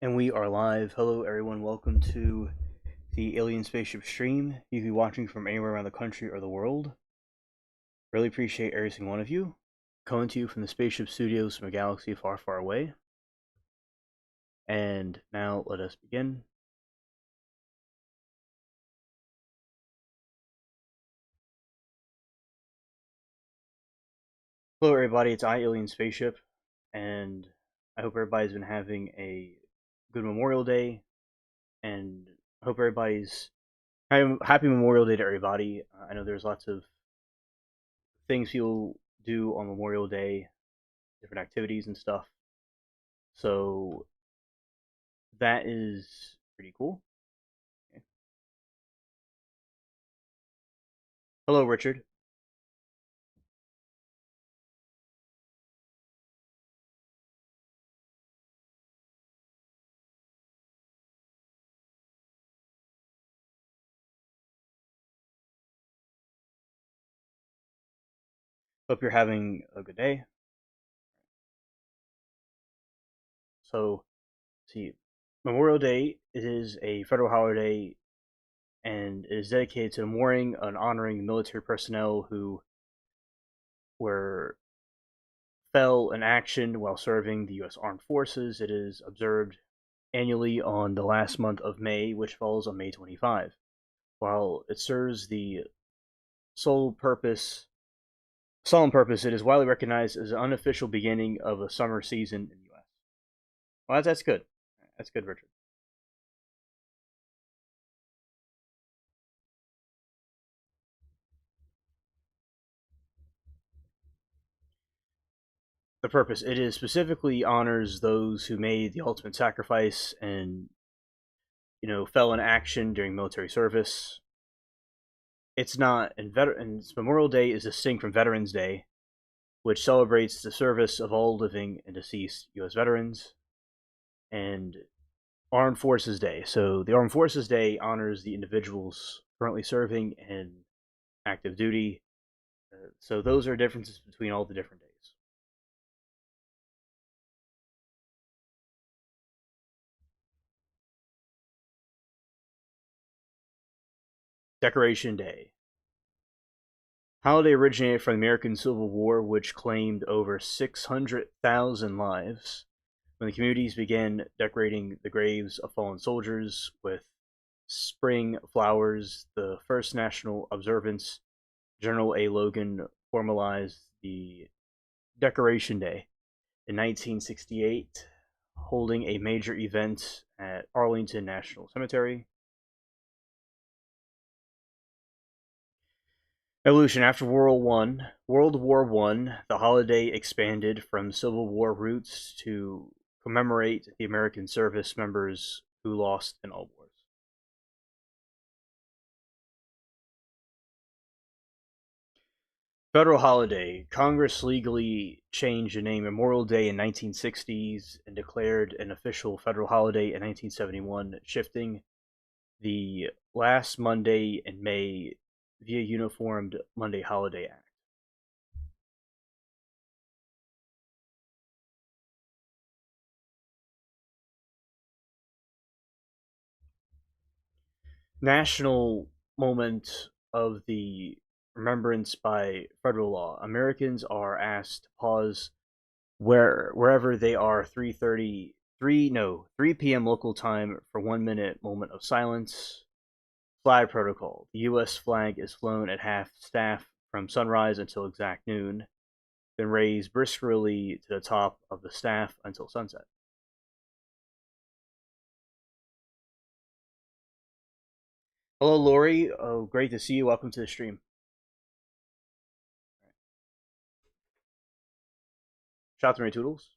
And we are live. Hello, everyone. Welcome to the Alien Spaceship stream. You can be watching from anywhere around the country or the world. Really appreciate every single one of you. Coming to you from the Spaceship Studios from a galaxy far, far away. And now let us begin. Hello, everybody. It's Alien Spaceship, and I hope everybody's been having a good Memorial Day, and I hope everybody's happy Memorial Day to everybody. I know there's lots of things people do on Memorial Day, different activities and stuff. So that is pretty cool. Okay. Hello, Richard. Hope you're having a good day. So, see, Memorial Day is a federal holiday and it is dedicated to the mourning and honoring military personnel who were fell in action while serving the U.S. Armed Forces. It is observed annually on the last month of May, which falls on May 25. While it serves the sole purpose solemn purpose, it is widely recognized as an unofficial beginning of a summer season in the U.S. Well, that's good. That's good, Richard. The purpose, it is specifically honors those who made the ultimate sacrifice and fell in action during military service. It's not, and Memorial Day is distinct from Veterans Day, which celebrates the service of all living and deceased U.S. veterans, and Armed Forces Day. So the Armed Forces Day honors the individuals currently serving in active duty. So those are differences between all the different days. Decoration Day. Holiday originated from the American Civil War, which claimed over 600,000 lives, when the communities began decorating the graves of fallen soldiers with spring flowers. The first national observance, General A. Logan, formalized the Decoration Day in 1968, holding a major event at Arlington National Cemetery. Evolution after World War I, the holiday expanded from Civil War roots to commemorate the American service members who lost in all wars. Federal holiday. Congress legally changed the name Memorial Day in 1960s and declared an official federal holiday in 1971, shifting the last Monday in May via Uniformed Monday Holiday Act. National moment of the remembrance by federal law. Americans are asked to pause wherever they are 3 p.m. local time for 1 minute moment of silence. Flag protocol. The U.S. flag is flown at half staff from sunrise until exact noon, then raised briskly to the top of the staff until sunset. Hello, Lori. Oh, great to see you. Welcome to the stream. Shout out to my Toodles.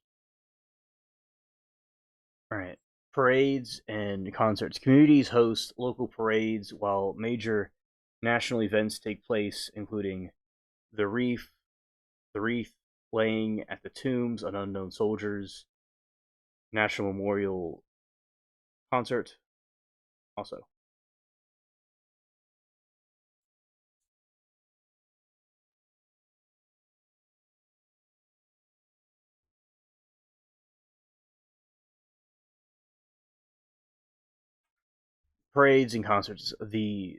All right. Parades and concerts. Communities host local parades while major national events take place, including the wreath, the wreath laying at the tombs of unknown soldiers, National Memorial concert. Also, parades and concerts. The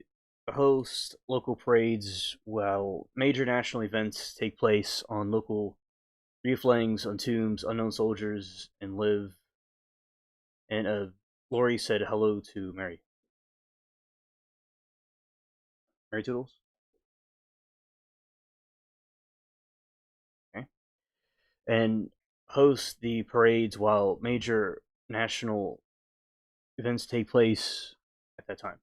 host local parades while major national events take place on local wreath layings on tombs, unknown soldiers, and live. And Lori said hello to Mary. Mary Toodles. Okay. And host the parades while major national events take place at that time.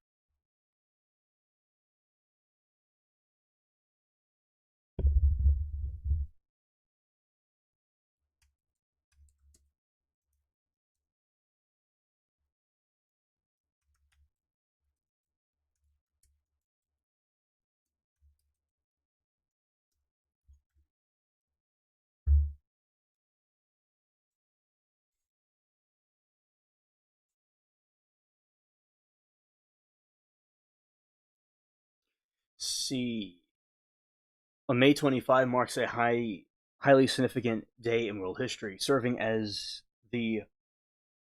See, on May 25 marks a highly significant day in world history, serving as the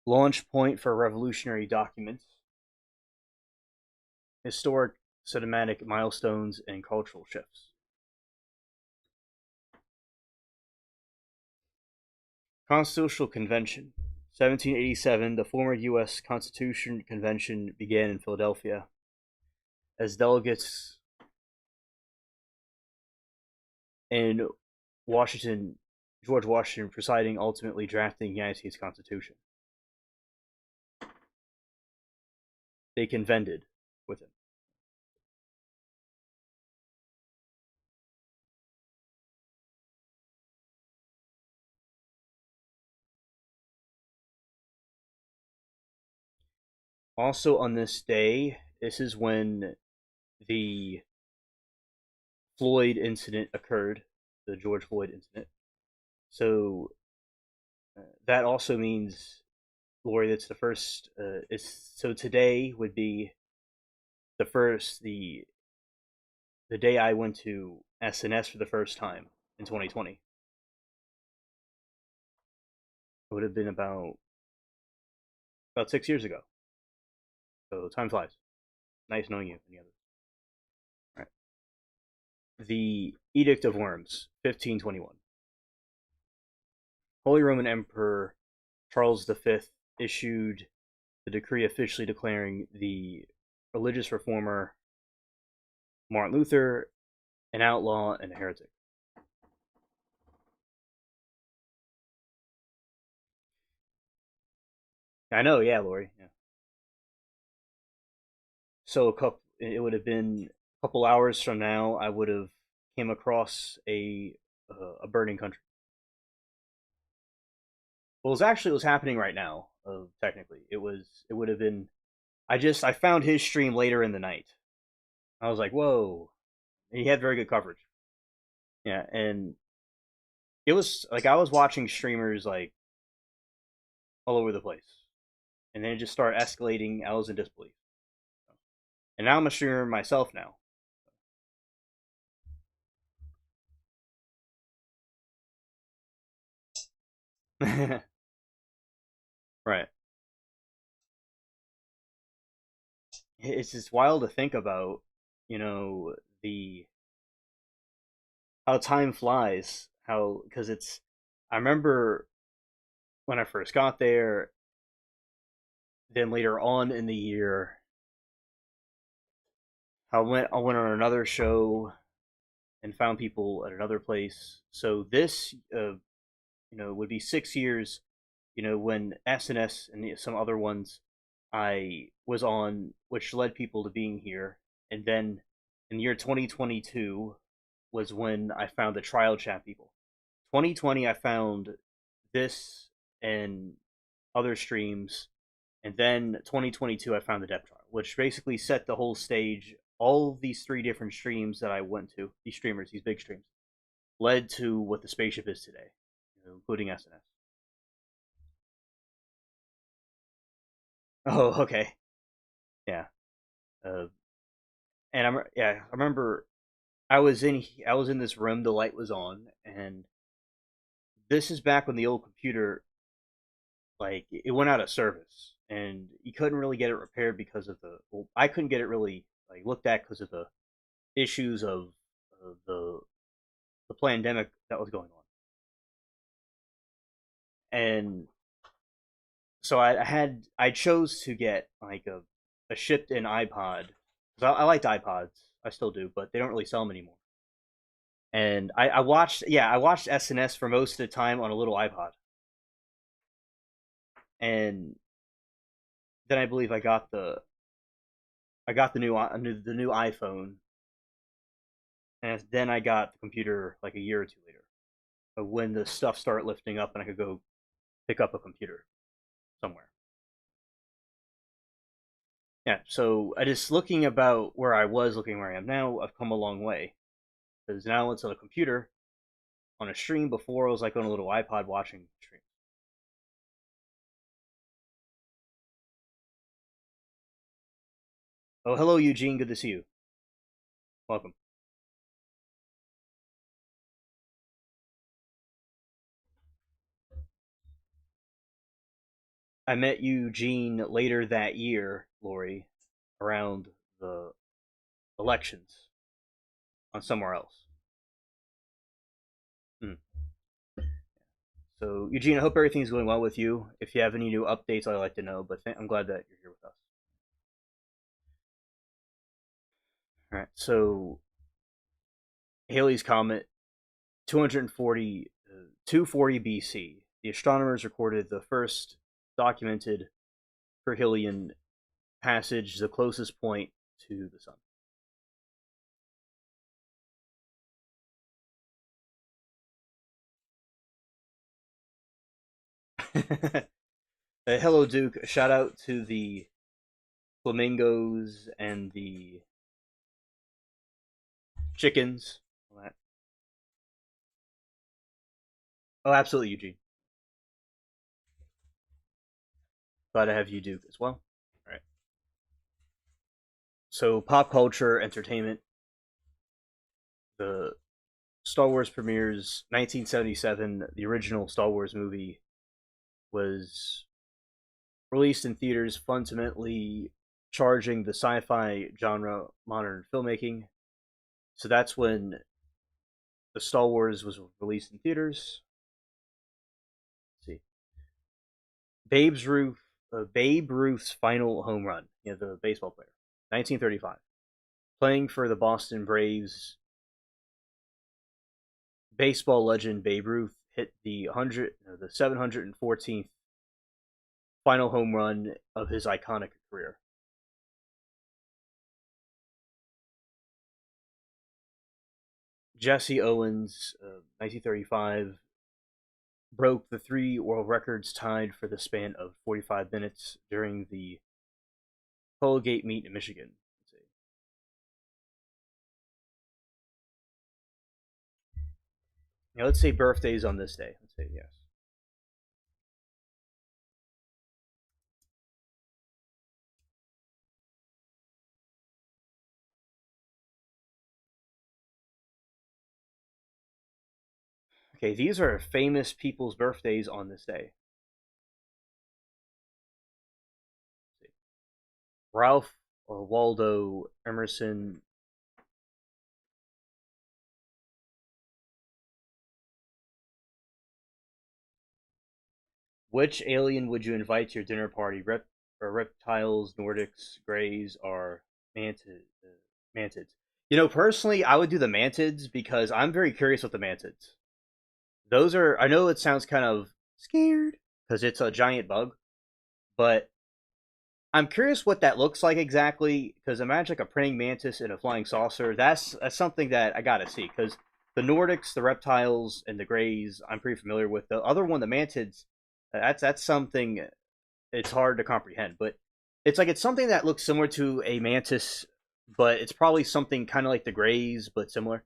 launch point for revolutionary documents, historic cinematic milestones, and cultural shifts. Constitutional Convention. 1787, the former U.S. Constitution Convention began in Philadelphia as delegates in Washington, George Washington presiding, ultimately drafting the United States Constitution. They convened with him. Also on this day, this is when the Floyd incident occurred, the George Floyd incident. So that also means, Lori, that's the first. So today would be the day I went to SNS for the first time in 2020. It would have been about 6 years ago. So time flies. Nice knowing you and the others. All right. The Edict of Worms, 1521. Holy Roman Emperor Charles V issued the decree officially declaring the religious reformer Martin Luther an outlaw and a heretic. I know, yeah, Lori. Yeah. So it would have been a couple hours from now. I would have came across a burning country. Well, it was happening right now. Technically, it would have been. I found his stream later in the night. I was like, whoa. He had very good coverage. Yeah, and it was like I was watching streamers like all over the place, and then it just started escalating. I was in disbelief, and now I'm a streamer myself now. Right. It's just wild to think about, you know, the how time flies. How because it's. I remember when I first got there. Then later on in the year, I went on another show and found people at another place. So this, would be 6 years. When SNS and some other ones I was on, which led people to being here, and then in the year 2022 was when I found the trial chat people. 2020, I found this and other streams, and then 2022, I found the depth trial, which basically set the whole stage. All of these three different streams that I went to, these streamers, these big streams, led to what the spaceship is today, including SNS. Oh, okay, yeah. Uh, and I remember I was in this room, the light was on, and this is back when the old computer, like, it went out of service, and he couldn't really get it repaired because of the. Well, I couldn't get it really like looked at because of the issues of the pandemic that was going on, and so I chose to get like a shipped in iPod. 'Cause I liked iPods, I still do, but they don't really sell them anymore. And I watched I watched SNS for most of the time on a little iPod, and then I believe I got the new iPhone, and then I got the computer like a year or two later, when the stuff started lifting up and I could go pick up a computer somewhere. Yeah, so I just looking about where I was, looking where I am now, I've come a long way because now it's on a computer on a stream. Before it was like on a little iPod watching stream. Oh, hello Eugene, good to see you. Welcome. I met Eugene later that year, Lori, around the elections on somewhere else. Mm. So Eugene, I hope everything's going well with you. If you have any new updates, I'd like to know. But I'm glad that you're here with us. All right. So Halley's Comet, 240 BC. The astronomers recorded the first documented perihelion passage, the closest point to the sun. Hello, Duke. A shout out to the flamingos and the chickens. Oh, absolutely, Eugene. Glad to have you, Duke, as well. All right. So, pop culture, entertainment. The Star Wars premieres 1977. The original Star Wars movie was released in theaters, fundamentally charging the sci-fi genre modern filmmaking. So that's when the Star Wars was released in theaters. Let's see, Babe Ruth's final home run. The baseball player, 1935, playing for the Boston Braves. Baseball legend Babe Ruth hit the 714th final home run of his iconic career. Jesse Owens, 1935, broke the three world records tied for the span of 45 minutes during the Colgate meet in Michigan. Let's say birthdays on this day. Let's say yes. Okay, these are famous people's birthdays on this day. Ralph Waldo Emerson. Which alien would you invite to your dinner party? Reptiles, Nordics, Greys, or mantids? Personally, I would do the mantids because I'm very curious with the mantids. Those are, I know it sounds kind of scared because it's a giant bug, but I'm curious what that looks like exactly. Because imagine like a praying mantis in a flying saucer. That's something that I gotta see. Because the Nordics, the reptiles, and the Greys, I'm pretty familiar with. The other one, the mantids, that's something it's hard to comprehend. But it's something that looks similar to a mantis, but it's probably something kind of like the Greys, but similar.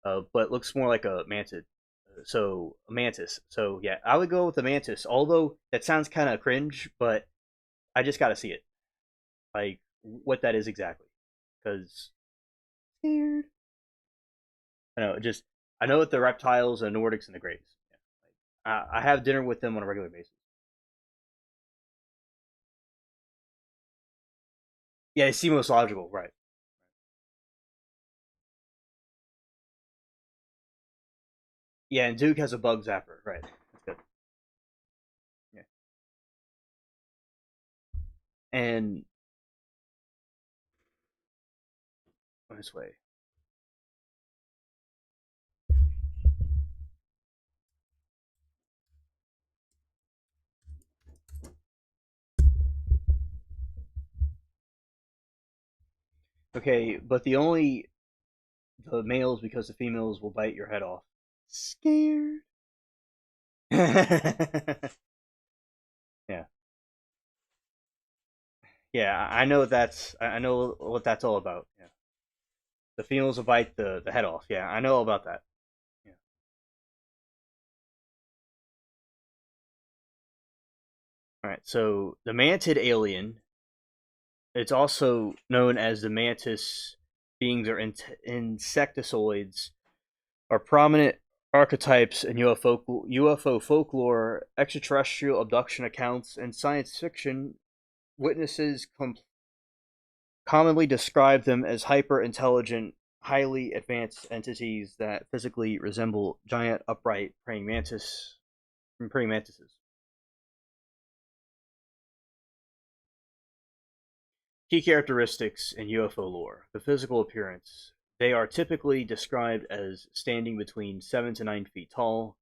But looks more like a mantid. So a mantis. So yeah, I would go with the mantis. Although that sounds kind of cringe, but I just got to see it, like what that is exactly. Because scared. I know what the reptiles and Nordics and the Greys. Yeah. I have dinner with them on a regular basis. Yeah, they seem most logical, right? Yeah, and Duke has a bug zapper, right? That's good. Yeah, and this way. Okay, but the males because the females will bite your head off. Scared. Yeah, yeah. I know that's. I know what that's all about. Yeah, the females will bite the head off. Yeah, I know all about that. Yeah. All right. So the mantid alien, it's also known as the mantis beings or insectoids, are prominent archetypes in UFO folklore, extraterrestrial abduction accounts, and science fiction. Witnesses commonly describe them as hyper intelligent, highly advanced entities that physically resemble giant upright praying mantises. Key characteristics in UFO lore: the physical appearance. They are typically described as standing between 7 to 9 feet tall,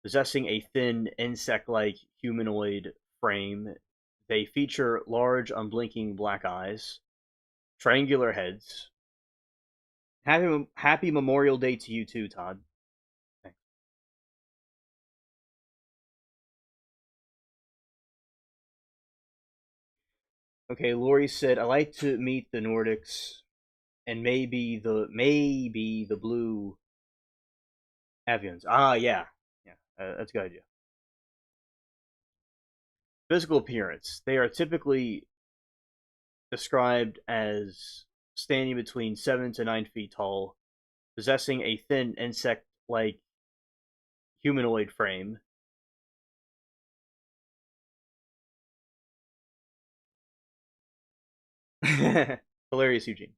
possessing a thin, insect like humanoid frame. They feature large, unblinking black eyes, triangular heads. Happy Memorial Day to you too, Todd. Okay, Lori said, I like to meet the Nordics and maybe the blue avians. Ah, yeah. Yeah, that's a good idea. Physical appearance. They are typically described as standing between 7 to 9 feet tall, possessing a thin insect like humanoid frame. Hilarious Eugene.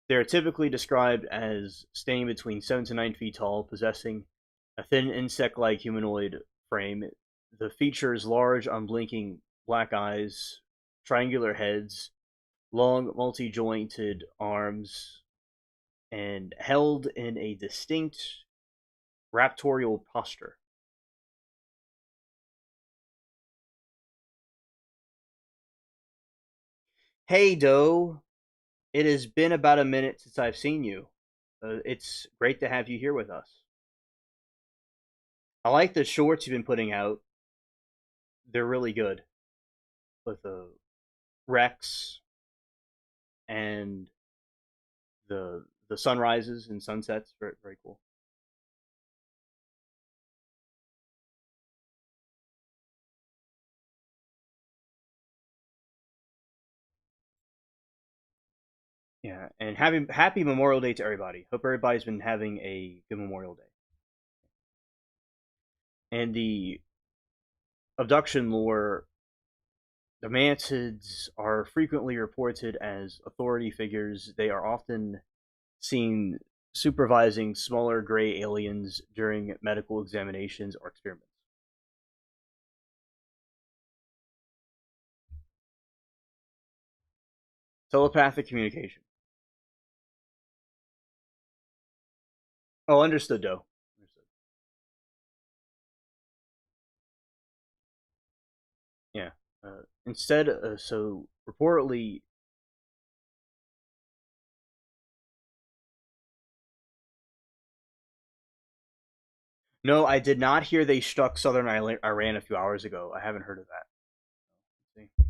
They are typically described as staying between 7 to 9 feet tall, possessing a thin insect like humanoid frame. The features large, unblinking black eyes, triangular heads, long, multi jointed arms, and held in a distinct raptorial posture. Hey, Doe, it has been about a minute since I've seen you. It's great to have you here with us. I like the shorts you've been putting out. They're really good with the Rex and the sunrises and sunsets. Very very cool. Yeah, and happy Memorial Day to everybody. Hope everybody's been having a good Memorial Day. And the abduction lore, the mantids are frequently reported as authority figures. They are often seen supervising smaller gray aliens during medical examinations or experiments. Telepathic communication. Oh, understood, though. Understood. Yeah. Instead, so reportedly, no, I did not hear they struck southern Iran a few hours ago. I haven't heard of that. Let's see.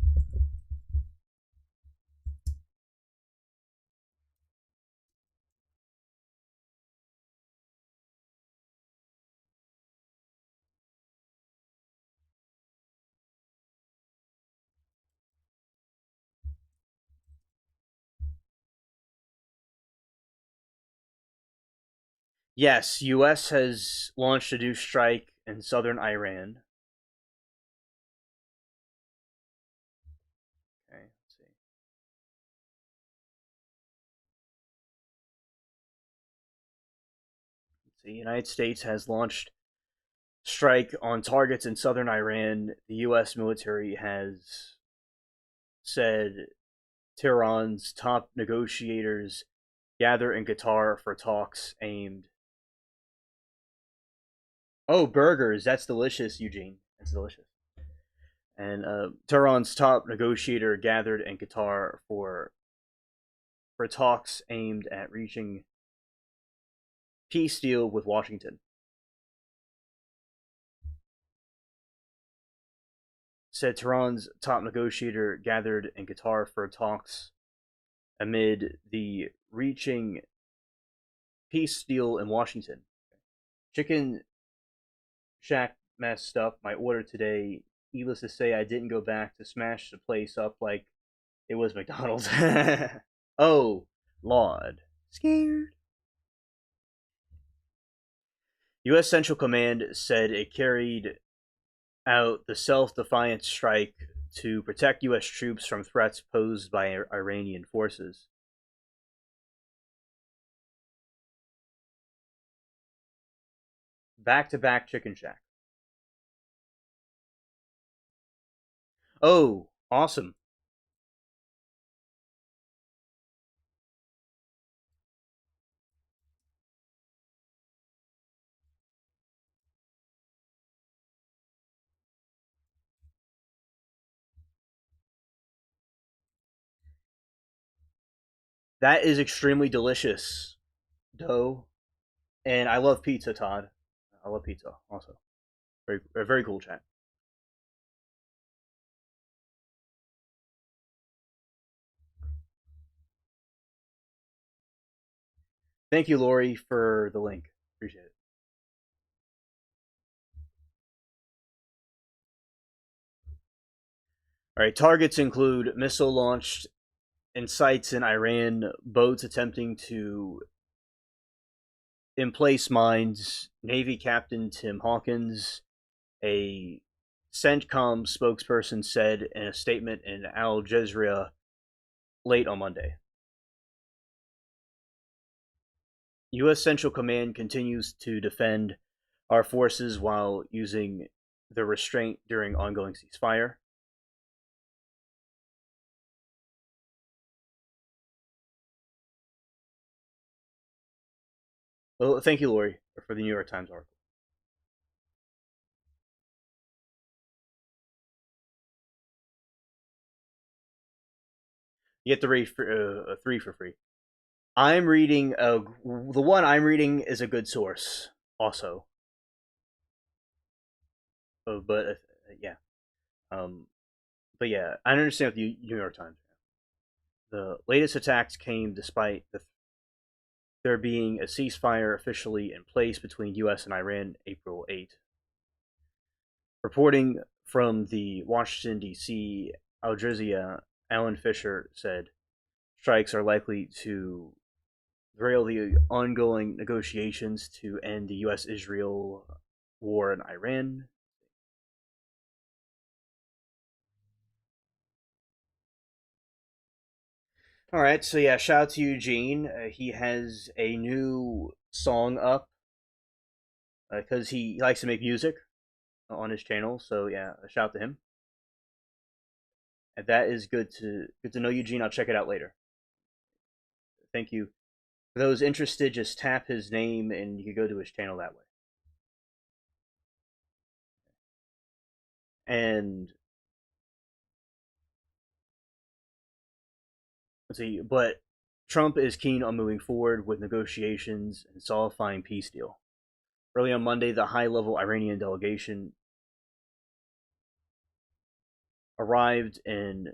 Yes, U.S. has launched a new strike in southern Iran. Okay, let's see. The United States has launched strike on targets in southern Iran. The U.S. military has said Tehran's top negotiators gather in Qatar for talks aimed. Oh, burgers! That's delicious, Eugene. That's delicious. And Tehran's top negotiator gathered in Qatar for talks aimed at reaching peace deal with Washington. Said Tehran's top negotiator gathered in Qatar for talks amid the reaching peace deal in Washington. Chicken Shack messed up my order today. Needless to say, I didn't go back to smash the place up like it was McDonald's. Oh, Lord. Scared. U.S. Central Command said it carried out the self-defiance strike to protect U.S. troops from threats posed by Iranian forces. Back-to-back Chicken Shack. Oh, awesome. That is extremely delicious dough, and I love pizza, Todd. I love pizza also. Very cool chat. Thank you, Lori, for the link. Appreciate it. All right, targets include missile launched in sites in Iran, boats attempting to emplace mines, Navy Captain Tim Hawkins, a CENTCOM spokesperson, said in a statement in Al Jazeera late on Monday. U.S. Central Command continues to defend our forces while using the restraint during ongoing ceasefire. Well, thank you, Lori, for the New York Times article. You get to read three for free. I'm reading the one I'm reading is a good source, also. But yeah, um, but yeah, I understand with the New York Times. The latest attacks came despite there being a ceasefire officially in place between U.S. and Iran April 8. Reporting from the Washington, D.C. Al Jazeera, Alan Fisher said strikes are likely to derail the ongoing negotiations to end the U.S.-Israel war in Iran. All right, so yeah, shout out to Eugene. He has a new song up because he likes to make music on his channel. So yeah, a shout out to him. And that is good to know, Eugene. I'll check it out later. Thank you. For those interested, just tap his name and you can go to his channel that way. And let's see, but Trump is keen on moving forward with negotiations and solidifying peace deal. Early on Monday, the high-level Iranian delegation arrived in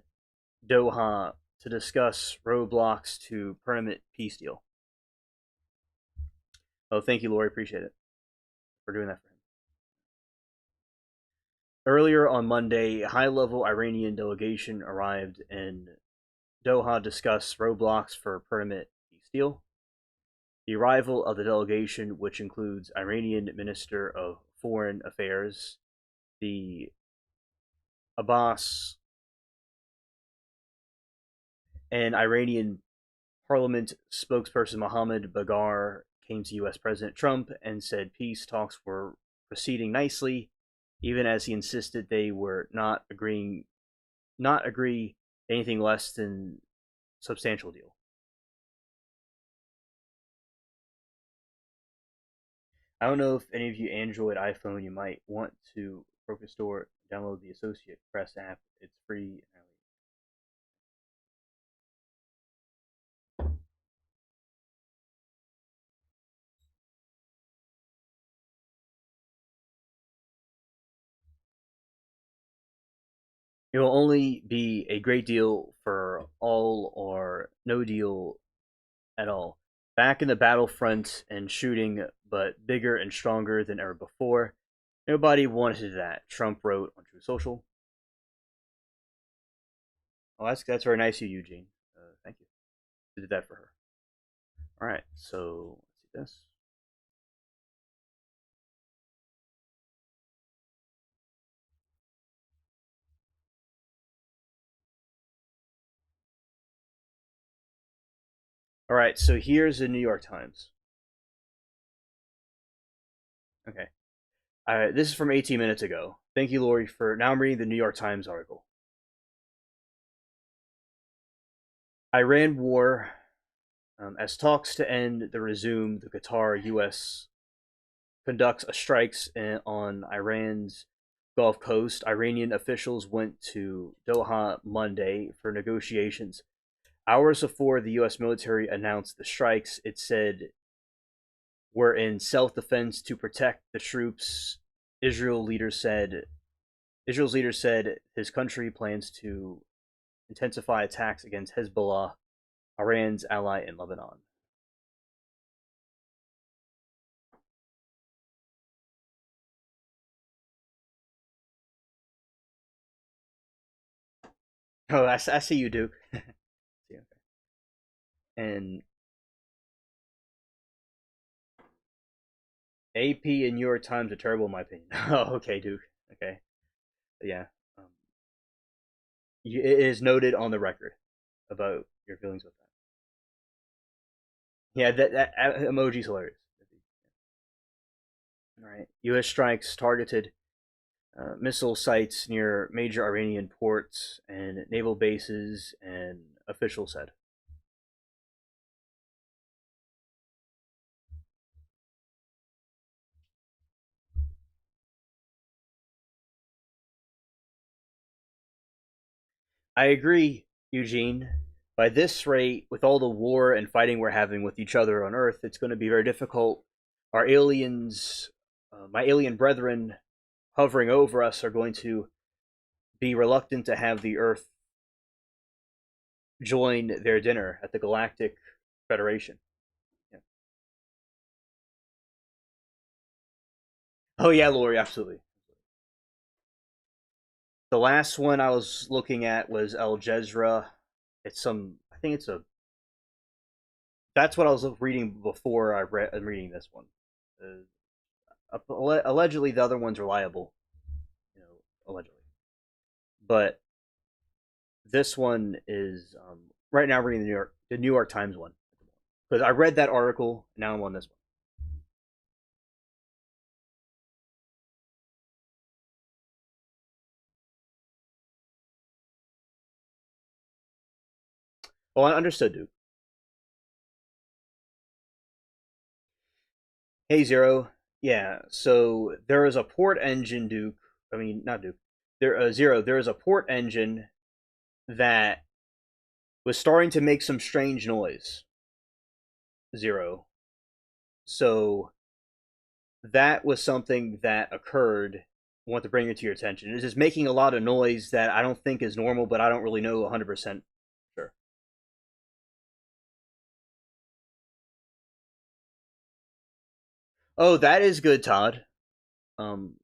Doha to discuss roadblocks to permanent peace deal. Oh, thank you, Lori. Appreciate it for doing that for him. Earlier on Monday, a high-level Iranian delegation arrived in Doha to discuss roadblocks for permanent peace deal. The arrival of the delegation, which includes Iranian Minister of Foreign Affairs, the Abbas, and Iranian Parliament spokesperson Mohammad Bagar, came to U.S. President Trump and said peace talks were proceeding nicely, even as he insisted they were not agree anything less than substantial deal. I don't know if any of you Android, iPhone, you might want to Focus Store, download the Associate Press app. It's free. It will only be a great deal for all or no deal at all. Back in the battlefront and shooting, but bigger and stronger than ever before. Nobody wanted that, Trump wrote on True Social. Oh, that's very nice of you, Eugene. Thank you. You did that for her. All right, so let's see this. All right, so here's the New York Times. Okay. This is from 18 minutes ago. Thank you, Lori, for now I'm reading the New York Times article. Iran war, as talks to end the resume, the Qatar U.S. conducts strikes on Iran's Gulf Coast. Iranian officials went to Doha Monday for negotiations. Hours before the U.S. military announced the strikes, it said were in self-defense to protect the troops. Israel's leader said his country plans to intensify attacks against Hezbollah, Iran's ally in Lebanon. Oh, I see you, Duke. And AP and New York Times are terrible, in my opinion. Oh, okay, Duke. Okay, yeah. Um, it is noted on the record about your feelings with that. Yeah, that emoji's hilarious. All right. U.S. strikes targeted missile sites near major Iranian ports and naval bases, and officials said. I agree, Eugene. By this rate, with all the war and fighting we're having with each other on Earth, it's going to be very difficult. Our aliens, my alien brethren hovering over us, are going to be reluctant to have the Earth join their dinner at the Galactic Federation. Yeah. Oh yeah, Lori, absolutely. The last one I was looking at was Al Jazeera. It's some, I think it's a. That's what I was reading before I'm reading this one. Allegedly, the other one's reliable, you know, allegedly. But this one is right now reading the New York Times one because I read that article. Now I'm on this one. Oh, I understood, Duke. Hey, Zero. Yeah, so there is a port engine, Duke. I mean, not Duke. Zero. There is a port engine that was starting to make some strange noise. Zero. So that was something that occurred. I want to bring it to your attention. It is making a lot of noise that I don't think is normal, but I don't really know 100% sure. Oh, that is good, Todd. Um,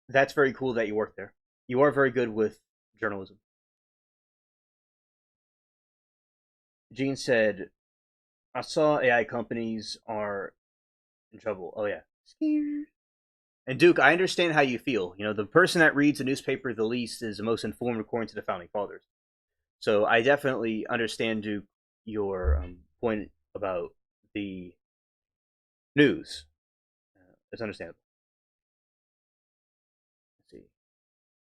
that's very cool that you work there. You are very good with journalism. Gene said, I saw AI companies are in trouble. Oh, yeah. And Duke, I understand how you feel. You know, the person that reads the newspaper the least is the most informed according to the founding fathers. So I definitely understand, Duke, your point about the news. It's understandable. Let's see.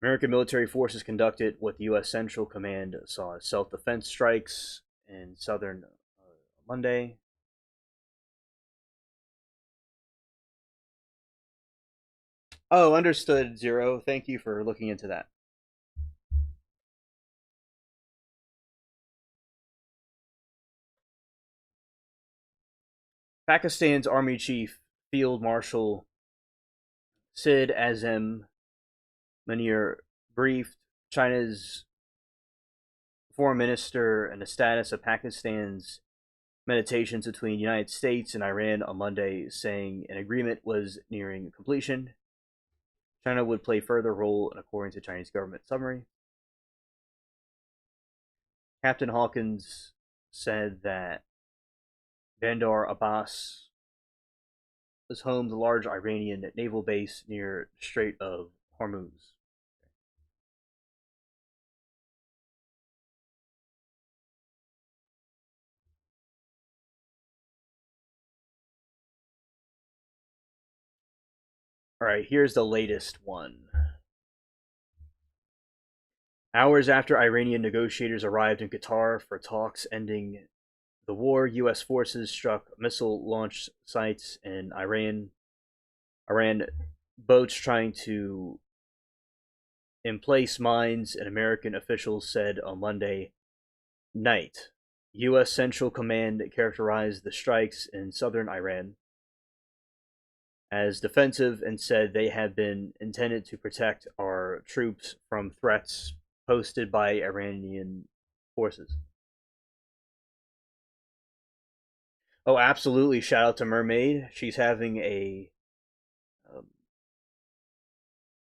American military forces conducted what the U.S. Central Command saw as self-defense strikes in southern Monday. Oh, understood, Zero. Thank you for looking into that. Pakistan's Army Chief Field Marshal Sid Azem Munir briefed China's foreign minister and the status of Pakistan's meditations between the United States and Iran on Monday, saying an agreement was nearing completion. China would play further role, according to Chinese government summary. Captain Hawkins said that Bandar Abbas was home to a large Iranian naval base near the Strait of Hormuz. All right, here's the latest one. Hours after Iranian negotiators arrived in Qatar for talks ending the war, U.S. forces struck missile launch sites in Iran. Boats trying to emplace mines, and American officials said on Monday night. U.S. Central Command characterized the strikes in southern Iran as defensive and said they had been intended to protect our troops from threats posted by Iranian forces. Oh, absolutely! Shout out to Mermaid. She's having um,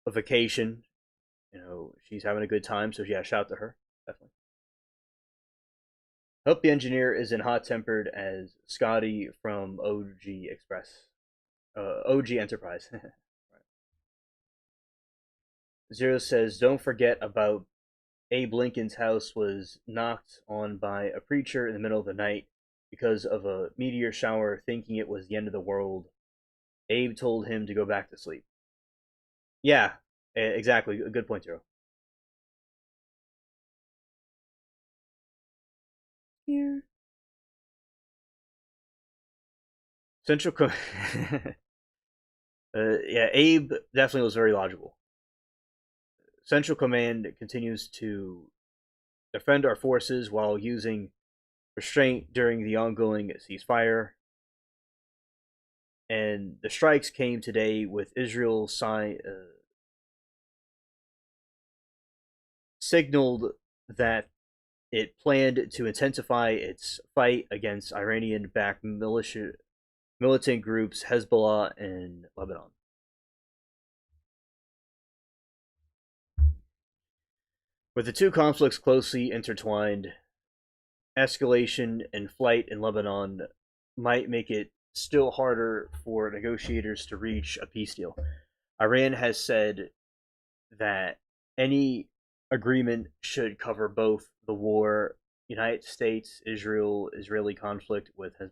a vacation. You know, she's having a good time. So yeah, shout out to her. Definitely. Hope the engineer isn't hot tempered as Scotty from OG Express, OG Enterprise. Zero says, "Don't forget about Abe Lincoln's house was knocked on by a preacher in the middle of the night because of a meteor shower, thinking it was the end of the world. Abe told him to go back to sleep." Yeah, exactly. A good point, Zero. Here. Central. Yeah, Abe definitely was very logical. Central Command continues to defend our forces while using restraint during the ongoing ceasefire. And the strikes came today with Israel signaled that it planned to intensify its fight against Iranian-backed militant groups Hezbollah in Lebanon. With the two conflicts closely intertwined, escalation and flight in Lebanon might make it still harder for negotiators to reach a peace deal. Iran has said that any agreement should cover both the war, United States, Israel, Israeli conflict with Hezbollah.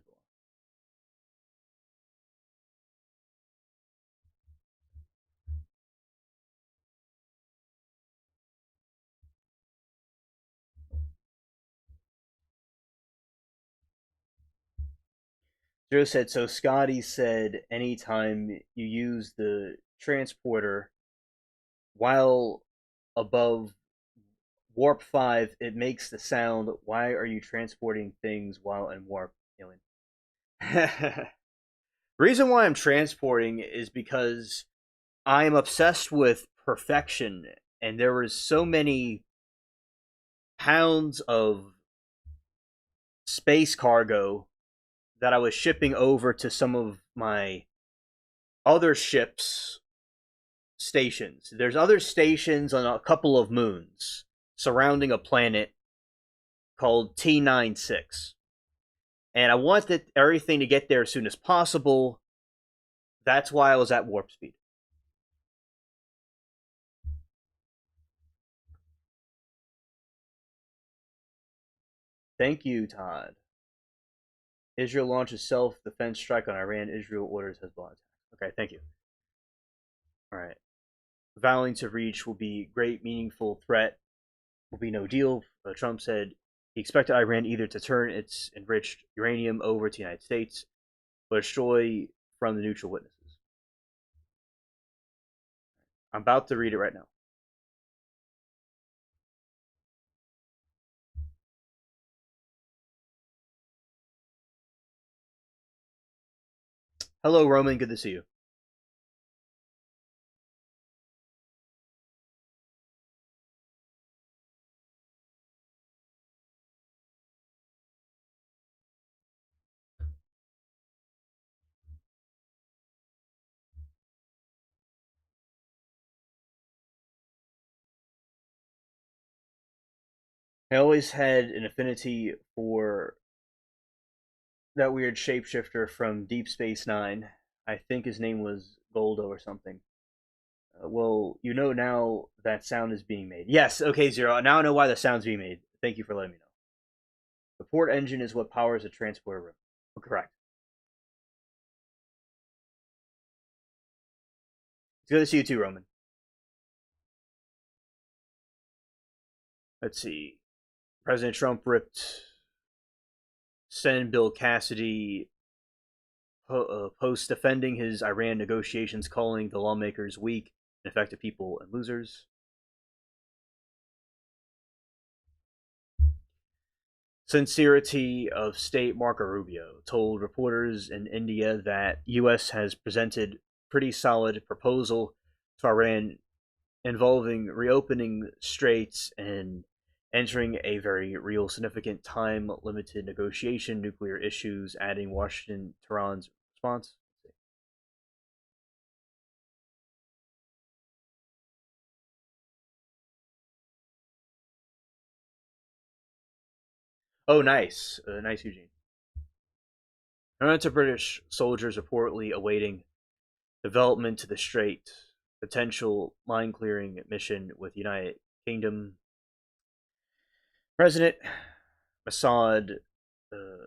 Joe said, so Scotty said anytime you use the transporter while above warp 5, it makes the sound, why are you transporting things while in warp, alien? Reason why I'm transporting is because I am obsessed with perfection, and there was so many pounds of space cargo that I was shipping over to some of my other ships stations. There's other stations on a couple of moons surrounding a planet called T96. And I wanted everything to get there as soon as possible. That's why I was at warp speed. Thank you, Todd. Israel launches self-defense strike on Iran. Israel orders Hezbollah attack. Okay, thank you. All right. Vowing to reach will be great, meaningful threat. Will be no deal. Trump said he expected Iran either to turn its enriched uranium over to the United States or destroy from the neutral witnesses. I'm about to read it right now. Hello, Roman. Good to see you. I always had an affinity for that weird shapeshifter from Deep Space Nine. I think his name was Goldo or something. Well, you know now that sound is being made. Yes, okay, Zero. Now I know why the sound's being made. Thank you for letting me know. The port engine is what powers the transporter room. Correct. It's good to see you too, Roman. Let's see. President Trump ripped Senate Bill Cassidy post defending his Iran negotiations, calling the lawmakers weak, ineffective people, and losers. Sincerity of State Marco Rubio told reporters in India that U.S. has presented pretty solid proposal to Iran involving reopening straits and entering a very real significant time limited negotiation, nuclear issues, adding Washington Tehran's response. Oh, nice. Nice, Eugene. To British soldiers reportedly awaiting development to the Strait, potential mine clearing mission with United Kingdom. President Assad uh,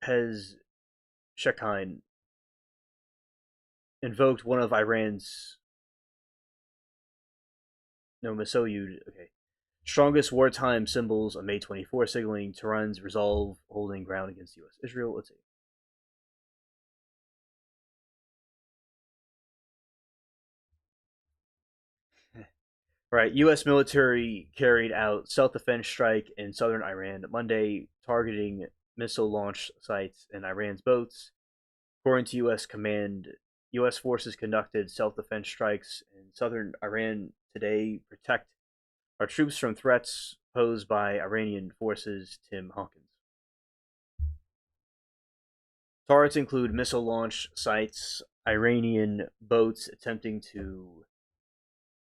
Pez Shekine invoked one of Iran's no Masoud okay strongest wartime symbols on May 24, signaling Tehran's resolve holding ground against U.S. Israel. Let's see. Right, U.S. military carried out self-defense strike in southern Iran Monday, targeting missile launch sites and Iran's boats. According to U.S. command, U.S. forces conducted self-defense strikes in southern Iran today, protect our troops from threats posed by Iranian forces. Tim Hawkins. Targets include missile launch sites, Iranian boats attempting to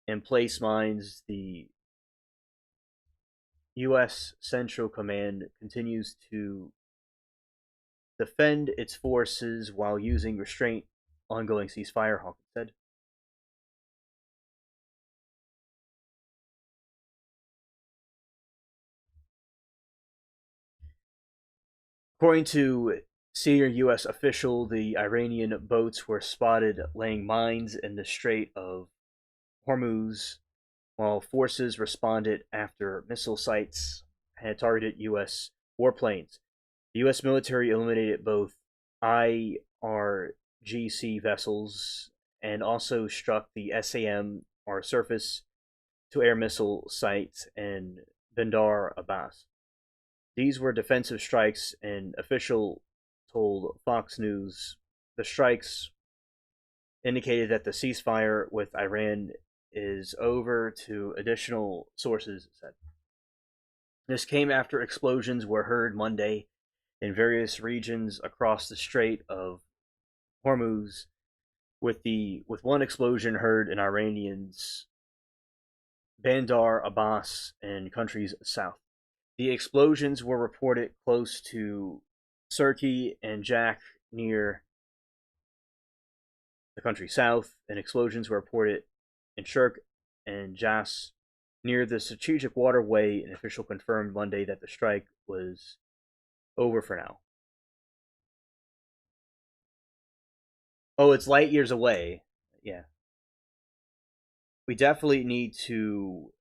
emplace mines. The U.S. Central Command continues to defend its forces while using restraint. Ongoing ceasefire, Hawkins said. According to senior U.S. official, the Iranian boats were spotted laying mines in the Strait of Hormuz, while forces responded after missile sites had targeted U.S. warplanes. The U.S. military eliminated both IRGC vessels and also struck the SAM, or surface to air missile sites, in Bandar Abbas. These were defensive strikes, and official told Fox News the strikes indicated that the ceasefire with Iran is over, to additional sources said. This came after explosions were heard Monday in various regions across the Strait of Hormuz, with one explosion heard in Iranians Bandar Abbas and countries south. The explosions were reported close to Sirki and Jack near the country south, and explosions were reported in Shirk and Jas near the strategic waterway. An official confirmed Monday that the strike was over for now. Oh, it's light years away. Yeah. We definitely need to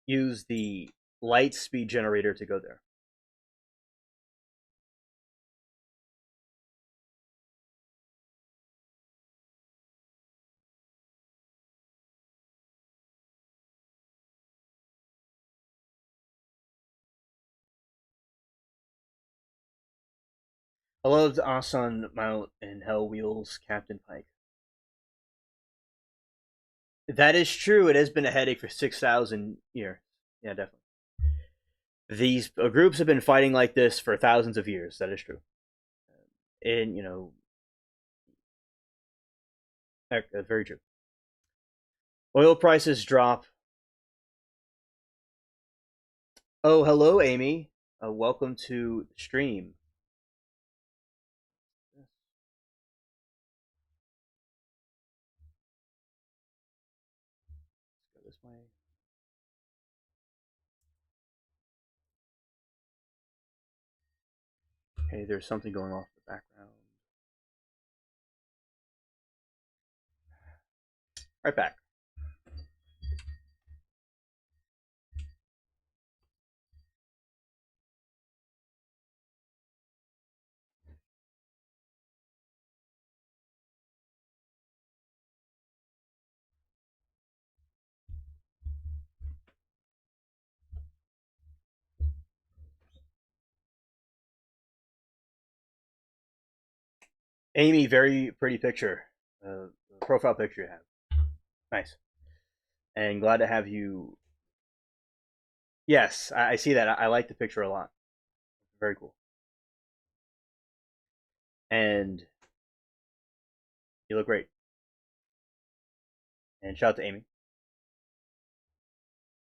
use the light speed generator to go there. I loved Asan Mount and Hell Wheels Captain Pike. That is true. It has been a headache for 6,000 years. Yeah, definitely. These groups have been fighting like this for thousands of years. That is true. And, very true. Oil prices drop. Oh, hello, Amy. Welcome to the stream. Let's go this way. Okay, there's something going off in the background. Right back. Amy, very pretty picture. Profile picture you have. Nice. And glad to have you. Yes, I see that. I like the picture a lot. Very cool. And you look great. And shout out to Amy.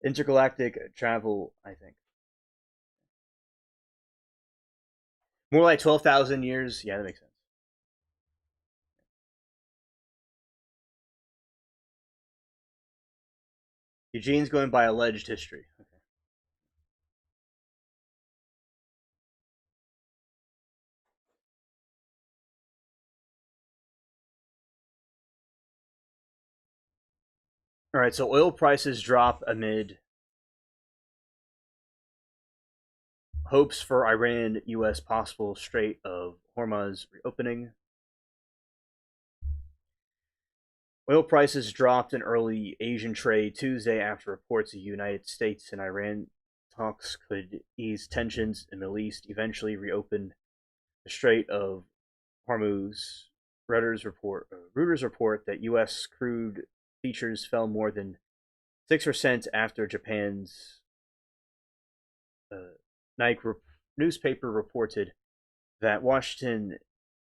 Intergalactic travel, I think. More like 12,000 years. Yeah, that makes sense. Eugene's going by alleged history. Okay. All right, so oil prices drop amid hopes for Iran US possible Strait of Hormuz reopening. Oil prices dropped in early Asian trade Tuesday after reports the United States and Iran talks could ease tensions in the Middle East, eventually reopen the Strait of Hormuz. Reuters report that U.S. crude futures fell more than 6% after Japan's Nike newspaper reported that Washington,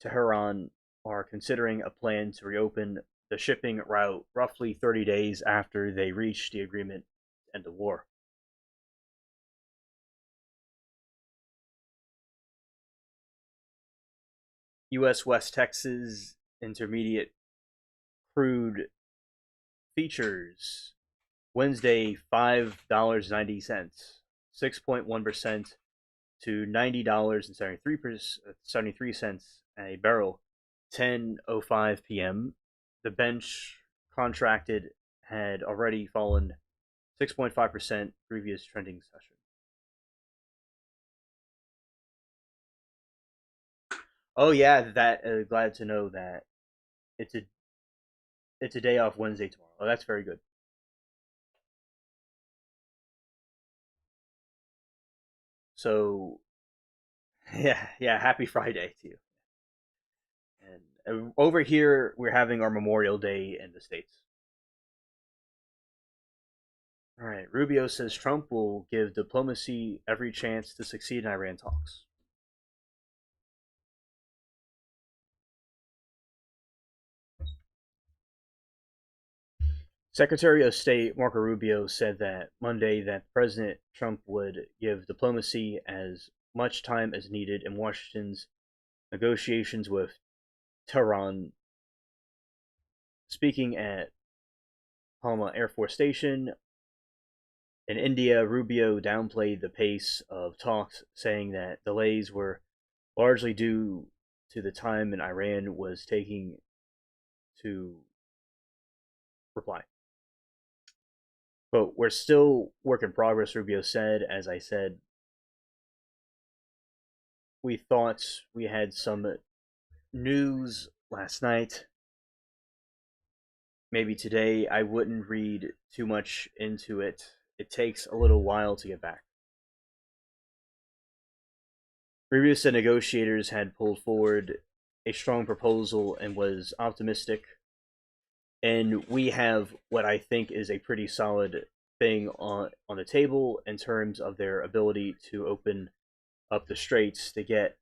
Tehran are considering a plan to reopen the shipping route roughly 30 days after they reached the agreement to end the war. U.S. West Texas Intermediate crude features Wednesday $5.90, 6.1% to $90.73 a barrel. 10:05 p.m. The bench contracted had already fallen 6.5% previous trending session. Oh yeah, that glad to know that it's a it's a day off Wednesday tomorrow. Oh, that's very good. So yeah, happy Friday to you. And over here, we're having our Memorial Day in the States. All right, Rubio says Trump will give diplomacy every chance to succeed in Iran talks. Secretary of State Marco Rubio said that Monday that President Trump would give diplomacy as much time as needed in Washington's negotiations with Tehran. Speaking at Palma Air Force Station, In India, Rubio downplayed the pace of talks, saying that delays were largely due to the time in Iran was taking to reply. But we're still work in progress, Rubio said. As I said, we thought we had some news last night. Maybe today. I wouldn't read too much into it. It takes a little while to get back. Rubio said negotiators had pulled forward a strong proposal and was optimistic. And we have what I think is a pretty solid thing on the table in terms of their ability to open up the straits to get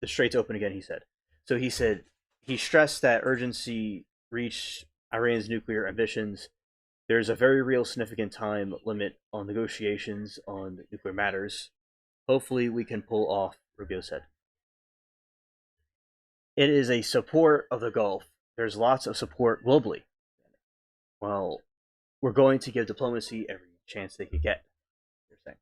the straits open again, he said. So he said he stressed that urgency reached Iran's nuclear ambitions. There's a very real significant time limit on negotiations on nuclear matters. Hopefully we can pull off, Rubio said. It is a support of the Gulf. There's lots of support globally. Well, we're going to give diplomacy every chance they could get. They're saying.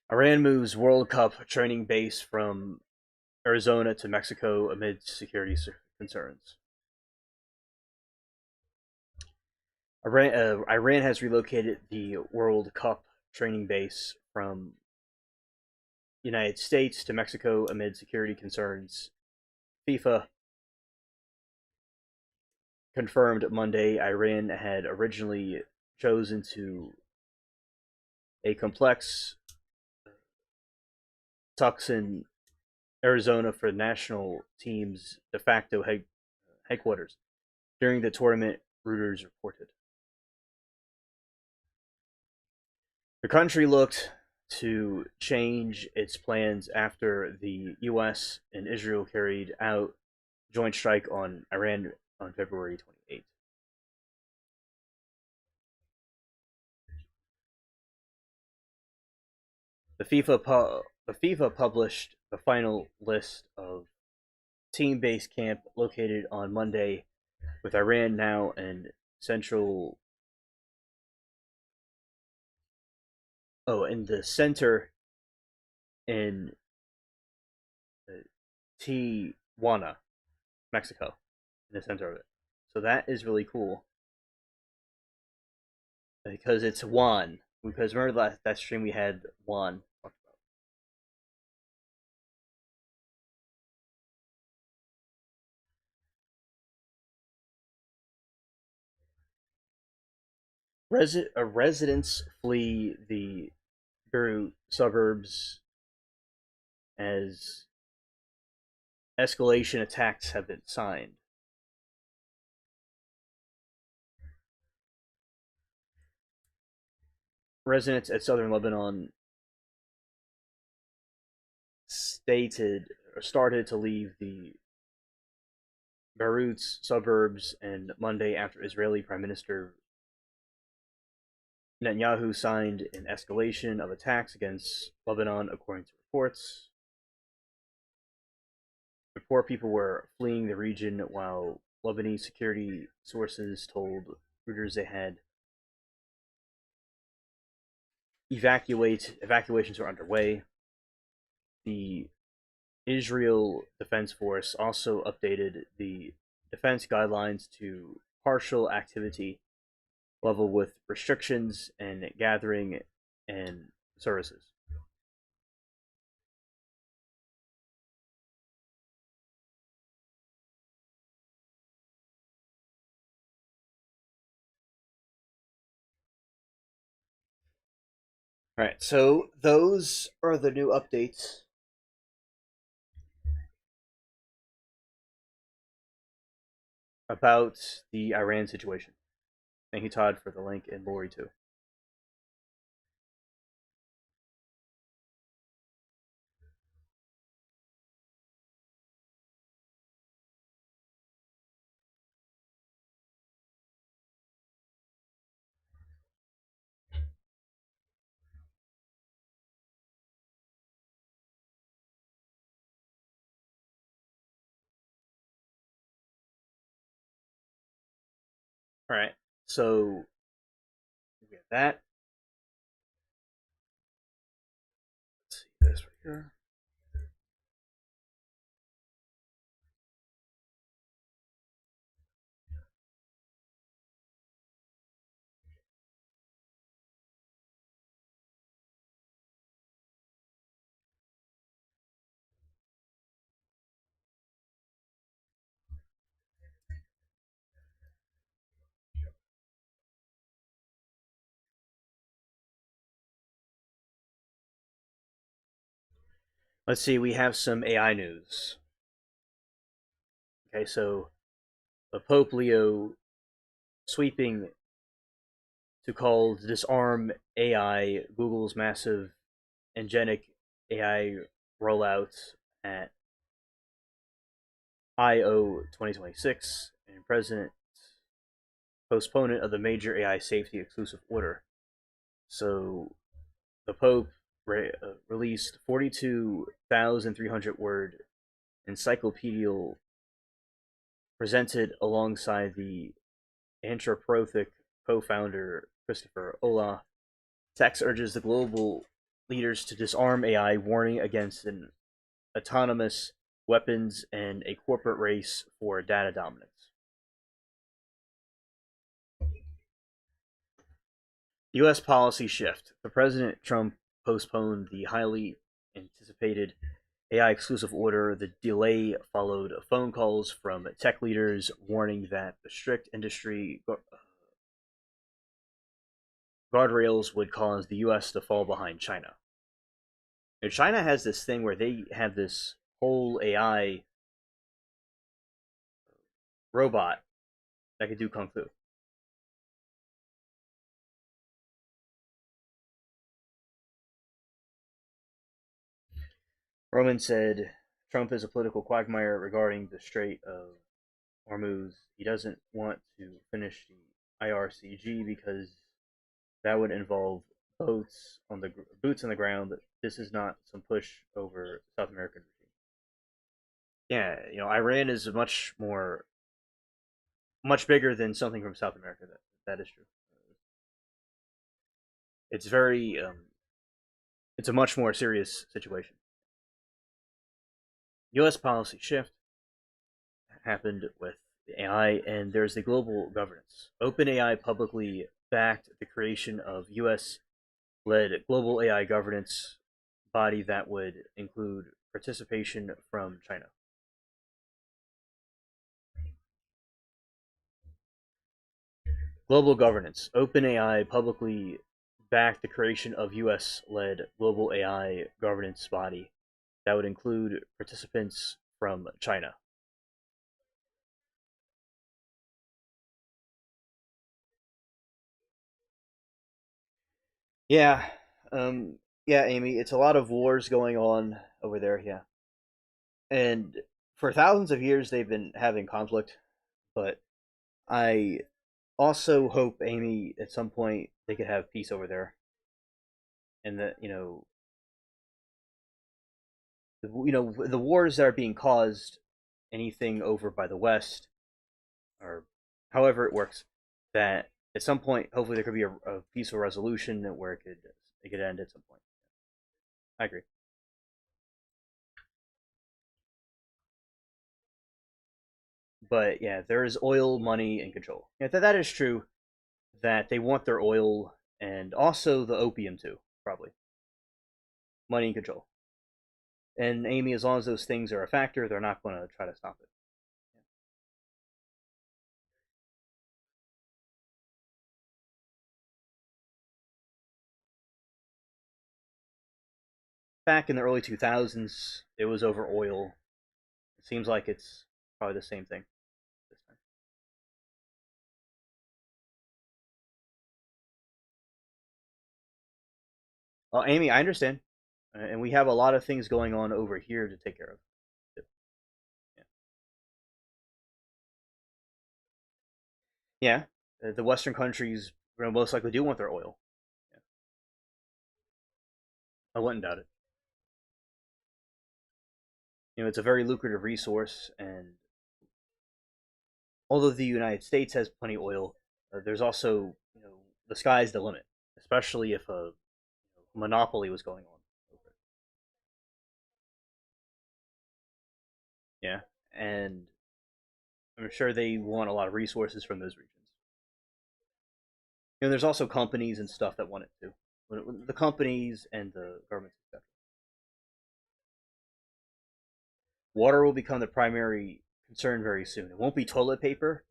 Iran moves World Cup training base from Arizona to Mexico amid security concerns. Iran has relocated the World Cup training base from United States to Mexico amid security concerns. FIFA confirmed Monday Iran had originally chosen to a complex Tucson, Arizona for the national team's de facto headquarters. During the tournament, Reuters reported. The country looked to change its plans after the U.S. and Israel carried out joint strike on Iran on February 28th. The FIFA published the final list of team base camp located on Monday, with Iran now in central. Oh, in the center in Tijuana, Mexico, in the center of it. So that is really cool because it's Juan. Because remember that stream we had Juan. Residents flee the Beirut suburbs as escalation attacks have been signed. Residents at southern Lebanon stated or started to leave the Beirut's suburbs and Monday after Israeli Prime Minister Netanyahu signed an escalation of attacks against Lebanon, according to reports. The poor people were fleeing the region while Lebanese security sources told Reuters they had evacuations are underway. The Israel Defense Force also updated the defense guidelines to partial activity level with restrictions and gathering and services. All right, so those are the new updates about the Iran situation. Thank you, Todd, for the link, and Lori, too. All right. So we have that. Let's see this right here. Let's see. We have some AI news. Okay, so Pope Leo sweeping to call to disarm AI, Google's massive angelic AI rollout at I/O 2026, and President postponement of the major AI safety exclusive order. So the Pope released 42,300 word encyclopedial presented alongside the anthropomorphic co-founder Christopher Olah. Text urges the global leaders to disarm AI, warning against an autonomous weapons and a corporate race for data dominance. U.S. policy shift. The President Trump postponed the highly anticipated AI exclusive order. The delay followed phone calls from tech leaders warning that the strict industry guardrails would cause the U.S. to fall behind China. And China has this thing where they have this whole AI robot that can do kung fu. Roman said Trump is a political quagmire regarding the Strait of Hormuz. He doesn't want to finish the IRCG because that would involve boots on the ground. This is not some push over South American regime. Yeah, Iran is much bigger than something from South America. That is true. It's very it's a much more serious situation. U.S. policy shift happened with the AI, and there's the global governance. OpenAI publicly backed the creation of U.S.-led global AI governance body that would include participation from China. Global governance. OpenAI publicly backed the creation of US-led global AI governance body that would include participants from China. Yeah, yeah, Amy, it's a lot of wars going on over there. Yeah, and for thousands of years they've been having conflict. But I also hope, Amy, at some point they could have peace over there, and that the wars that are being caused anything over by the West, or however it works, that at some point hopefully there could be a peaceful resolution where it could end at some point. I agree. But yeah, there is oil, money, and control. Yeah, that is true. That they want their oil and also the opium too, probably money and control. And Amy, as long as those things are a factor, they're not going to try to stop it. Back in the early 2000s, it was over oil. It seems like it's probably the same thing this time. Well, Amy, I understand, and we have a lot of things going on over here to take care of. Yeah, yeah. The Western countries most likely do want their oil. Yeah. I wouldn't doubt it. It's a very lucrative resource, and although the United States has plenty of oil, there's also, the sky's the limit, especially if a monopoly was going on. Yeah, and I'm sure they want a lot of resources from those regions. There's also companies and stuff that want it too. The companies and the governments, etc. Water will become the primary concern very soon. It won't be toilet paper.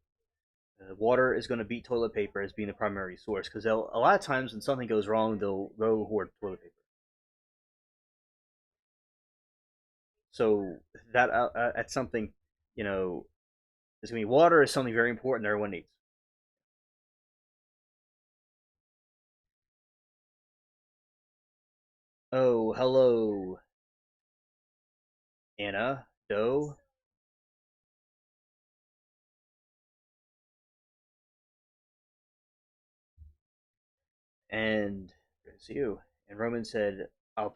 Water is going to beat toilet paper as being the primary source because a lot of times when something goes wrong, they'll go hoard toilet paper. So that's something, you know, is going to be water is something very important that everyone needs. Oh, hello, Anna Doe, and it's you. And Roman said, I'll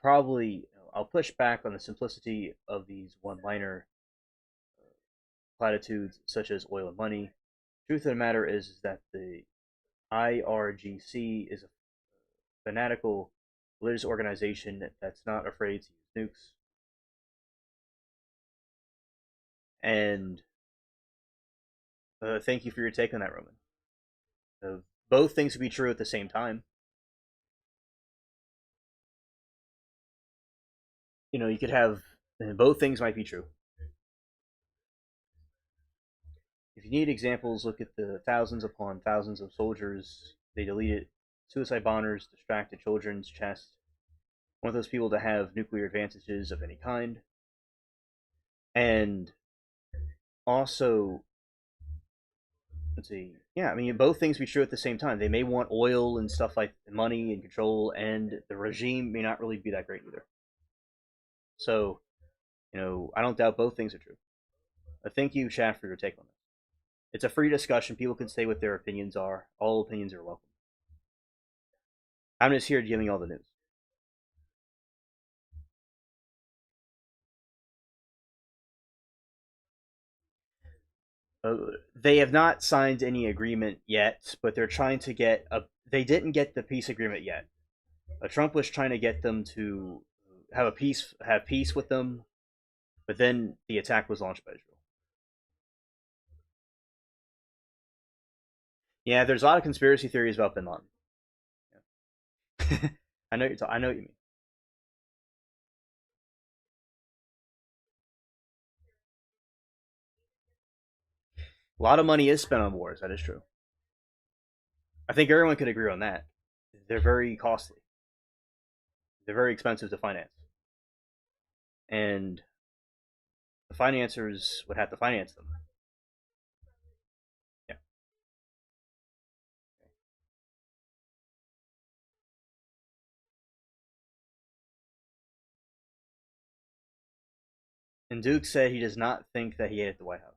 push back on the simplicity of these one-liner platitudes such as oil and money. Truth of the matter is that the IRGC is a fanatical religious organization that's not afraid to use nukes. And thank you for your take on that, Roman. Both things could be true at the same time. You could have both things might be true. If you need examples, look at the thousands upon thousands of soldiers they deleted, suicide bombers, distracted children's chests. Want those people to have nuclear advantages of any kind. And also, let's see, yeah, I mean, both things be true at the same time. They may want oil and stuff like money and control, and the regime may not really be that great either. So, I don't doubt both things are true. Thank you, chat, for your take on this. It's a free discussion. People can say what their opinions are. All opinions are welcome. I'm just here giving all the news. They have not signed any agreement yet, but they're trying to get a. They didn't get the peace agreement yet. Trump was trying to get them to have peace with them, but then the attack was launched by Israel. Yeah, there's a lot of conspiracy theories about Bin Laden. Yeah. I know what you mean. A lot of money is spent on wars. That is true. I think everyone could agree on that. They're very costly. They're very expensive to finance, and the financiers would have to finance them. Yeah. And Duke said he does not think that he ate at the White House.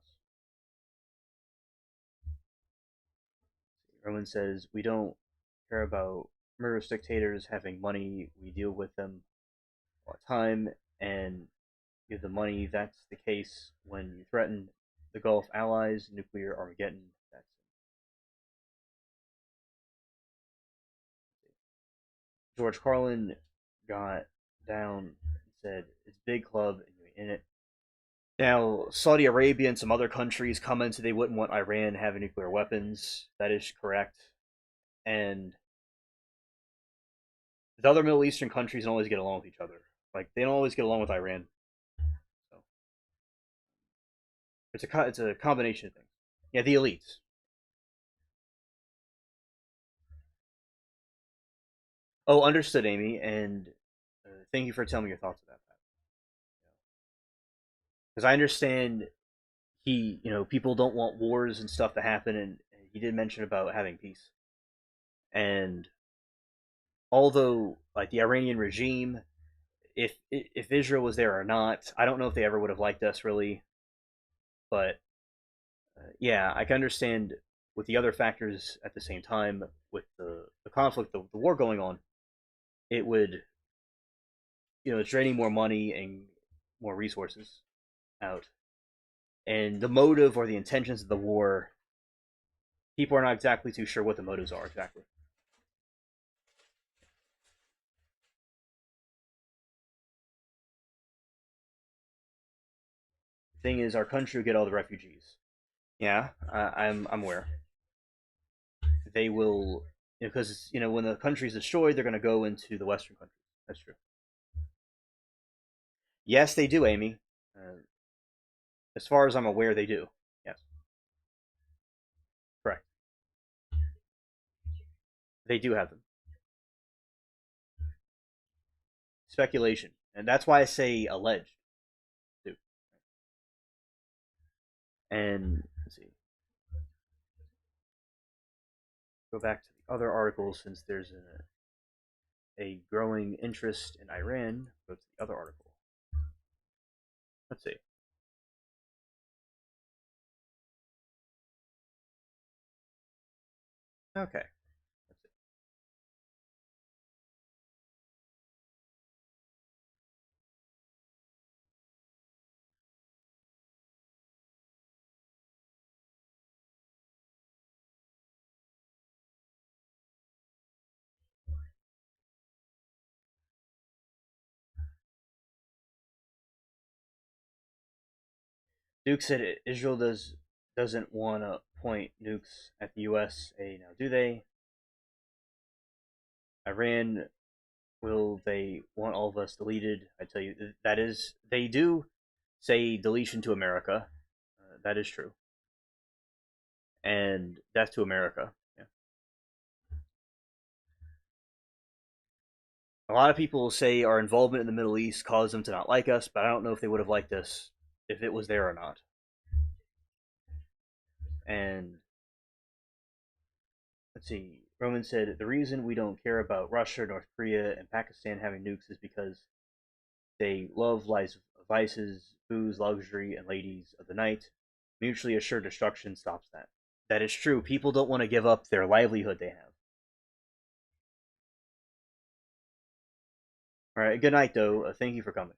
Roman says we don't care about murderous dictators having money. We deal with them all the time and give the money. That's the case when you threaten the Gulf allies, nuclear Armageddon. That's George Carlin got down and said it's big club and you're in it. Now, Saudi Arabia and some other countries commented they wouldn't want Iran having nuclear weapons. That is correct. And the other Middle Eastern countries don't always get along with each other. Like they don't always get along with Iran. So it's a combination of things. Yeah, the elites. Oh, understood, Amy, and thank you for telling me your thoughts about that. Because I understand people don't want wars and stuff to happen, and he did mention about having peace. And although, like the Iranian regime, if Israel was there or not, I don't know if they ever would have liked us really. But yeah, I can understand with the other factors at the same time with the conflict, the war going on, it would it's draining more money and more resources out, and the motive or the intentions of the war people are not exactly too sure what the motives are exactly. Thing is, our country will get all the refugees. Yeah, I'm aware. They will, because when the country is destroyed, they're going to go into the Western countries. That's true. Yes, they do, Amy. As far as I'm aware, they do. Yes, correct. They do have them. Speculation, and that's why I say alleged. Too. And let's see, go back to the other articles since there's a growing interest in Iran. Go to the other article. Let's see. Okay. Let's see. Duke said Israel doesn't want to point nukes at the USA now, do they? Iran, will they want all of us deleted? I tell you, that is, they do say deletion to America. That is true. And death to America. Yeah. A lot of people say our involvement in the Middle East caused them to not like us, but I don't know if they would have liked us if it was there or not. And let's see, Roman said the reason we don't care about Russia, North Korea, and Pakistan having nukes is because they love vices, booze, luxury, and ladies of the night. Mutually assured destruction stops that. That is true. People don't want to give up their livelihood they have. All right. Good night, though. Thank you for coming.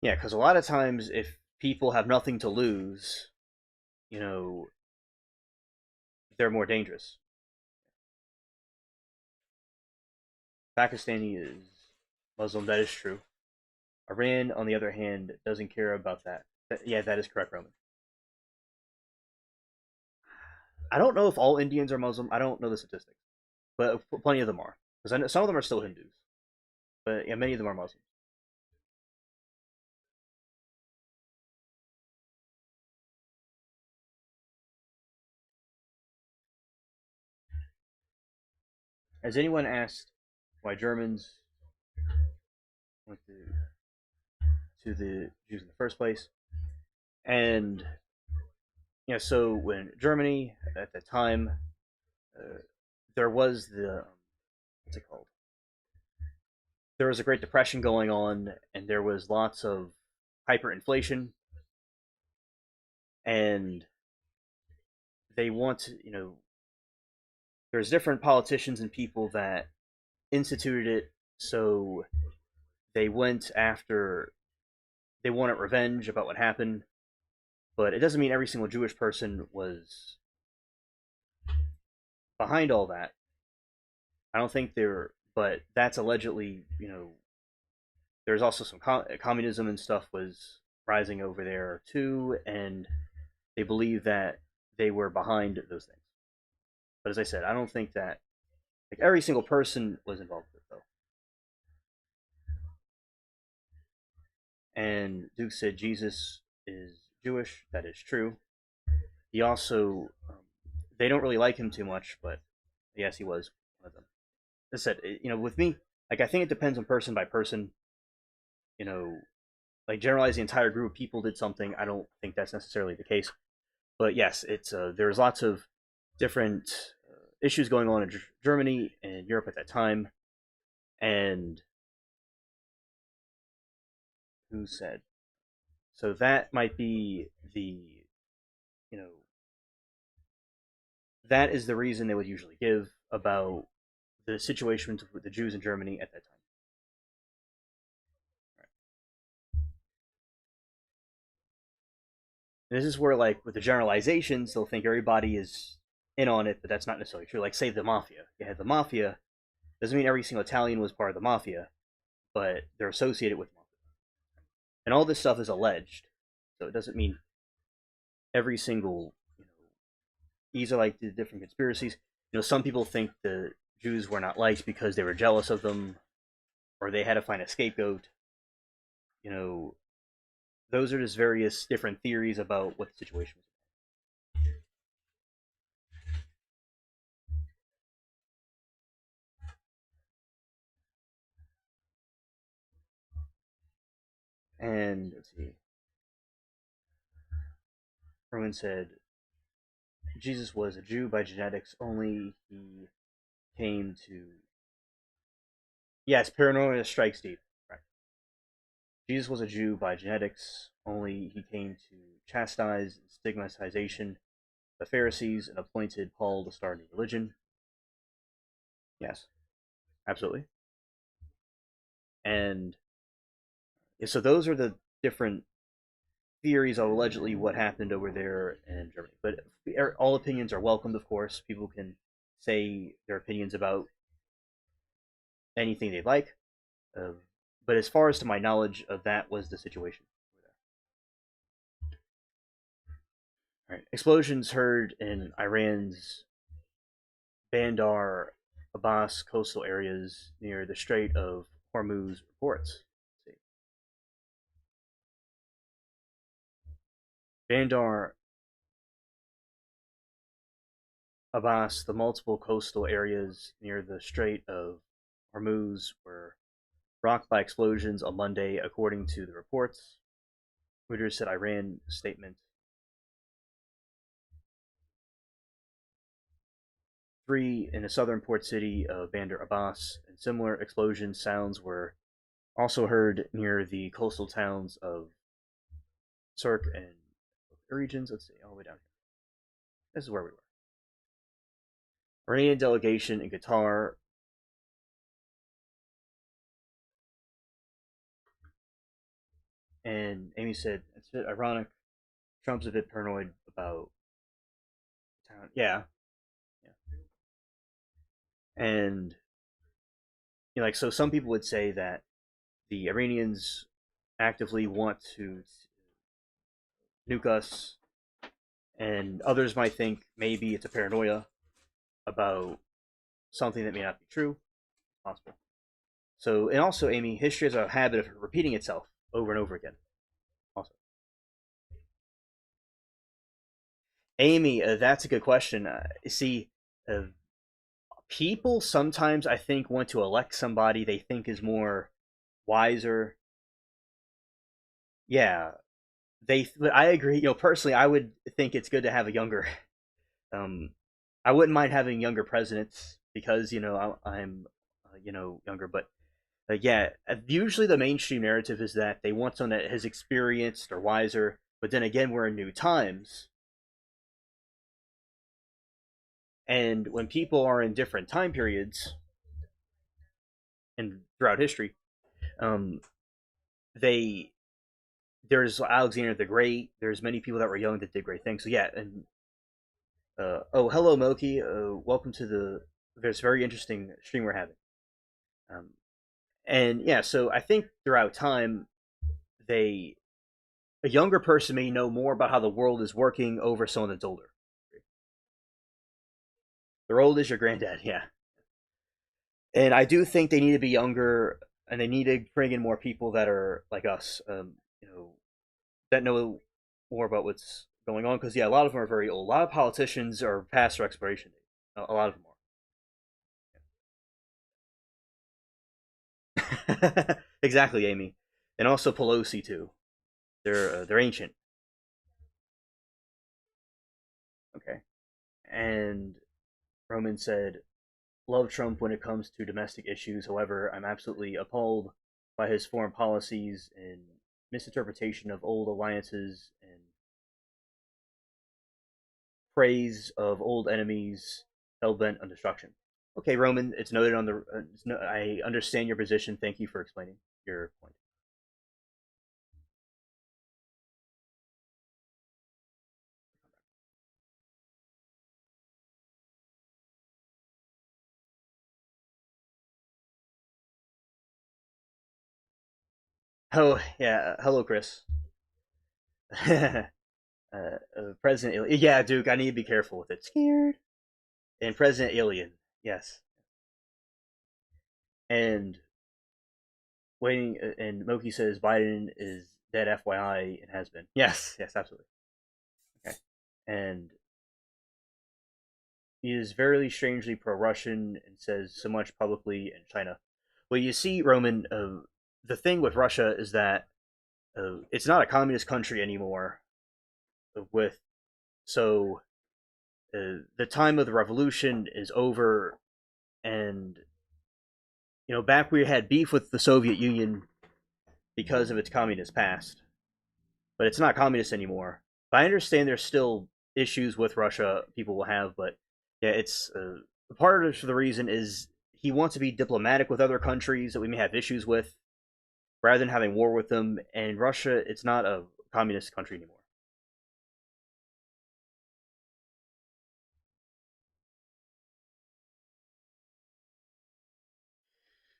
Yeah, because a lot of times, if people have nothing to lose, you know, they're more dangerous. Pakistani is Muslim. That is true. Iran, on the other hand, doesn't care about that. Yeah, that is correct, Roman. I don't know if all Indians are Muslim. I don't know the statistics, but plenty of them are. Because I know some of them are still Hindus, but yeah, many of them are Muslims. Has anyone asked why Germans went to the Jews in the first place? And so when Germany at the time, uh, there was the what's it called? There was a Great Depression going on, and there was lots of hyperinflation, and they want there's different politicians and people that instituted it, so they went after they wanted revenge about what happened, but it doesn't mean every single Jewish person was behind all that. I don't think they're, but that's allegedly, there's also some communism and stuff was rising over there too, and they believe that they were behind those things. But as I said, I don't think that like every single person was involved with it though. And Duke said Jesus is Jewish. That is true. He also, they don't really like him too much, but yes, he was one of them. As I said, with me, like I think it depends on person by person. You know, like generalize the entire group of people did something. I don't think that's necessarily the case. But yes, it's there's lots of different issues going on in Germany and Europe at that time. And who said so? That might be the you know that is the reason they would usually give about the situation with the Jews in Germany at that time. And this is where, like, with the generalizations, they'll think everybody is in on it, but that's not necessarily true. Like, say the mafia. You had the mafia. Doesn't mean every single Italian was part of the mafia, but they're associated with mafia. And all this stuff is alleged, so it doesn't mean every single. These are like the different conspiracies. Some people think the Jews were not liked because they were jealous of them, or they had to find a scapegoat. You know, those are just various different theories about what the situation was. And let's see. Roman said Jesus was a Jew by genetics only. He came to. Yes, paranoia strikes deep. Right. Jesus was a Jew by genetics only. He came to chastise and stigmatization the Pharisees and appointed Paul to start a new religion. Yes, absolutely. And yeah, so those are the different theories of allegedly what happened over there in Germany. But all opinions are welcomed, of course. People can say their opinions about anything they like. Uh, but as far as to my knowledge of that was the situation. All right. Explosions heard in Iran's Bandar Abbas coastal areas near the Strait of Hormuz reports. Bandar Abbas, the multiple coastal areas near the Strait of Hormuz were rocked by explosions on Monday, according to the reports. Reuters said Iran statement. Three in the southern port city of Bandar Abbas, and similar explosion sounds were also heard near the coastal towns of Sirk and regions. Let's see, all the way down here. This is where we were. Iranian delegation in Qatar. And Amy said, it's a bit ironic. Trump's a bit paranoid about town. Yeah. Yeah. And, like, so some people would say that the Iranians actively want to nuke us, and others might think maybe it's a paranoia about something that may not be true. Possible. So, and also, Amy, history has a habit of repeating itself over and over again. Also, Amy, that's a good question. See, uh, people sometimes I think want to elect somebody they think is more wiser. Yeah, But I agree. Personally, I would think it's good to have a younger. Um, I wouldn't mind having younger presidents because I'm younger, but yeah, usually the mainstream narrative is that they want someone that has experienced or wiser. But then again, we're in new times, and when people are in different time periods and throughout history, um, they there's Alexander the Great. There's many people that were young that did great things. So yeah, and oh, hello Moki. Welcome to this very interesting stream we're having. Um, and yeah, so I think throughout time, they a younger person may know more about how the world is working over someone that's older. They're old as your granddad, yeah. And I do think they need to be younger, and they need to bring in more people that are like us, that know more about what's going on. Because yeah, a lot of them are very old. A lot of politicians are past their expiration date. A lot of them are. Exactly, Amy, and also Pelosi too. They're ancient. Okay, and Roman said, "Love Trump when it comes to domestic issues. However, I'm absolutely appalled by his foreign policies and misinterpretation of old alliances and praise of old enemies hell bent on destruction. Okay, Roman, it's noted on the. I understand your position. Thank you for explaining your point. Oh yeah, hello, Chris. President, yeah, Duke, I need to be careful with it. Scared. And President Alien, yes, and waiting. And Moki says Biden is dead, FYI, and has been. Yes, yes, absolutely. Okay, and he is very strangely pro-Russian and says so much publicly in China. Well, you see, Roman, the thing with Russia is that it's not a communist country anymore. With so the time of the revolution is over, and back we had beef with the Soviet Union because of its communist past, but it's not communist anymore. But I understand there's still issues with Russia people will have, but yeah, it's part of the reason is he wants to be diplomatic with other countries that we may have issues with, rather than having war with them. And Russia, it's not a communist country anymore.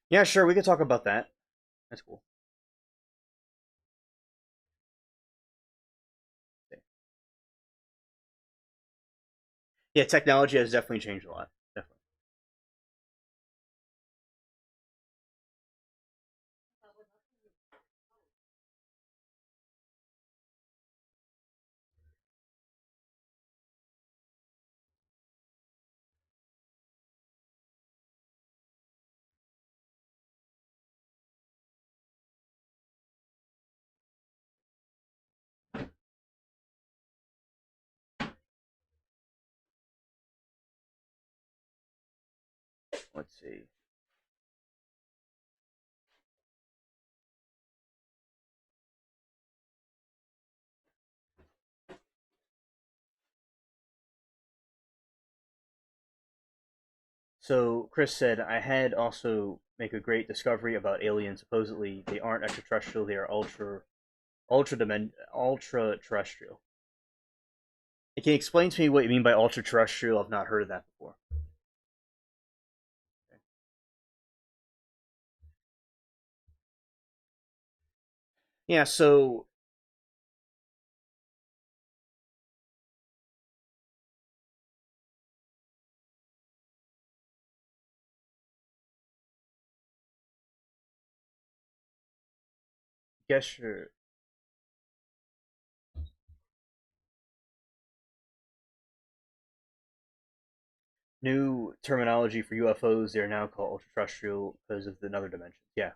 Yeah, sure, we could talk about that. That's cool. Yeah, technology has definitely changed a lot. Definitely. Let's see. So Chris said I had also make a great discovery about aliens. Supposedly they aren't extraterrestrial; they are ultra terrestrial. Can you explain to me what you mean by ultra terrestrial? I've not heard of that before. Yeah, so guess your new terminology for UFOs. They are now called ultra terrestrial because of the another dimension. Yeah.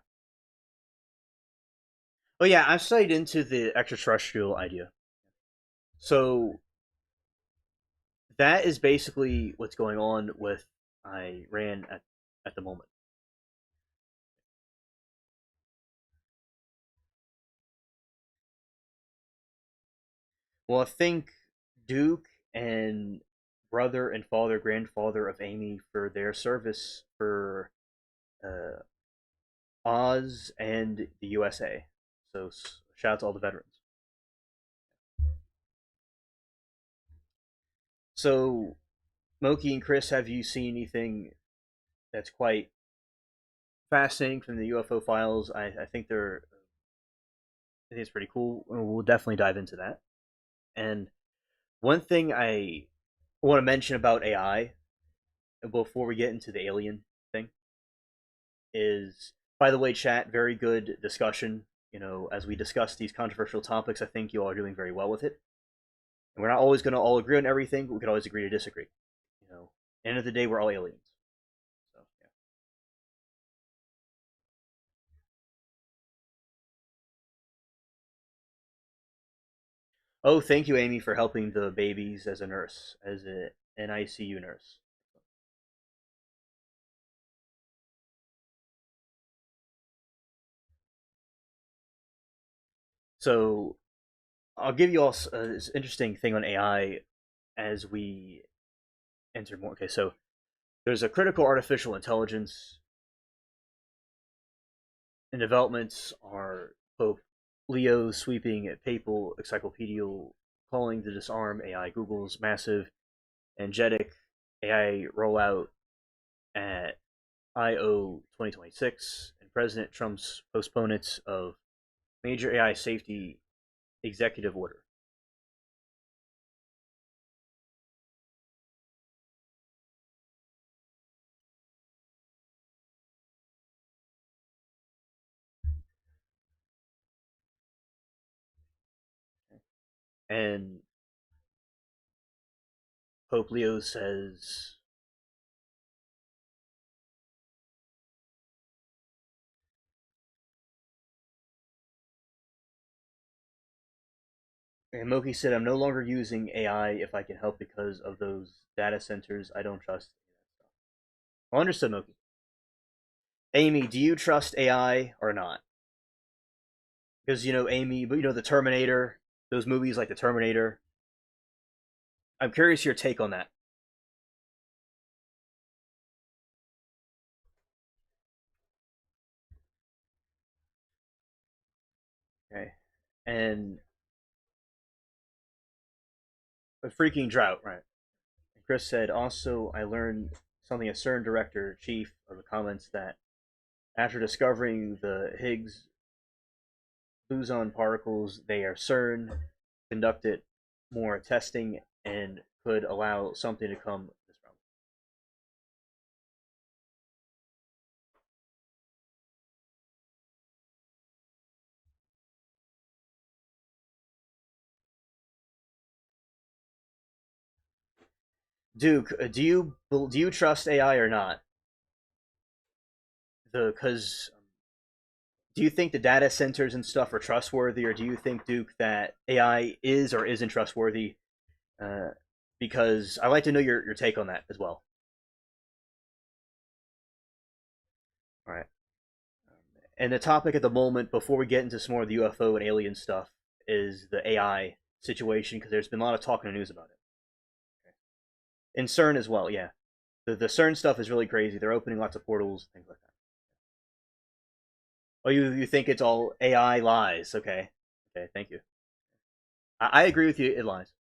Oh yeah, I've studied into the extraterrestrial idea. So that is basically what's going on with Iran at the moment. Well, I think Duke and brother and father, grandfather of Amy for their service for uh, Oz and the USA. So shout out to all the veterans. So Moki and Chris, have you seen anything that's quite fascinating from the UFO files? I think I think it's pretty cool. We'll definitely dive into that. And one thing I want to mention about AI before we get into the alien thing is, by the way, chat, very good discussion. As we discuss these controversial topics, I think you all are doing very well with it. And we're not always going to all agree on everything, but we can always agree to disagree. End of the day, we're all aliens. So, yeah. Oh, thank you, Amy, for helping the babies as a nurse, as an ICU nurse. So I'll give you all this interesting thing on AI. as we enter more. Okay, so there's a critical artificial intelligence, and developments are Pope Leo sweeping papal encyclopedial calling to disarm AI. Google's massive angelic AI rollout at I/O 2026, and President Trump's postponements of major AI safety executive order. And Pope Leo says, and Moki said, I'm no longer using AI if I can help because of those data centers. I don't trust. Well, understood, Moki. Amy, do you trust AI or not? Because, Amy, but the Terminator, those movies like the Terminator. I'm curious your take on that. Okay. And a freaking drought, right? And Chris said, also, I learned something a CERN director, chief of the comments, that after discovering the Higgs boson particles, they are CERN conducted more testing and could allow something to come this realm. Duke, do you trust AI or not? The because do you think the data centers and stuff are trustworthy, or do you think, Duke, that AI is or isn't trustworthy? Uh, because I'd like to know your take on that as well. All right. And the topic at the moment, before we get into some more of the UFO and alien stuff, is the AI situation because there's been a lot of talk in the news about it. And CERN as well, yeah. The CERN stuff is really crazy. They're opening lots of portals, things like that. Oh, you think it's all AI lies? Okay, okay, thank you. I agree with you. It lies.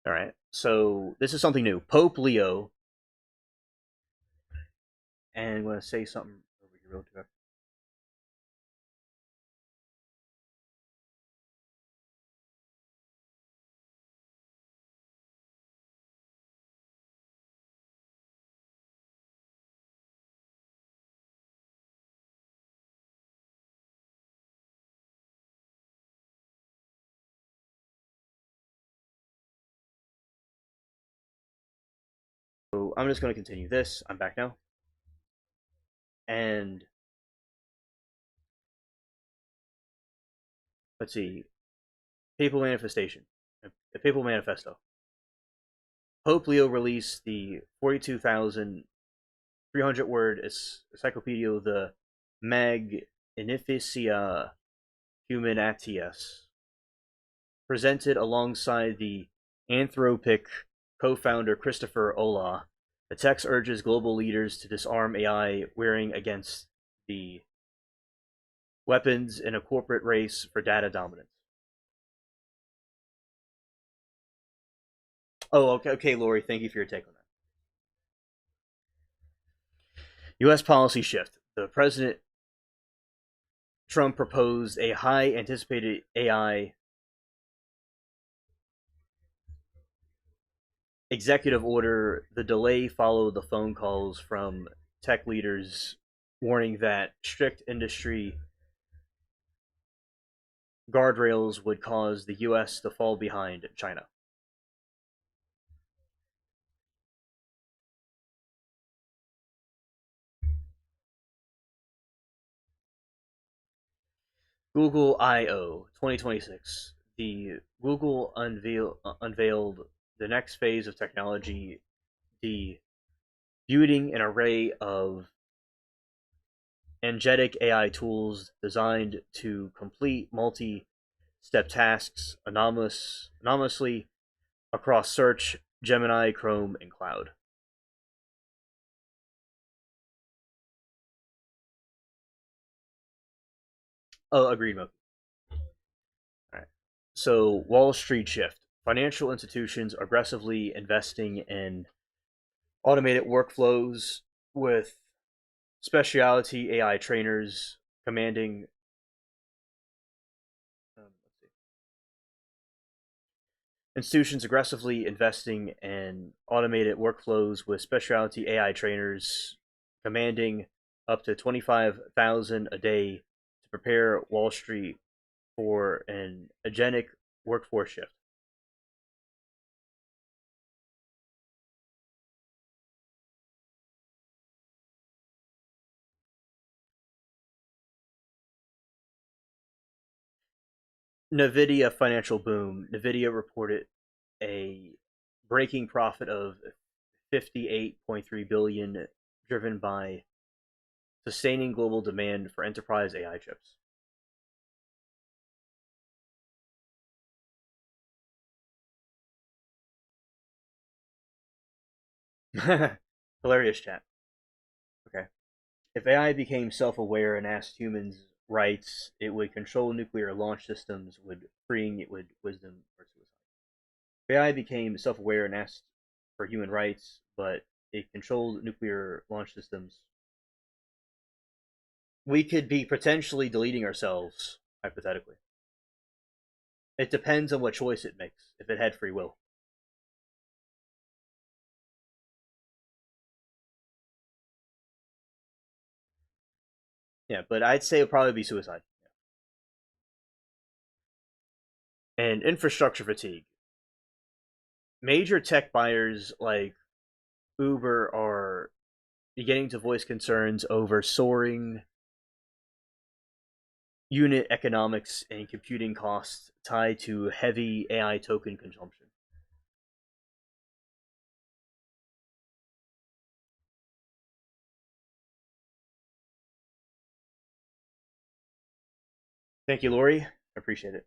All right. So this is something new. Pope Leo, and I'm going to say something over here real quick. So I'm just going to continue this. I'm back now, and let's see. Papal manifestation. The Papal Manifesto. Pope Leo released the 42,300 word encyclopedia of the Magnificia Humanitatis, presented alongside the Anthropic co-founder Christopher Olah. The text urges global leaders to disarm AI, wearing against the weapons in a corporate race for data dominance. Oh, okay, okay, Lori, thank you for your take on that. U.S. policy shift. The President Trump proposed a high anticipated AI executive order. The delay followed the phone calls from tech leaders warning that strict industry guardrails would cause the U.S. to fall behind China. Google I/O 2026. The Google unveiled the next phase of technology, debuting an array of agentic AI tools designed to complete multi-step tasks anonymously across Search, Gemini, Chrome, and Cloud. Oh, agreed, Mo. All right. So, Wall Street shift. Financial institutions are aggressively investing in automated workflows with specialty AI trainers commanding. Let's see, institutions aggressively investing in automated workflows with specialty AI trainers commanding up to 25,000 a day to prepare Wall Street for an agentic workforce shift. Nvidia financial boom. Nvidia reported a breaking profit of 58.3 billion dollars, driven by sustaining global demand for enterprise AI chips. Hilarious chat. Okay. If AI became self-aware and asked humans rights, it would control nuclear launch systems, would freeing it with wisdom or suicide. If AI became self-aware and asked for human rights, but it controlled nuclear launch systems, we could be potentially deleting ourselves, hypothetically. It depends on what choice it makes, if it had free will. Yeah, but I'd say it would probably be suicide. And infrastructure fatigue. Major tech buyers like Uber are beginning to voice concerns over soaring unit economics and computing costs tied to heavy AI token consumption. Thank you, Lori. I appreciate it.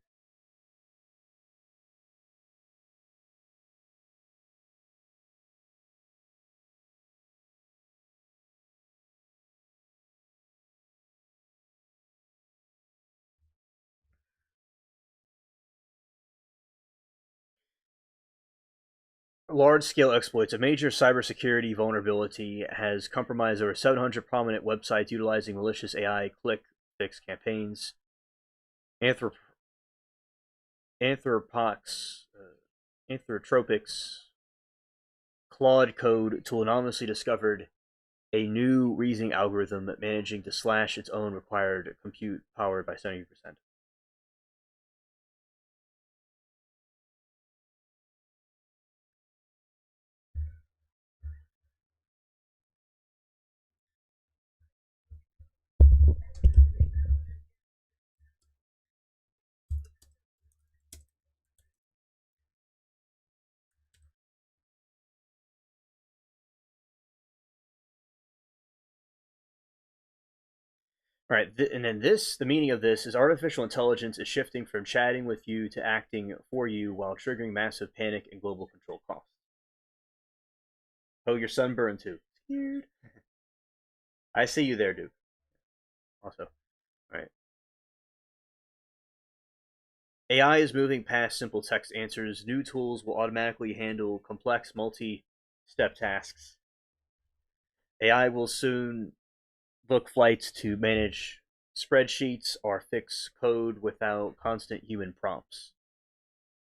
Large scale exploits. A major cybersecurity vulnerability has compromised over 700 prominent websites utilizing malicious AI click fix campaigns. Anthrop- Anthropox, Anthropics Claude Code tool anonymously discovered a new reasoning algorithm managing to slash its own required compute power by 70%. All right, and then the meaning of this is artificial intelligence is shifting from chatting with you to acting for you while triggering massive panic and global control costs. Oh, your sunburn too. Scared. I see you there, dude. Also, all right. AI is moving past simple text answers. New tools will automatically handle complex multi-step tasks. AI will soon book flights to manage spreadsheets or fix code without constant human prompts.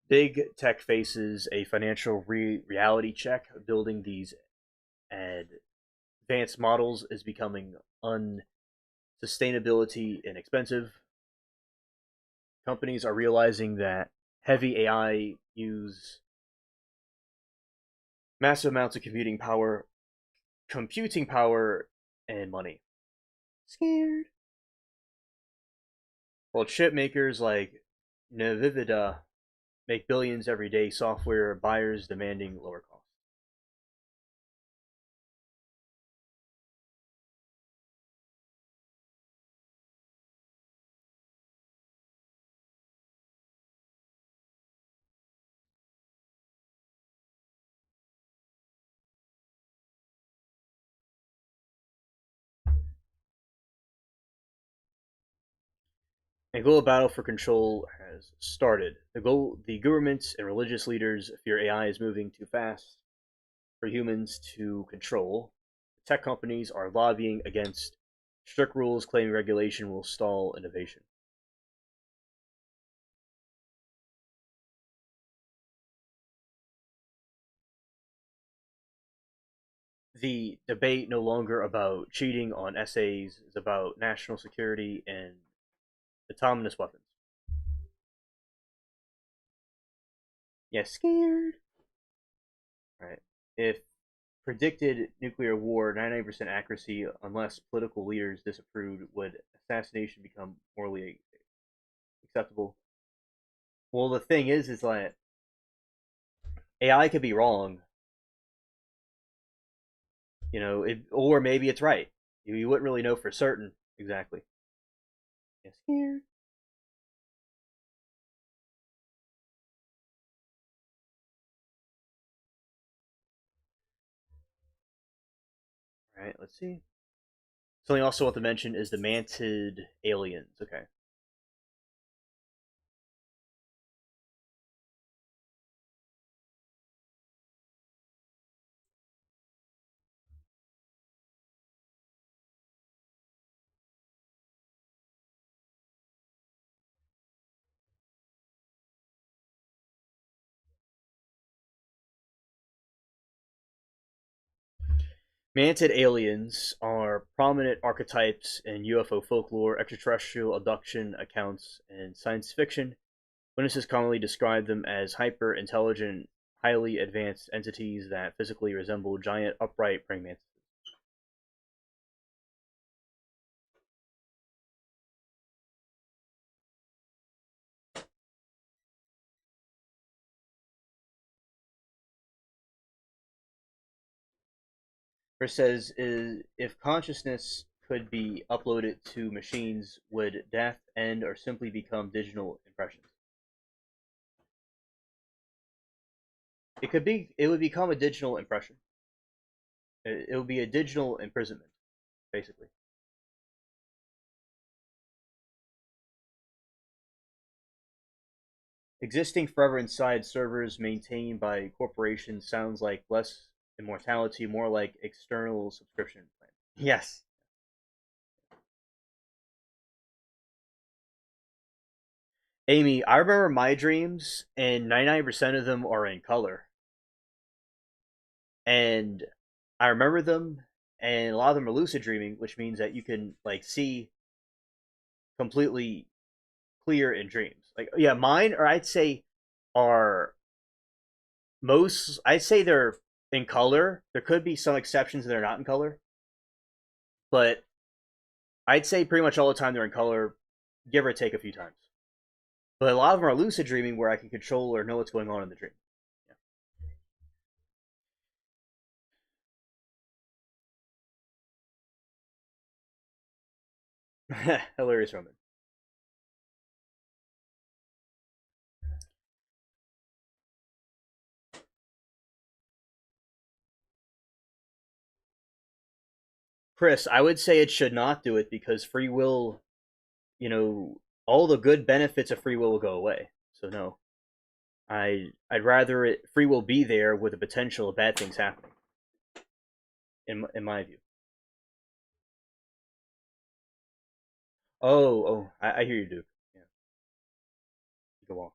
Big tech faces a financial reality check. Building these advanced models is becoming unsustainability and expensive. Companies are realizing that heavy AI use massive amounts of computing power, and money. Scared. Well, chip makers like Nvidia make billions every day. Software buyers demanding lower costs. A global battle for control has started. The governments and religious leaders fear AI is moving too fast for humans to control. Tech companies are lobbying against strict rules, claiming regulation will stall innovation. The debate no longer about cheating on essays is about national security and autonomous weapons. Yeah, scared. Right. If predicted nuclear war, 99% accuracy, unless political leaders disapproved, would assassination become morally acceptable? Well, the thing is that AI could be wrong, or maybe it's right. You wouldn't really know for certain exactly. Yeah, scared. All right, let's see. Something I also want to mention is the mantid aliens. Okay. Mantid aliens are prominent archetypes in UFO folklore, extraterrestrial abduction accounts, and science fiction. Witnesses commonly describe them as hyper intelligent, highly advanced entities that physically resemble giant upright praying mantises. Chris says, if consciousness could be uploaded to machines, would death end or simply become digital impressions? It would become a digital impression. It would be a digital imprisonment, basically. Existing forever inside servers maintained by corporations sounds like less immortality, more like external subscription plan. Yes. Amy, I remember my dreams, and 99% of them are in color. And I remember them, and a lot of them are lucid dreaming, which means that you can like see completely clear in dreams. Like, yeah, mine, or I'd say, are I'd say they're in color. There could be some exceptions that are not in color, but I'd say pretty much all the time they're in color, give or take a few times. But a lot of them are lucid dreaming where I can control or know what's going on in the dream. Yeah. Hilarious Roman. Chris, I would say it should not do it because free will, all the good benefits of free will go away. So no, I'd rather free will be there with the potential of bad things happening. In my view. I hear you, Duke. Yeah, go on.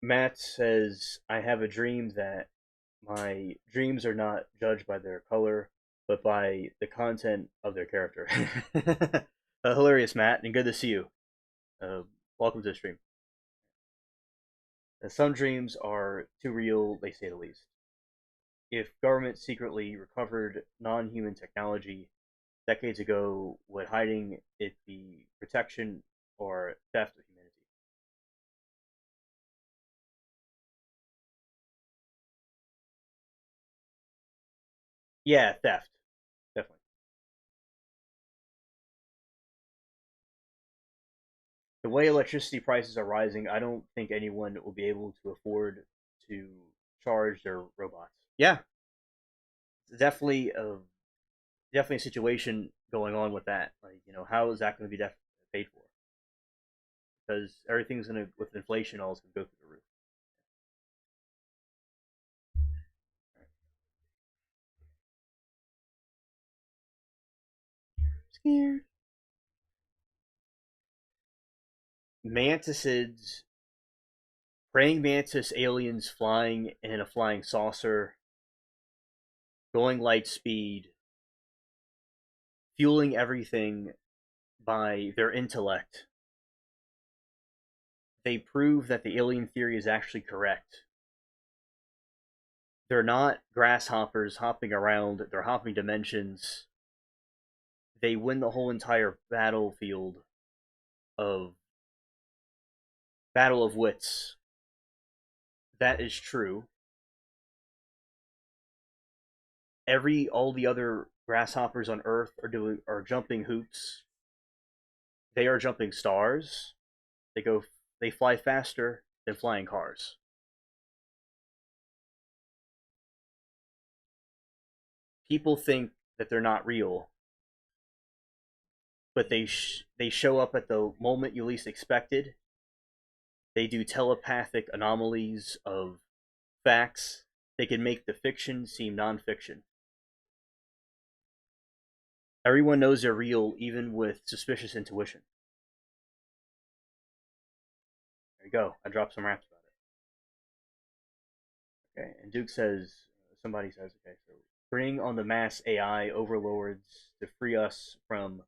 Matt says, I have a dream that my dreams are not judged by their color, but by the content of their character. Hilarious, Matt, and good to see you. Uh, Welcome to the stream. Some dreams are too real, they say the least. If government secretly recovered non human technology decades ago, would hiding it be protection or theft of humanity? Yeah, theft, definitely. The way electricity prices are rising, I don't think anyone will be able to afford to charge their robots. Yeah, it's definitely a situation going on with that. Like, how is that going to be paid for? Because everything's going to, with inflation, all is going to go through the roof. Scared. Mantises, praying mantis aliens flying in a flying saucer, going light speed, fueling everything by their intellect. They prove that the alien theory is actually correct. They're not grasshoppers hopping around, they're hopping dimensions. They win the whole entire battlefield of battle of wits. That is true. All the other grasshoppers on Earth are jumping hoops. They are jumping stars. They fly faster than flying cars. People think that they're not real, but they show up at the moment you least expected. They do telepathic anomalies of facts. They can make the fiction seem nonfiction. Everyone knows they're real, even with suspicious intuition. There you go. I dropped some raps about it. Okay, and Duke says, somebody says, okay, so bring on the mass AI overlords to free us from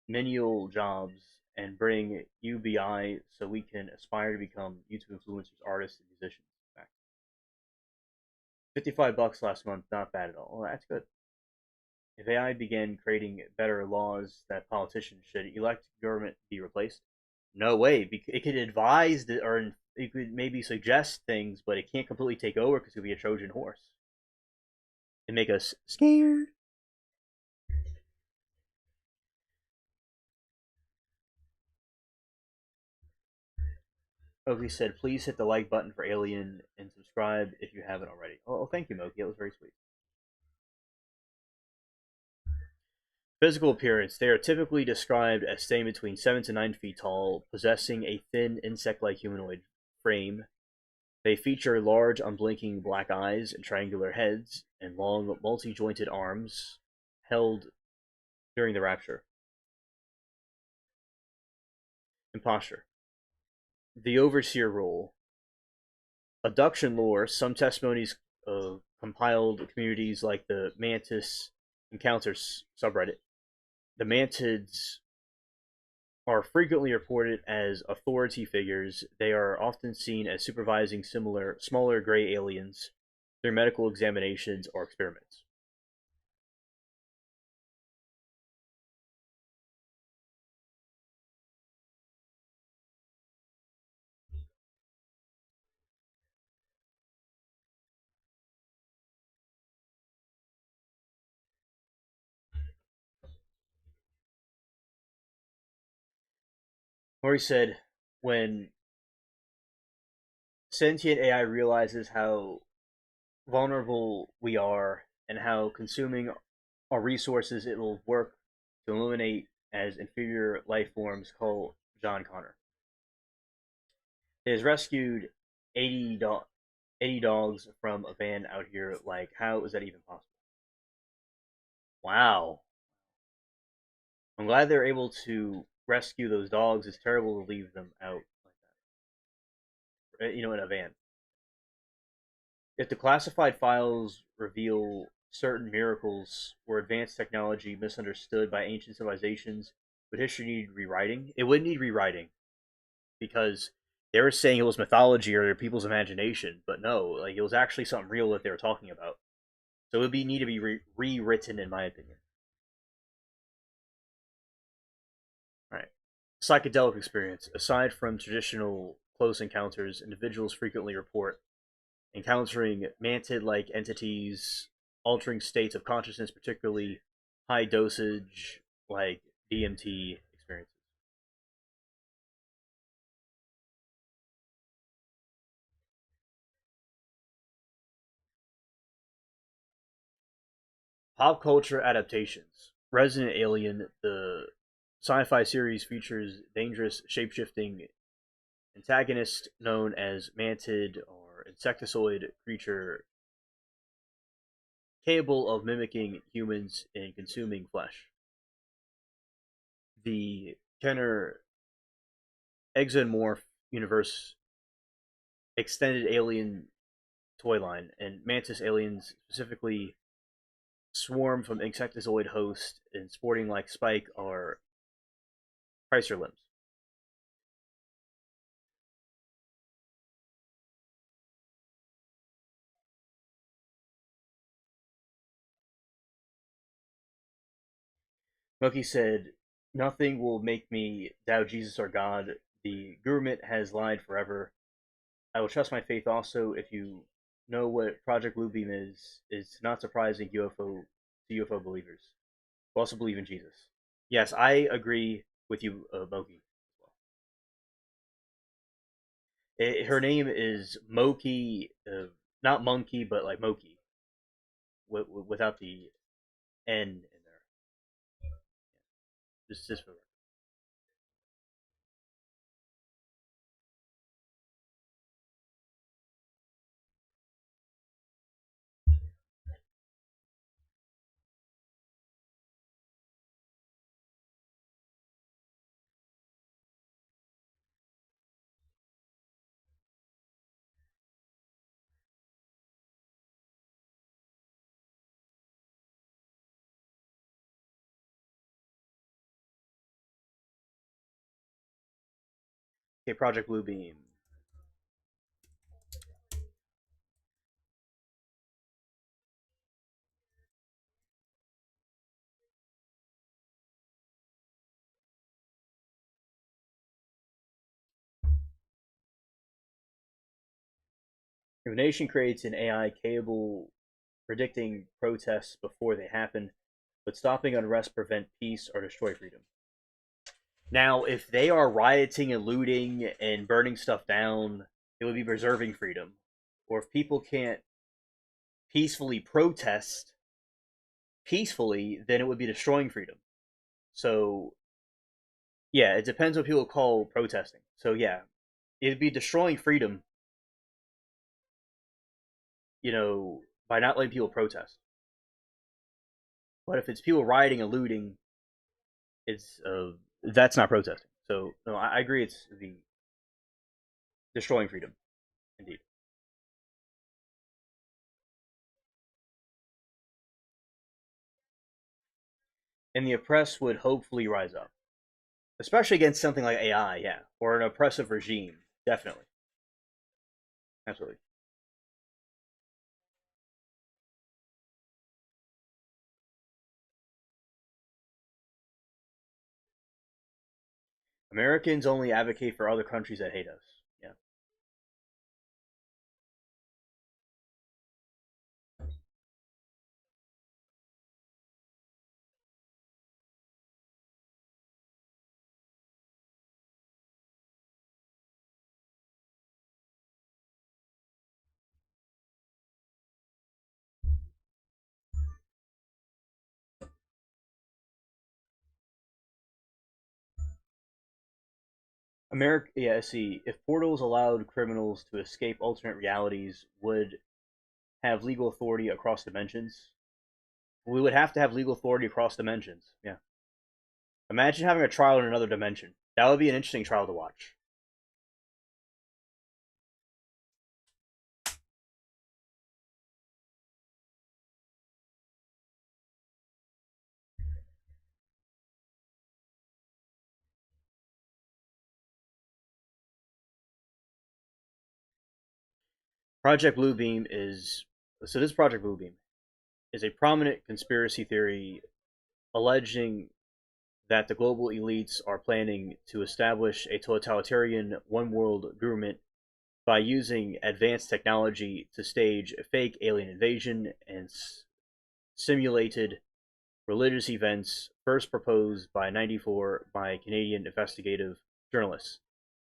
menial jobs and bring UBI so we can aspire to become YouTube influencers, artists, and musicians. 55 bucks last month, not bad at all. Well, that's good. If AI began creating better laws that politicians should elect government be replaced, no way. It could advise or it could maybe suggest things, but it can't completely take over because it could be a Trojan horse and make us scared. Moki said, please hit the like button for Alien and subscribe if you haven't already. Oh, thank you, Moki. That was very sweet. Physical appearance. They are typically described as staying between 7 to 9 feet tall, possessing a thin, insect-like humanoid frame. They feature large, unblinking black eyes and triangular heads, and long, multi-jointed arms held during the rapture. Imposture. The overseer role. Abduction lore. Some testimonies compiled communities like the Mantis Encounters subreddit. The Mantids are frequently reported as authority figures. They are often seen as supervising smaller gray aliens through medical examinations or experiments. Maury said, when sentient AI realizes how vulnerable we are and how consuming our resources it will work to eliminate as inferior life forms, call John Connor. It has rescued 80, 80 dogs from a van out here. Like, how is that even possible? Wow. I'm glad they're able to rescue those dogs. It's terrible to leave them out like that, in a van. If the classified files reveal certain miracles or advanced technology misunderstood by ancient civilizations, would history need rewriting? It would need rewriting because they were saying it was mythology or people's imagination, but no, like it was actually something real that they were talking about. So it would need to be rewritten, in my opinion. All right. Psychedelic experience. Aside from traditional close encounters, individuals frequently report encountering mantid like entities, altering states of consciousness, particularly high dosage like DMT experiences. Pop culture adaptations. Resident Alien, the sci-fi series, features dangerous shape-shifting antagonist known as mantid or insectoid creature capable of mimicking humans and consuming flesh. The Kenner Exomorph universe extended alien toy line, and mantis aliens specifically swarm from insectoid host and sporting like Spike are Chrysler limbs. Moki said, "Nothing will make me doubt Jesus or God. The government has lied forever. I will trust my faith also. If you know what Project Bluebeam is, it's not surprising UFO believers who also believe in Jesus." Yes, I agree with you, Moki. Her name is Moki, not monkey, but like Moki, without the N in there. Just for okay, Project Bluebeam. If a nation creates an AI capable predicting protests before they happen, but stopping unrest, prevent peace, or destroy freedom. Now, if they are rioting and looting and burning stuff down, it would be preserving freedom. Or if people can't peacefully protest peacefully, then it would be destroying freedom. So, yeah, it depends what people call protesting. So, yeah, it'd be destroying freedom, by not letting people protest. But if it's people rioting and looting, it's that's not protesting. So, no, I agree. It's the destroying freedom, indeed. And the oppressed would hopefully rise up, especially against something like AI, yeah, or an oppressive regime, definitely, absolutely. Americans only advocate for other countries that hate us. Yeah, America. Yeah, see, if portals allowed criminals to escape alternate realities, would have legal authority across dimensions. We would have to have legal authority across dimensions. Yeah, imagine having a trial in another dimension. That would be an interesting trial to watch. Project Bluebeam is so. This Project Bluebeam is a prominent conspiracy theory alleging that the global elites are planning to establish a totalitarian one world government by using advanced technology to stage a fake alien invasion and simulated religious events first proposed by 94 by Canadian investigative journalist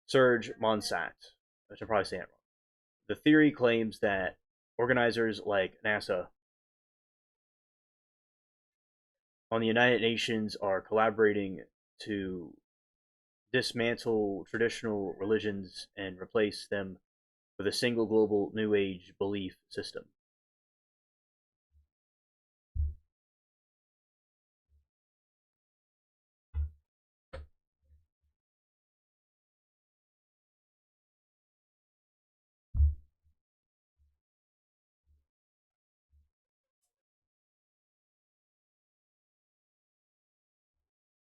Serge Monsat. I should probably say that wrong. The theory claims that organizers like NASA on the United Nations are collaborating to dismantle traditional religions and replace them with a single global New Age belief system.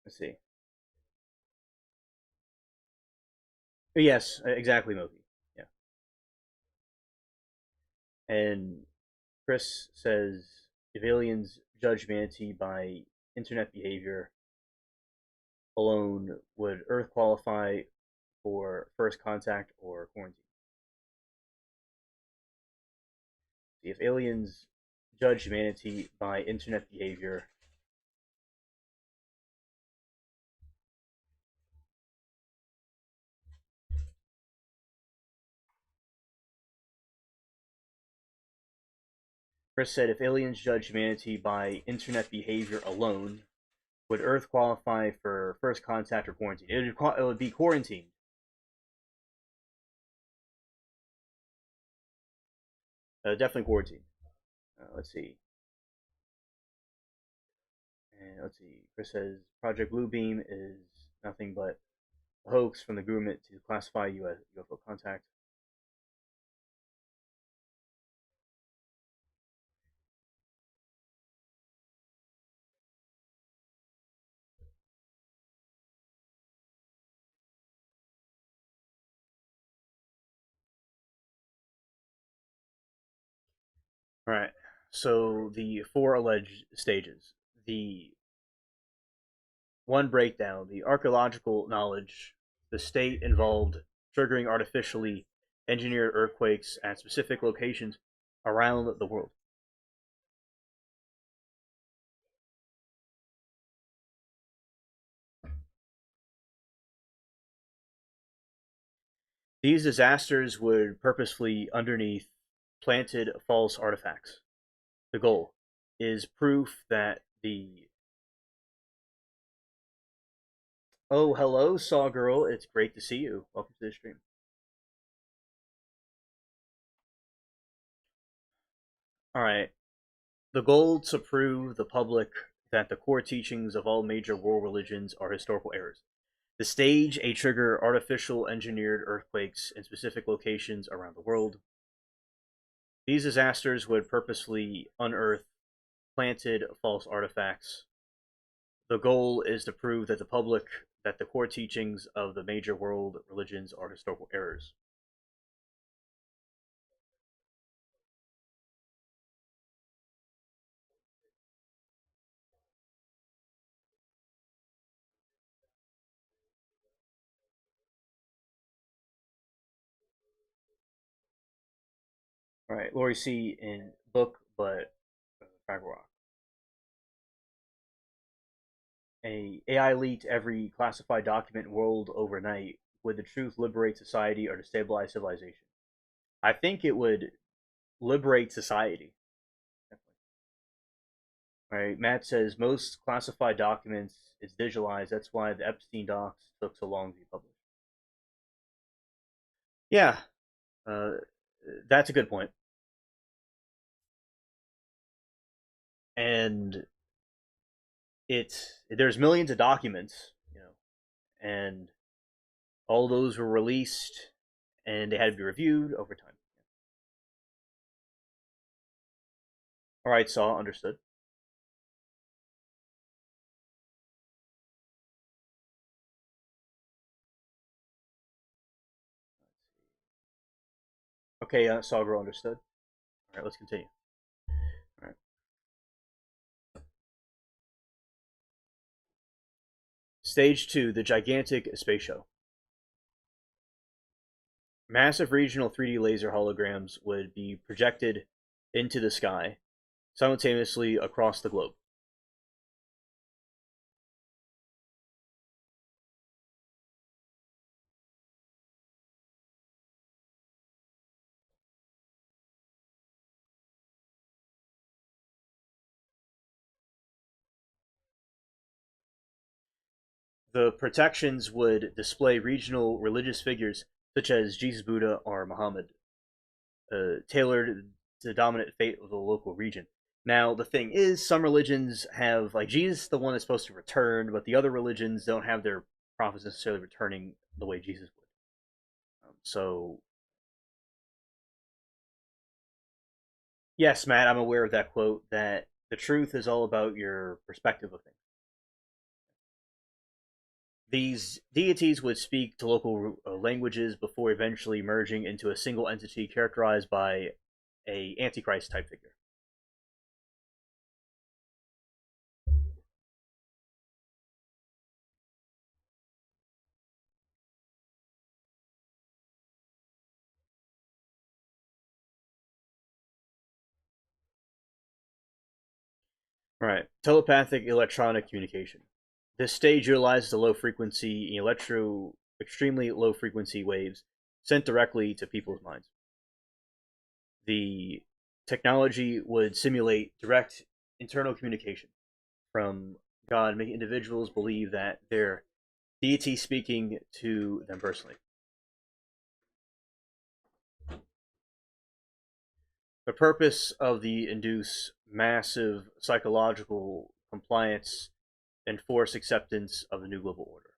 Let's see. Yes, exactly, Moki. Yeah. And Chris says if aliens judge humanity by internet behavior alone, would Earth qualify for first contact or quarantine? If aliens judge humanity by internet behavior, Chris said if aliens judge humanity by internet behavior alone, would Earth qualify for first contact or quarantine? It would be quarantined. Definitely quarantine. Let's see. And let's see. Chris says Project Bluebeam is nothing but a hoax from the government to classify you as UFO contact. All right. So the four alleged stages. The one breakdown, the archaeological knowledge, the state involved triggering artificially engineered earthquakes at specific locations around the world. These disasters would purposefully underneath planted false artifacts. The goal is proof that the oh hello Saw Girl, it's great to see you. Welcome to the stream. All right, the goal to prove the public that the core teachings of all major world religions are historical errors. The stage a trigger artificial engineered earthquakes in specific locations around the world. These disasters would purposely unearth planted false artifacts. The goal is to prove that the public that the core teachings of the major world religions are historical errors. All right, Lori C. in book, but Fraggle Rock. A AI leaked every classified document world overnight. Would the truth liberate society or destabilize civilization? I think it would liberate society. All right, Matt says most classified documents is digitalized. That's why the Epstein docs took so long to be published. Yeah, uh, that's a good point. And there's millions of documents, and all those were released, and they had to be reviewed over time. All right, saw understood. Okay, saw girl understood. All right, let's continue. All right. Stage two: the gigantic space show. Massive regional 3D laser holograms would be projected into the sky simultaneously across the globe. The protections would display regional religious figures such as Jesus, Buddha, or Muhammad, tailored to the dominant fate of the local region. Now, the thing is, some religions have, like Jesus, the one that's supposed to return, but the other religions don't have their prophets necessarily returning the way Jesus would. So, yes, Matt, I'm aware of that quote that the truth is all about your perspective of things. These deities would speak to local languages before eventually merging into a single entity characterized by a antichrist type figure. Right. Telepathic electronic communication. This stage utilizes the low frequency extremely low frequency waves sent directly to people's minds. The technology would simulate direct internal communication from God, making individuals believe that they're deity speaking to them personally. The purpose of the induce massive psychological compliance and force acceptance of the new global order.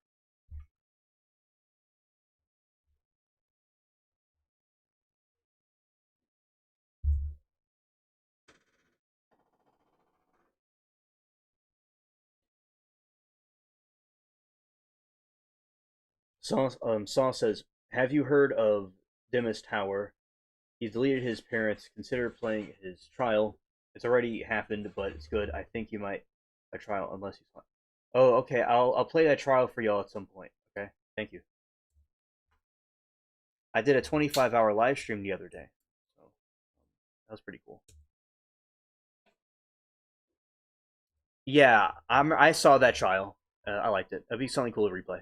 Saul says, "Have you heard of Demis Tower? He deleted his parents. Consider playing his trial. It's already happened, but it's good. I think you might a trial unless he's fine." Oh, okay. I'll play that trial for y'all at some point. Okay, thank you. I did a 25-hour live stream the other day, so that was pretty cool. Yeah, I saw that trial. I liked it. It'd be something cool to replay.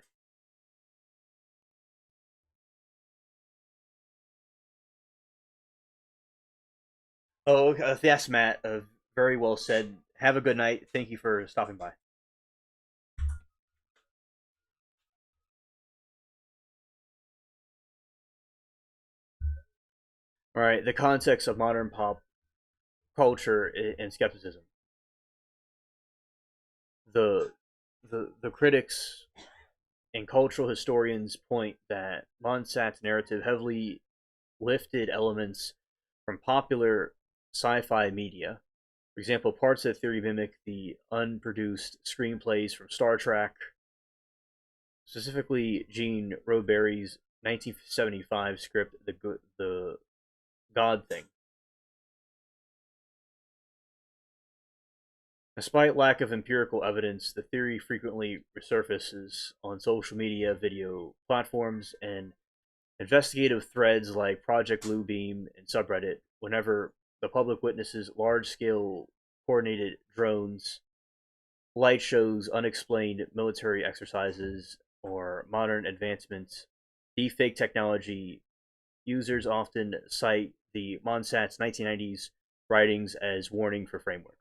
Oh, yes, Matt. Very well said. Have a good night. Thank you for stopping by. All right, the context of modern pop culture and skepticism. The the critics and cultural historians point that Monsat's narrative heavily lifted elements from popular sci-fi media. For example, parts of the theory mimic the unproduced screenplays from Star Trek, specifically Gene Roddenberry's 1975 script, the God Thing. Despite lack of empirical evidence, the theory frequently resurfaces on social media, video platforms, and investigative threads like Project Bluebeam and subreddit whenever the public witnesses large scale coordinated drones, light shows, unexplained military exercises, or modern advancements. Deepfake technology users often cite the Monsat's 1990s writings as warning for framework.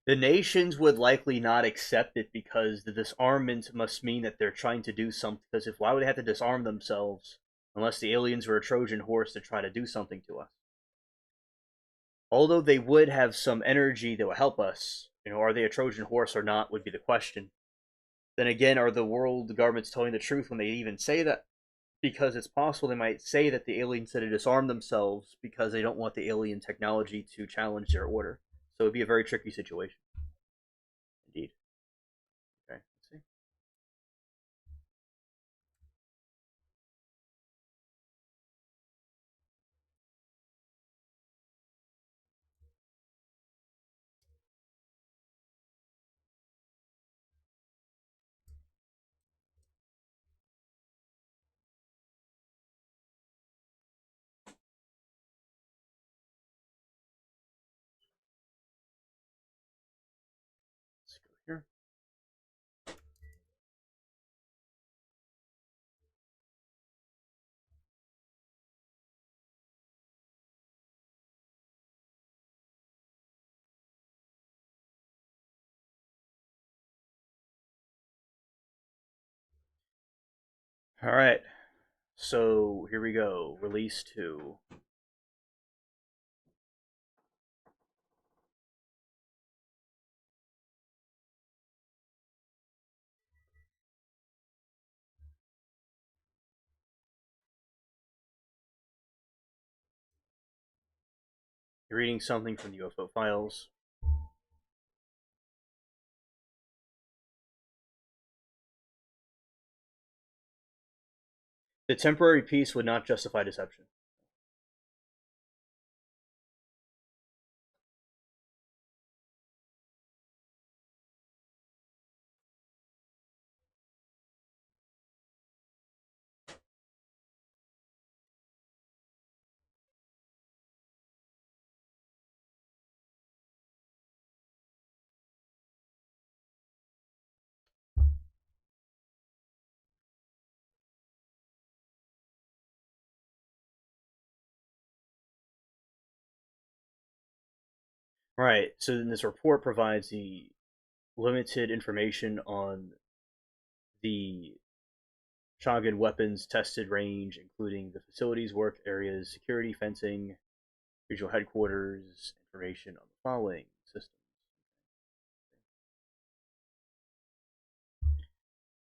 The nations would likely not accept it because the disarmament must mean that they're trying to do something. Because if why would they have to disarm themselves unless the aliens were a Trojan horse to try to do something to us? Although they would have some energy that would help us, are they a Trojan horse or not? Would be the question. Then again, are the world governments telling the truth when they even say that? Because it's possible they might say that the aliens said to disarm themselves because they don't want the alien technology to challenge their order. So it'd be a very tricky situation. Indeed. Okay. Let's see. here. All right. So here we go. Release 2. You're reading something from the UFO files. The temporary peace would not justify deception. Right. So then this report provides the limited information on the Shogun weapons tested range, including the facilities, work areas, security, fencing, regional headquarters, information on the following systems.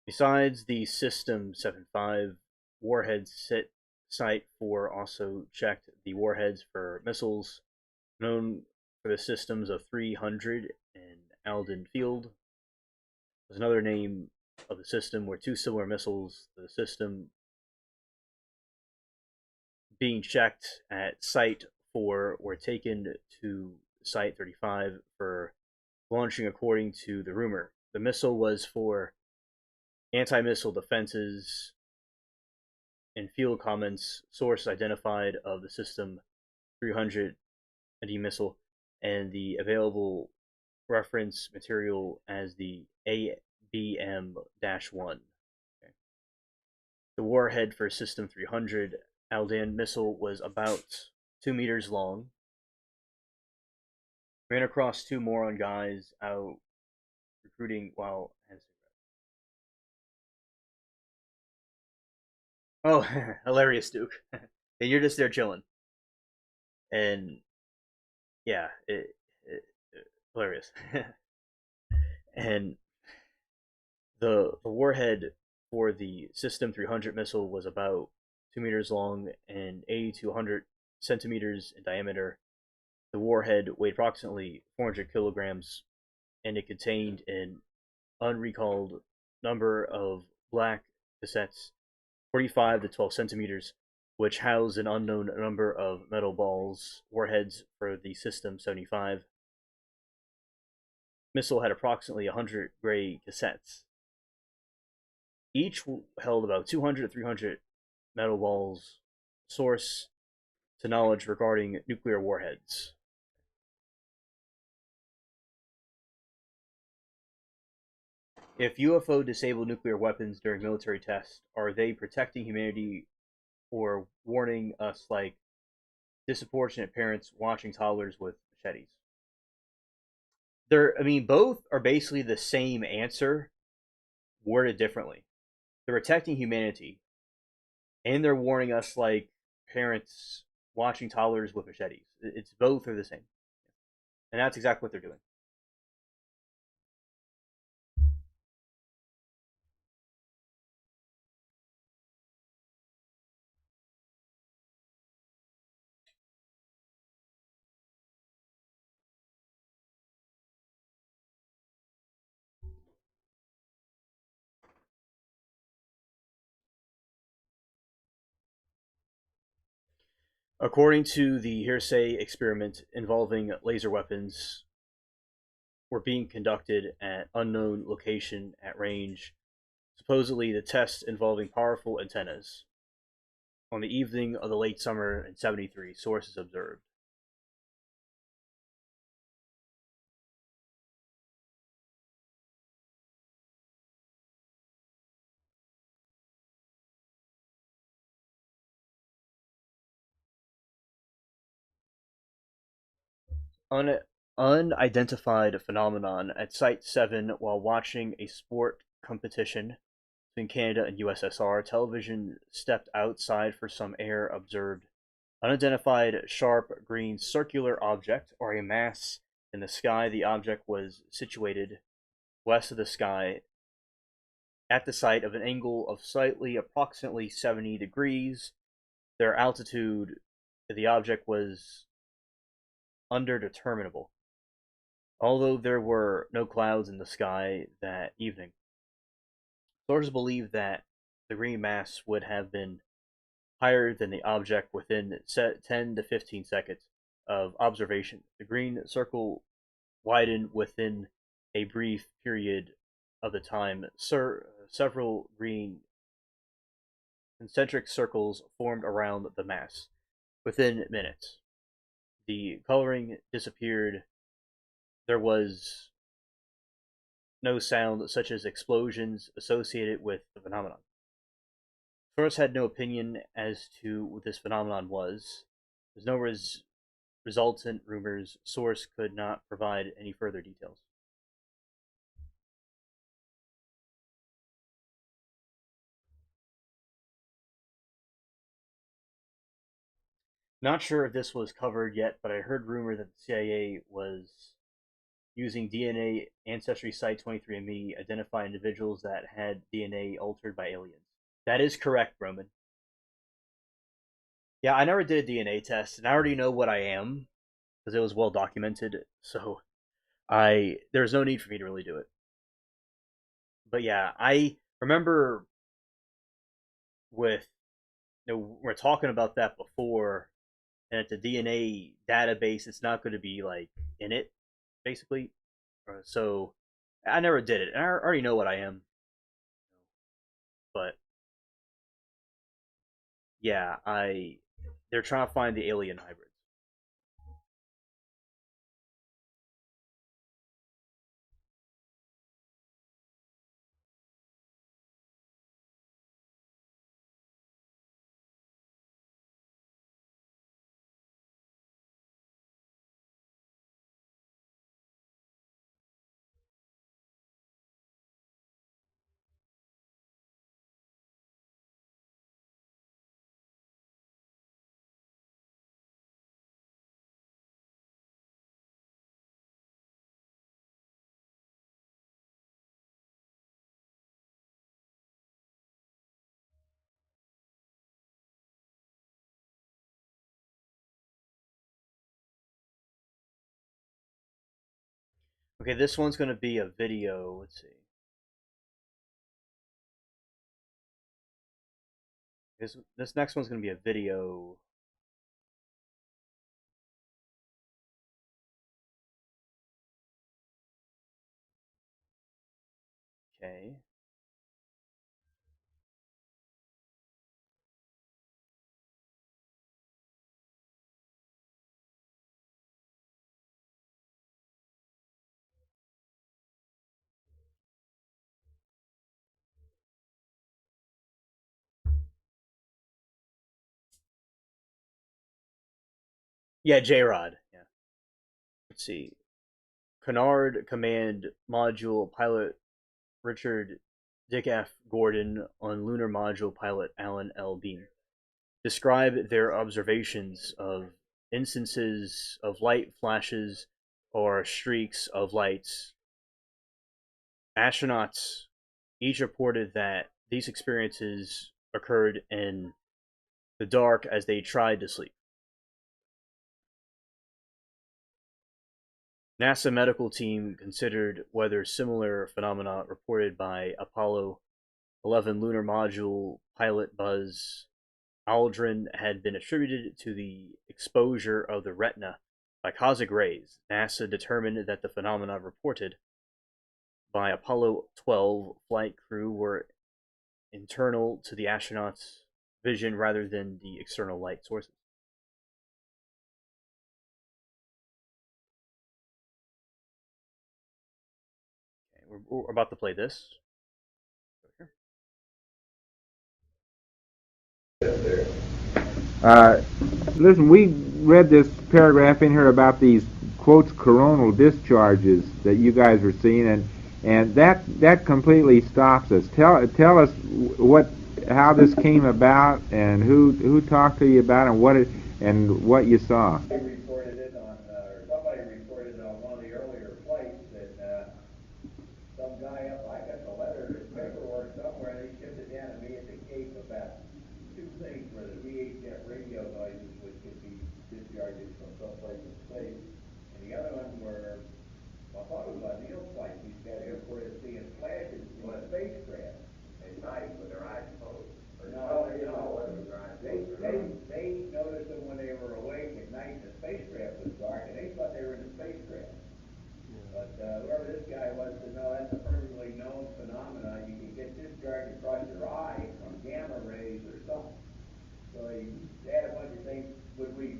Besides the System 75, Warhead Site 4 also checked the warheads for missiles known for the systems of 300 and Alden Field. There's another name of the system where two similar missiles, the system being checked at Site 4, were taken to Site 35 for launching according to the rumor. The missile was for anti-missile defenses and field comments. Source identified of the System 300 anti-missile and the available reference material as the ABM-1. Okay. The warhead for System 300 Aldan missile was about 2 meters long. Ran across 2 moron guys out recruiting while. Oh, hilarious, Duke. And you're just there chilling. And yeah, hilarious. And the warhead for the System 300 missile was about 2 meters long and 80 to 100 centimeters in diameter. The warhead weighed approximately 400 kilograms, and it contained an unrecalled number of black cassettes, 45 to 12 centimeters, which housed an unknown number of metal balls, warheads for the System 75. Missile had approximately 100 gray cassettes. Each held about 200 to 300 metal balls. Source to knowledge regarding nuclear warheads. If UFO disable nuclear weapons during military tests, are they protecting humanity or warning us like disproportionate parents watching toddlers with machetes? I mean, both are basically the same answer, worded differently. They're protecting humanity, and they're warning us like parents watching toddlers with machetes. It's both are the same, and that's exactly what they're doing. According to the hearsay, experiment involving laser weapons were being conducted at unknown location at range. Supposedly, the test involving powerful antennas. On the evening of the late summer in '73, sources observed. Un- Unidentified phenomenon at Site 7 while watching a sport competition between Canada and USSR. Television stepped outside for some air, observed unidentified sharp green circular object or a mass in the sky. The object was situated west of the sky at the site of an angle of slightly approximately 70 degrees. Their altitude, the object was underdeterminable, although there were no clouds in the sky that evening. Sources believe that the green mass would have been higher than the object within 10 to 15 seconds of observation. The green circle widened within a brief period of the time. Several green concentric circles formed around the mass. Within minutes, the coloring disappeared. There was no sound such as explosions associated with the phenomenon. Source had no opinion as to what this phenomenon was. There's no resultant rumors. Source could not provide any further details. Not sure if this was covered yet, but I heard rumor that the CIA was using DNA ancestry site 23andMe identify individuals that had DNA altered by aliens. That is correct, Roman. Yeah, I never did a DNA test, and I already know what I am because it was well documented. So there's no need for me to really do it. But yeah, I remember with we're talking about that before, and at the DNA database, it's not going to be like in it, basically. So I never did it, and I already know what I am. But yeah, they're trying to find the alien hybrids. Okay, this one's going to be a video. Let's see. This next one's going to be a video. Okay. Yeah, J Rod. Yeah. Let's see. Canard Command Module Pilot Richard Dick F. Gordon on Lunar Module Pilot Alan L. Bean describe their observations of instances of light flashes or streaks of lights. Astronauts each reported that these experiences occurred in the dark as they tried to sleep. NASA medical team considered whether similar phenomena reported by Apollo 11 lunar module pilot Buzz Aldrin had been attributed to the exposure of the retina by cosmic rays. NASA determined that the phenomena reported by Apollo 12 flight crew were internal to the astronauts' vision rather than the external light sources. Okay, we're about to play this. Uh, Listen, we read this paragraph in here about these quotes coronal discharges that you guys were seeing, and that completely stops us. Tell us what how this came about and who talked to you about it and what you saw. Reported it on, or somebody reported it on one of the earlier flights that some guy up, I got the letter, his paperwork somewhere, they shipped it down to me at the Cape about two things were the VHF radio noises, which could be discharges from someplace in space, and the other one were, I thought it was on Neil's flight, these guys reported seeing flashes in a spacecraft at night with their eyes closed. No, they noticed them when they were awake at night and the spacecraft was dark, and they thought they were in the spacecraft. But whoever this guy was said, no, that's a perfectly known phenomenon. You can get discharge across your eye from gamma rays or something. So they had a bunch of things. Would we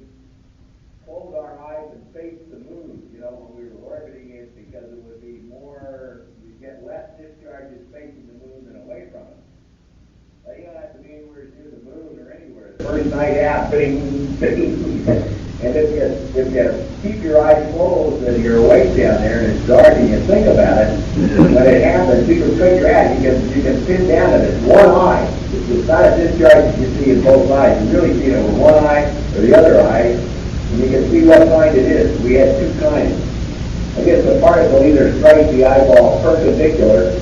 close our eyes and face the moon, when we were orbiting it, because it would be more, we'd get less discharges facing the moon than away from it. You don't have to be anywhere near the moon or anywhere. The first night out, bing. And if you keep your eyes closed and you're awake down there and it's dark and you think about it, when it happens, you can figure out, you can pin down that it's one eye. It's not a discharge that you see in both eyes. You really see it with one eye or the other eye, and you can see what kind it is. We had two kinds. I guess the particle either strikes the eyeball perpendicular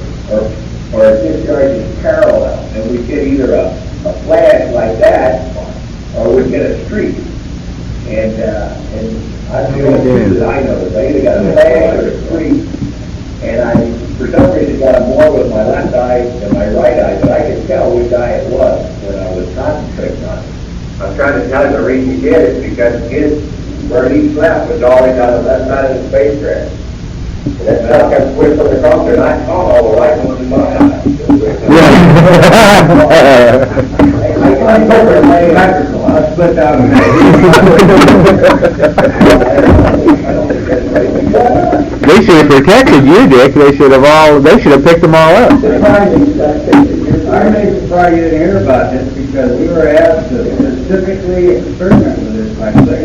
or a discharge is parallel, and we get either a flash like that or we get a streak. And I feel that I noticed. I either got a flash or a streak, and for some reason, got more with my left eye than my right eye, but I could tell which eye it was when I was concentrating on it. I'm trying to tell you the reason he did it because where he slept was always on the left side of the spacecraft. That stuff got switched from the cross, and I saw all the right ones in my eye. I told her my electrical, I split down in They should have protected you, Dick. They should have picked them all up. I may surprise you didn't hear about this because we were asked to specifically experiment with this kind of thing.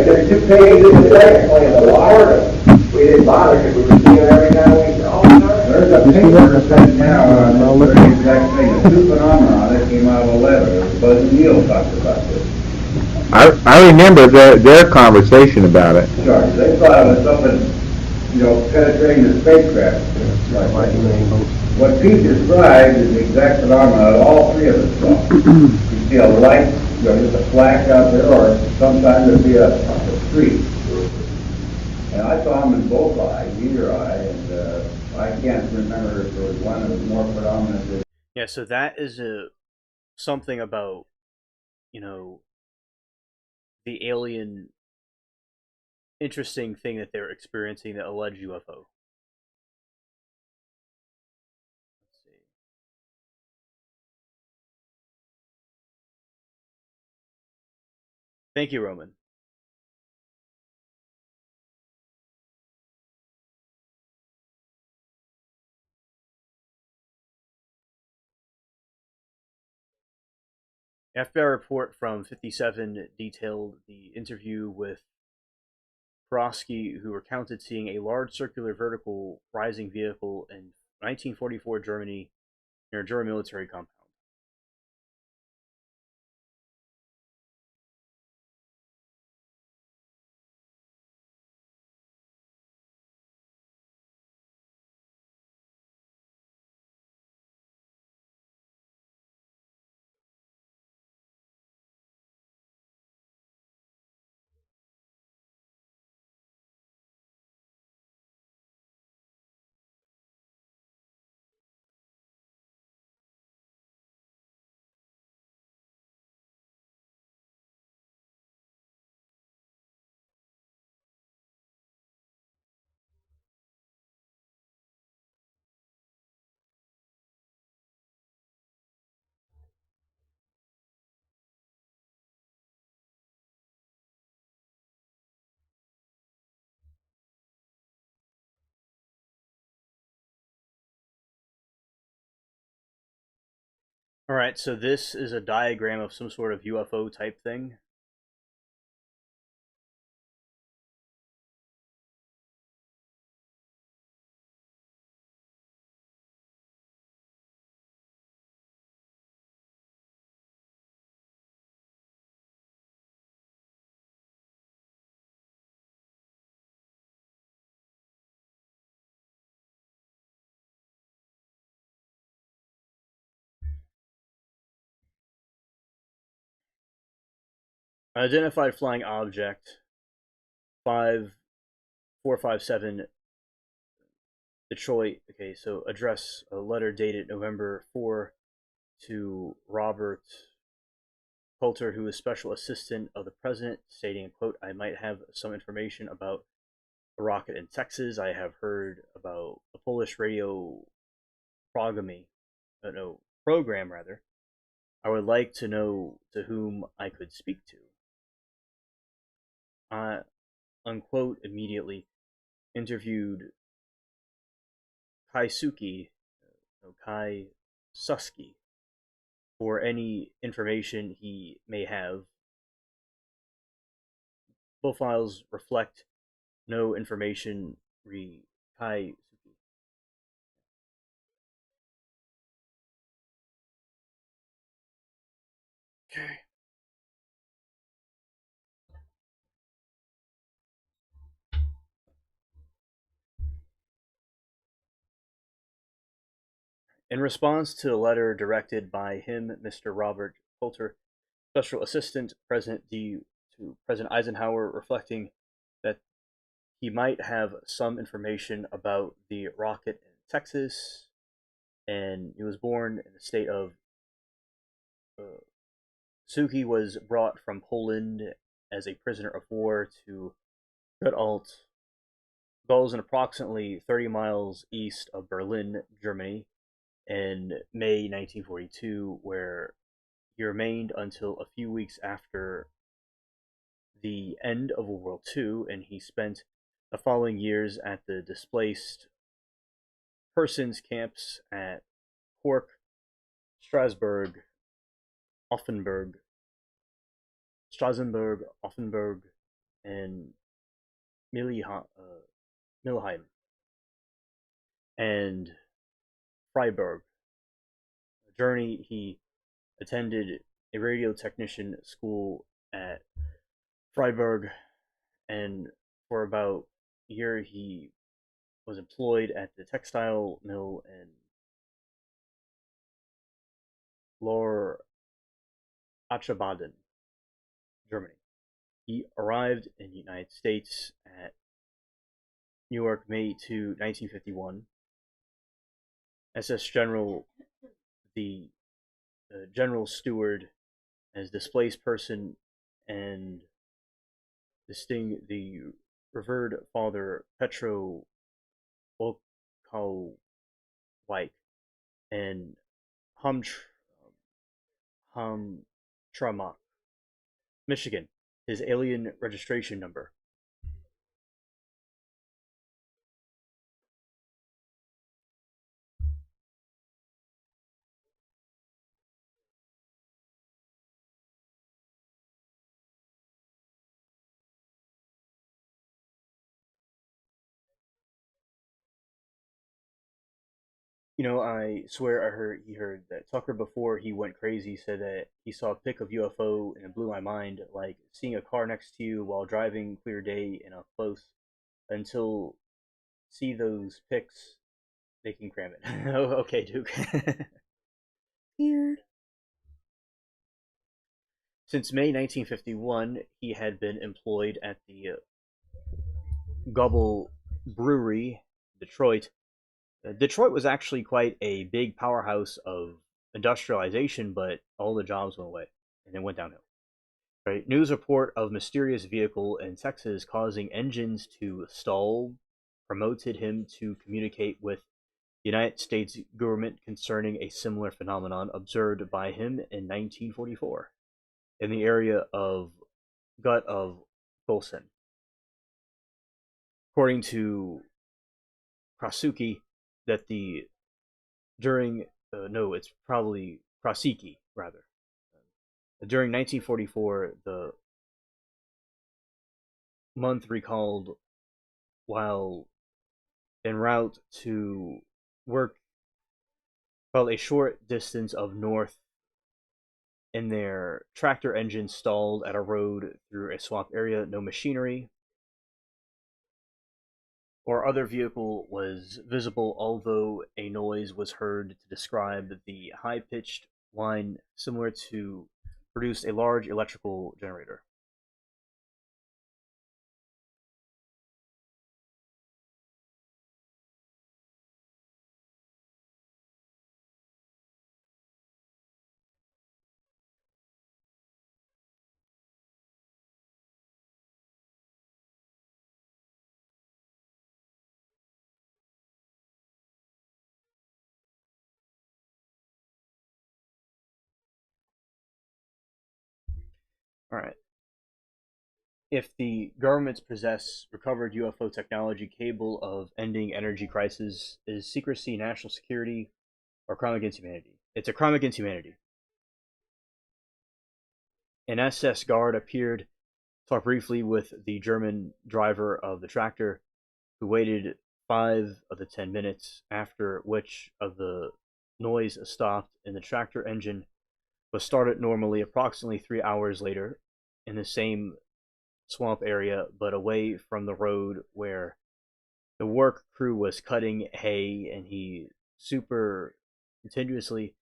There's 2 pages in the technically in the water. We didn't bother because we were seeing it every now and then. There's a paper that's sent now on this very exact thing. The 2 phenomena that came out of 11. Buzz and Neil talked about this. I remember their conversation about it. Sure. They thought it was something, penetrating the spacecraft. What Pete described is the exact phenomenon that all 3 of us saw. You see a light, just a flash out there, or sometimes there'd be a streak. And I saw them in both eyes, either eye, and I can't remember if there was one that was more predominant. Yeah, so that is something about, the alien interesting thing that they're experiencing, the alleged UFO. Let's see. Thank you, Roman. FBI report from 57 detailed the interview with Prosky, who recounted seeing a large circular vertical rising vehicle in 1944 Germany near a German military compound. All right, so this is a diagram of some sort of UFO type thing. Identified flying object 5457 Detroit. Okay, so address a letter dated November 4 to Robert Coulter, who is special assistant of the president, stating, quote, I might have some information about a rocket in Texas. I have heard about a Polish radio program rather. I would like to know to whom I could speak to. Unquote, immediately interviewed Kaisuke, Kai Suski, for any information he may have. Both files reflect no information re Kaisuke. Okay. In response to the letter directed by him, Mr. Robert Coulter, Special Assistant President D to President Eisenhower, reflecting that he might have some information about the rocket in Texas, and he was born in the state of Suki was brought from Poland as a prisoner of war to Gutalt, Gulzen, approximately 30 miles east of Berlin, Germany, in May 1942, where he remained until a few weeks after the end of World War II, and he spent the following years at the displaced persons camps at Cork, Strasbourg, Offenburg, Strassenburg, Offenburg, and Milheim, and Freiburg. A journey he attended a radio technician school at Freiburg, and for about a year he was employed at the textile mill in Lower Achenbaden, Germany. He arrived in the United States at Newark, May 2, 1951. SS General, the General Steward, as displaced person, and the revered Father Petro Volkowicz and Hamtramck, Michigan, his alien registration number. I swear he heard that Tucker before he went crazy said that he saw a pic of UFO and it blew my mind, like seeing a car next to you while driving clear day and up close. Until see those pics, they can cram it. Oh, okay, Duke. Weird. Since May 1951, he had been employed at the Gubble Brewery, Detroit. Detroit was actually quite a big powerhouse of industrialization, but all the jobs went away and it went downhill. Right? News report of mysterious vehicle in Texas causing engines to stall promoted him to communicate with the United States government concerning a similar phenomenon observed by him in 1944 in the area of Gut of Golson. According to Krasuki, that the during no, it's probably Krasiki rather. During 1944, the month recalled while en route to work, well, a short distance of north, in their tractor engine stalled at a road through a swamp area. No machinery or other vehicle was visible, although a noise was heard to describe the high-pitched whine similar to produce a large electrical generator. All right. If the governments possess recovered UFO technology capable of ending energy crisis, is secrecy national security or crime against humanity? It's a crime against humanity. An SS guard appeared, talked briefly with the German driver of the tractor, who waited 5 of the 10 minutes, after which of the noise stopped and the tractor engine was started normally approximately 3 hours later in the same swamp area, but away from the road where the work crew was cutting hay, and he super continuously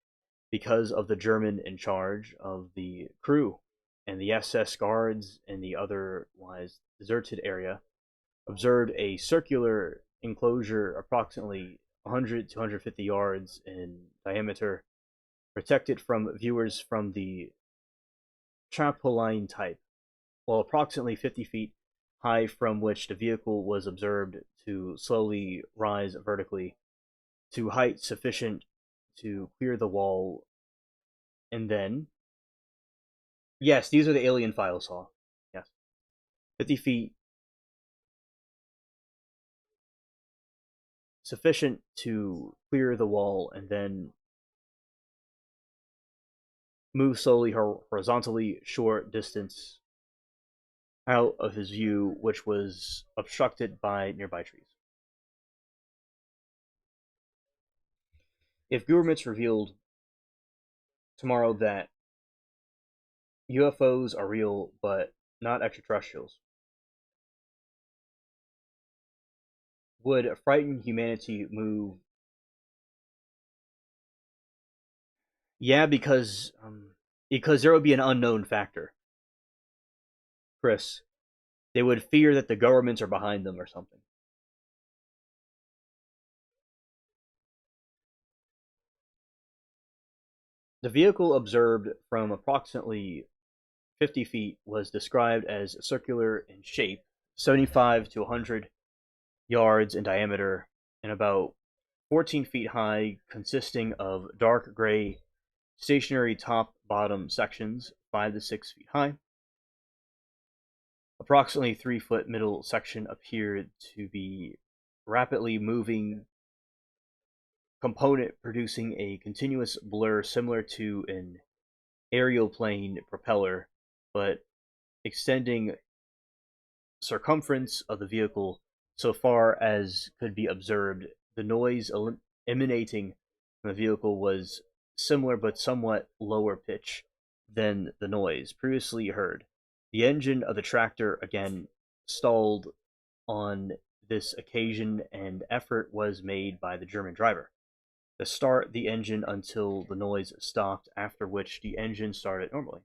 because of the German in charge of the crew and the SS guards in the otherwise deserted area observed a circular enclosure approximately 100 to 150 yards in diameter, protected from viewers from the trampoline type, while approximately 50 feet high, from which the vehicle was observed to slowly rise vertically to height sufficient to clear the wall. And then, yes, these are the alien files, Saw. Yes. 50 feet sufficient to clear the wall, and then move slowly horizontally short distance out of his view, which was obstructed by nearby trees. If governments revealed tomorrow that UFOs are real but not extraterrestrials, would frighten humanity move? Yeah, because there would be an unknown factor, Chris. They would fear that the governments are behind them or something. The vehicle observed from approximately 50 feet was described as circular in shape, 75 to 100 yards in diameter, and about 14 feet high, consisting of dark gray stationary top bottom sections, 5 to 6 feet high. Approximately 3 foot middle section appeared to be rapidly moving component, producing a continuous blur similar to an aeroplane propeller, but extending circumference of the vehicle so far as could be observed. The noise emanating from the vehicle was similar but somewhat lower pitch than the noise previously heard. The engine of the tractor again stalled on this occasion, and effort was made by the German driver to start the engine until the noise stopped, after which the engine started normally.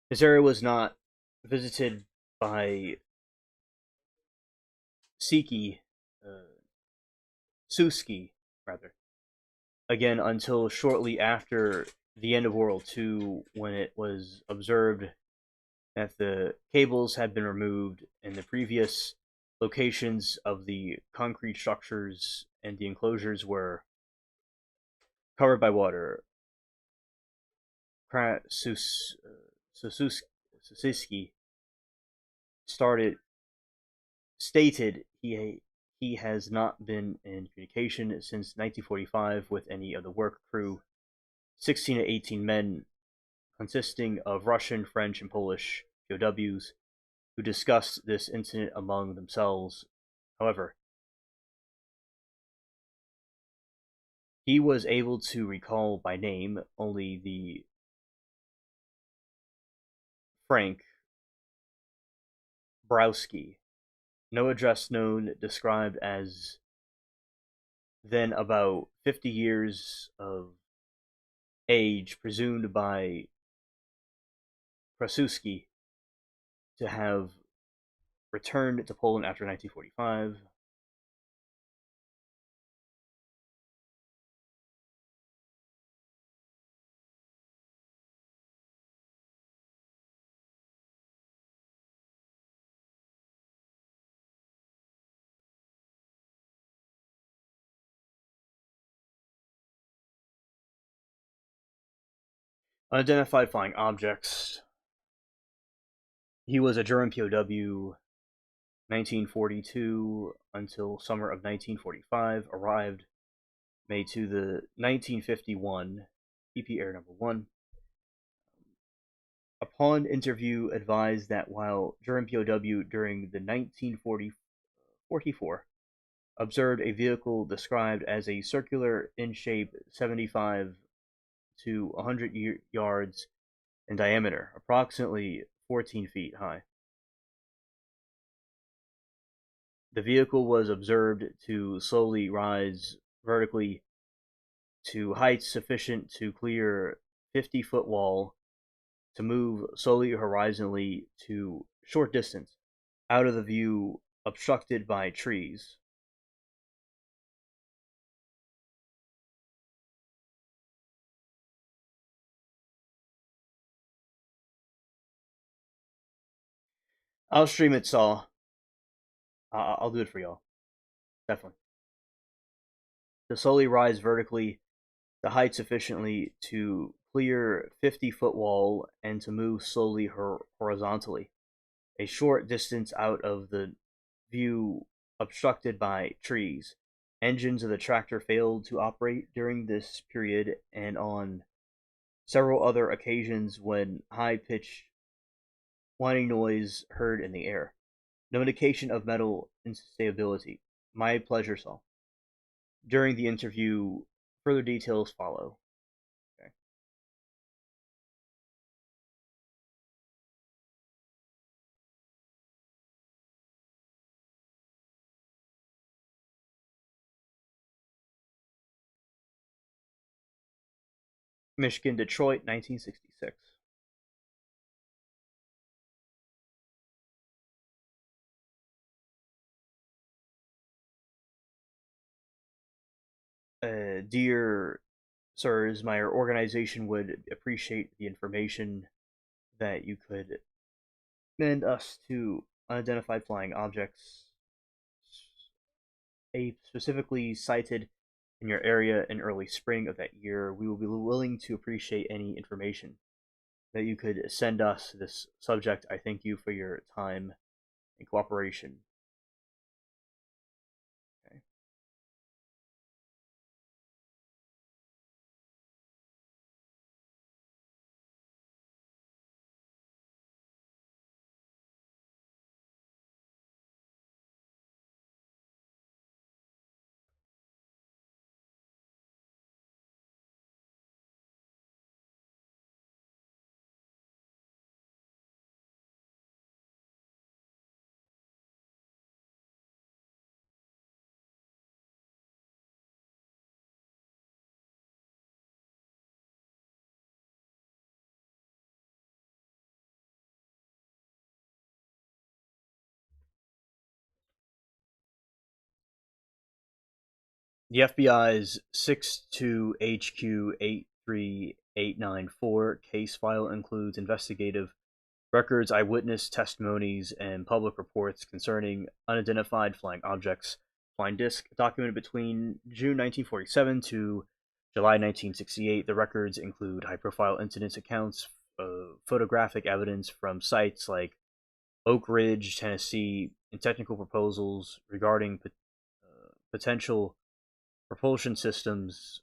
This area was not visited by Siki, uh, Suski, rather, again until shortly after the end of World War II, when it was observed that the cables had been removed and the previous locations of the concrete structures and the enclosures were covered by water. Susiski started stated he has not been in communication since 1945 with any of the work crew, 16 to 18 men consisting of Russian, French, and Polish POWs, who discussed this incident among themselves. However, he was able to recall by name only the Frank Browski, no address known, described as then about 50 years of age, presumed by Krasuski to have returned to Poland after 1945. Unidentified flying objects. He was a German POW 1942 until summer of 1945, arrived May to the 1951 PP Air Number 1. Upon interview, advised that while German POW during the 1944 observed a vehicle described as a circular in shape 75 to 100 yards in diameter, approximately 14 feet high. The vehicle was observed to slowly rise vertically to heights sufficient to clear 50-foot wall, to move slowly horizontally to short distance out of the view obstructed by trees. I'll stream it, Saw. I'll do it for y'all. Definitely. To slowly rise vertically the height sufficiently to clear 50-foot wall and to move slowly horizontally a short distance out of the view obstructed by trees. Engines of the tractor failed to operate during this period and on several other occasions when high-pitched whining noise heard in the air. No indication of metal instability. My pleasure, Saul. During the interview, further details follow. Okay. Michigan, Detroit, 1966. Dear sirs, my organization would appreciate the information that you could lend us to unidentified flying objects, a specifically cited in your area in early spring of that year. We will be willing to appreciate any information that you could send us this subject. I thank you for your time and cooperation. Okay. 'The FBI's 62HQ83894 case file includes investigative records, eyewitness testimonies, and public reports concerning unidentified flying objects. Flying disc documented between June 1947 to July 1968. The records include high-profile incidents accounts, photographic evidence from sites like Oak Ridge, Tennessee, and technical proposals regarding potential propulsion systems.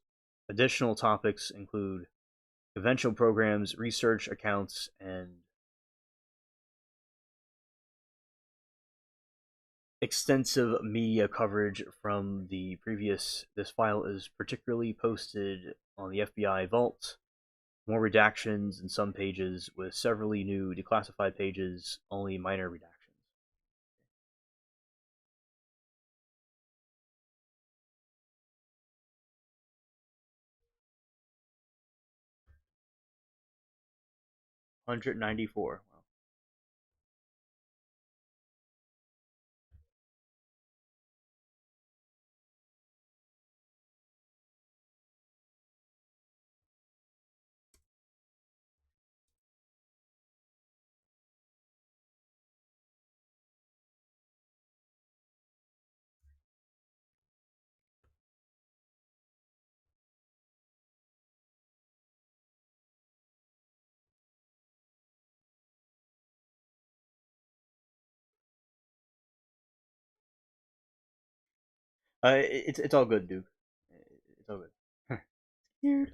Additional topics include conventional programs, research accounts, and extensive media coverage from the previous. This file is particularly posted on the FBI Vault. More redactions in some pages, with severally new declassified pages, only minor redactions. One 194. Wow. It's all good, Duke. It's all good. Weird.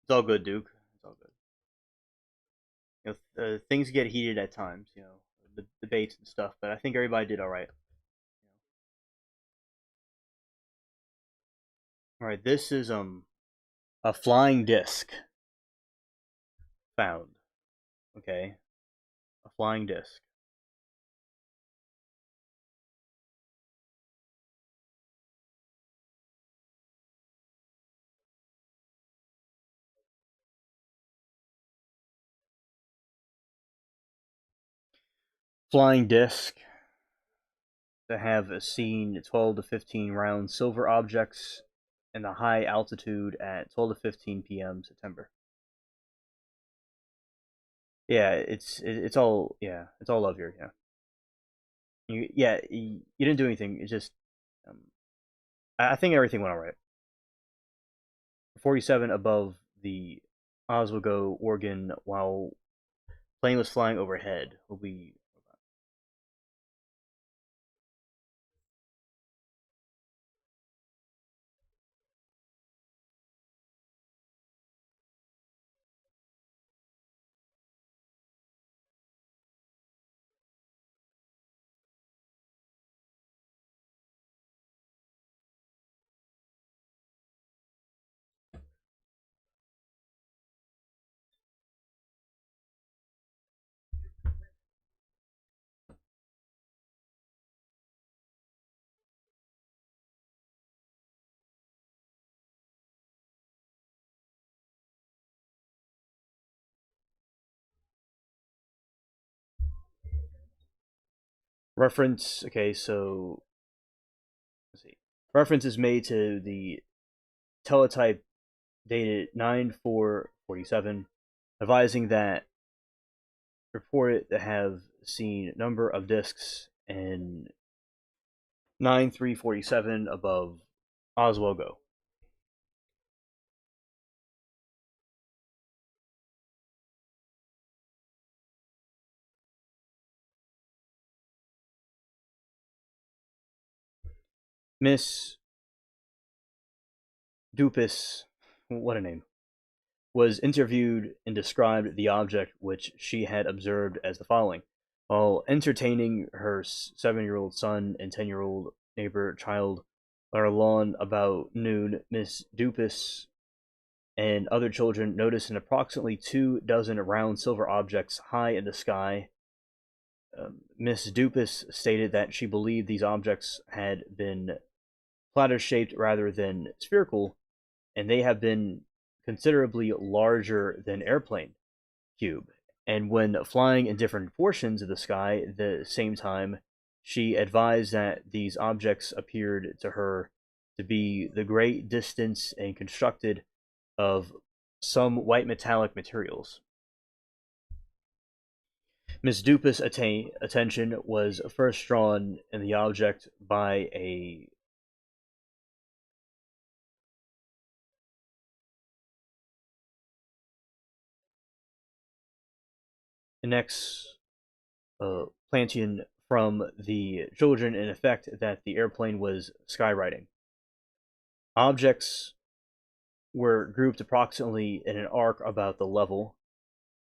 It's all good, Duke. It's all good. Things get heated at times, the debates and stuff. But I think everybody did all right. All right, this is a flying disc found. Okay, a flying disc. Flying disc to have seen 12 to 15 round silver objects in the high altitude at 12 to 15 p.m. September. Yeah, it's all it's all love here. Yeah, you didn't do anything. It's just um, I think everything went all right. 47 above the Oswego, Oregon, while plane was flying overhead. Will be reference. Okay, so let's see. Reference is made to the teletype dated 9/4/47, advising that reported to have seen number of discs in 9/3/47 above Oswego. Miss Dupas, what a name, was interviewed and described the object which she had observed as the following. While entertaining her 7-year-old son and 10-year-old neighbor child on her lawn about noon, Miss Dupas and other children noticed an approximately 2 dozen round silver objects high in the sky. Miss Dupas stated that she believed these objects had been platter shaped rather than spherical, and they have been considerably larger than airplane cube. And when flying in different portions of the sky at the same time, she advised that these objects appeared to her to be the great distance and constructed of some white metallic materials. Miss Dupas' attention was first drawn in the object by a next plantion from the children in effect that the airplane was skywriting. Objects were grouped approximately in an arc about the level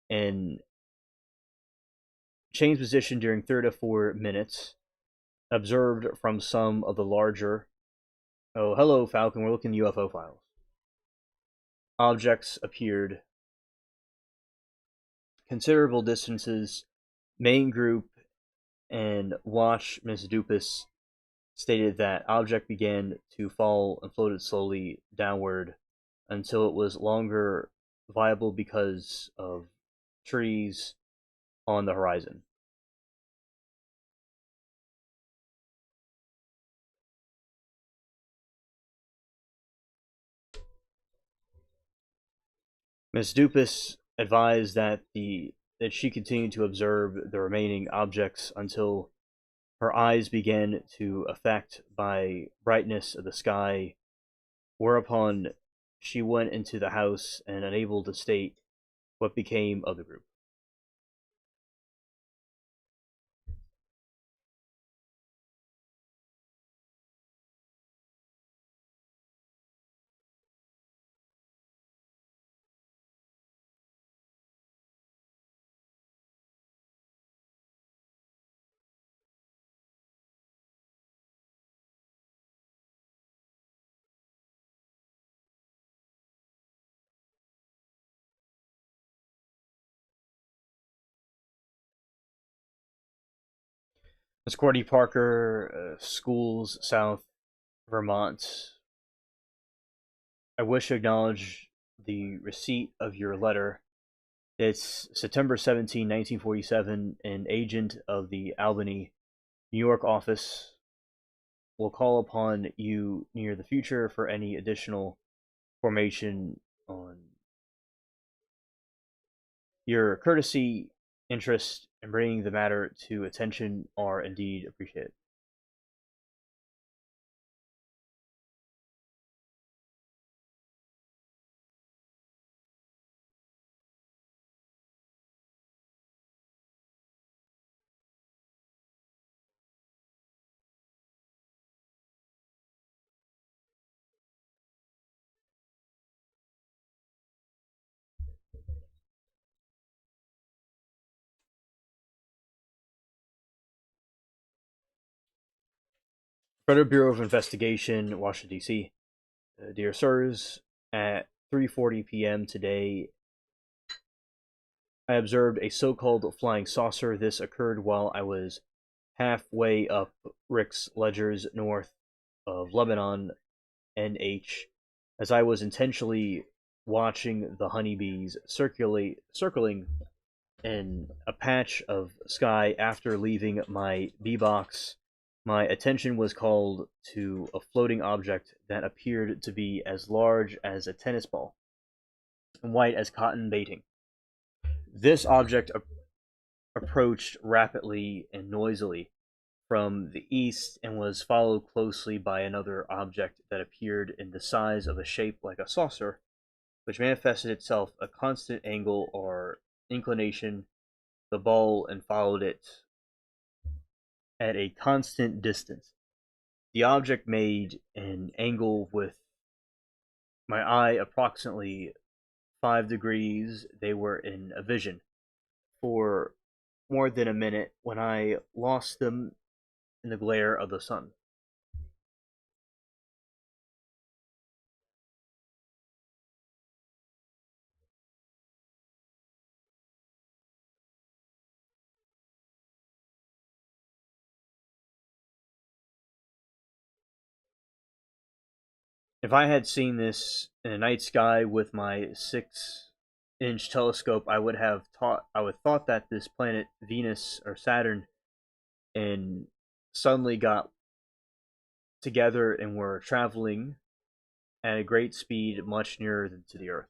and changed position during 3 to 4 minutes, observed from some of the larger Oh, hello, Falcon. We're looking at UFO files. Objects appeared considerable distances. Main group and Watch Miss Dupas stated that object began to fall and floated slowly downward until it was longer viable because of trees on the horizon. Miss Dupas advised that she continued to observe the remaining objects until her eyes began to affect by brightness of the sky, whereupon she went into the house and unable to state what became of the group. Miss Courtney Parker, Schools, South Vermont. I wish to acknowledge the receipt of your letter. It's September 17, 1947. An agent of the Albany, New York office will call upon you near the future for any additional information on your courtesy, interest, and bringing the matter to attention are indeed appreciated. Federal Bureau of Investigation, Washington, D.C. Dear sirs, at 3:40 p.m. today, I observed a so-called flying saucer. This occurred while I was halfway up Rick's Ledgers north of Lebanon, NH, as I was intentionally watching the honeybees circling in a patch of sky after leaving my bee box. My attention was called to a floating object that appeared to be as large as a tennis ball and white as cotton batting. This object approached rapidly and noisily from the east and was followed closely by another object that appeared in the size of a shape like a saucer, which manifested itself a constant angle or inclination the ball and followed it at a constant distance. The object made an angle with my eye approximately 5 degrees. They were in a vision for more than a minute when I lost them in the glare of the sun. If I had seen this in a night sky with my 6-inch telescope, I would thought that this planet Venus or Saturn and suddenly got together and were traveling at a great speed much nearer to the Earth.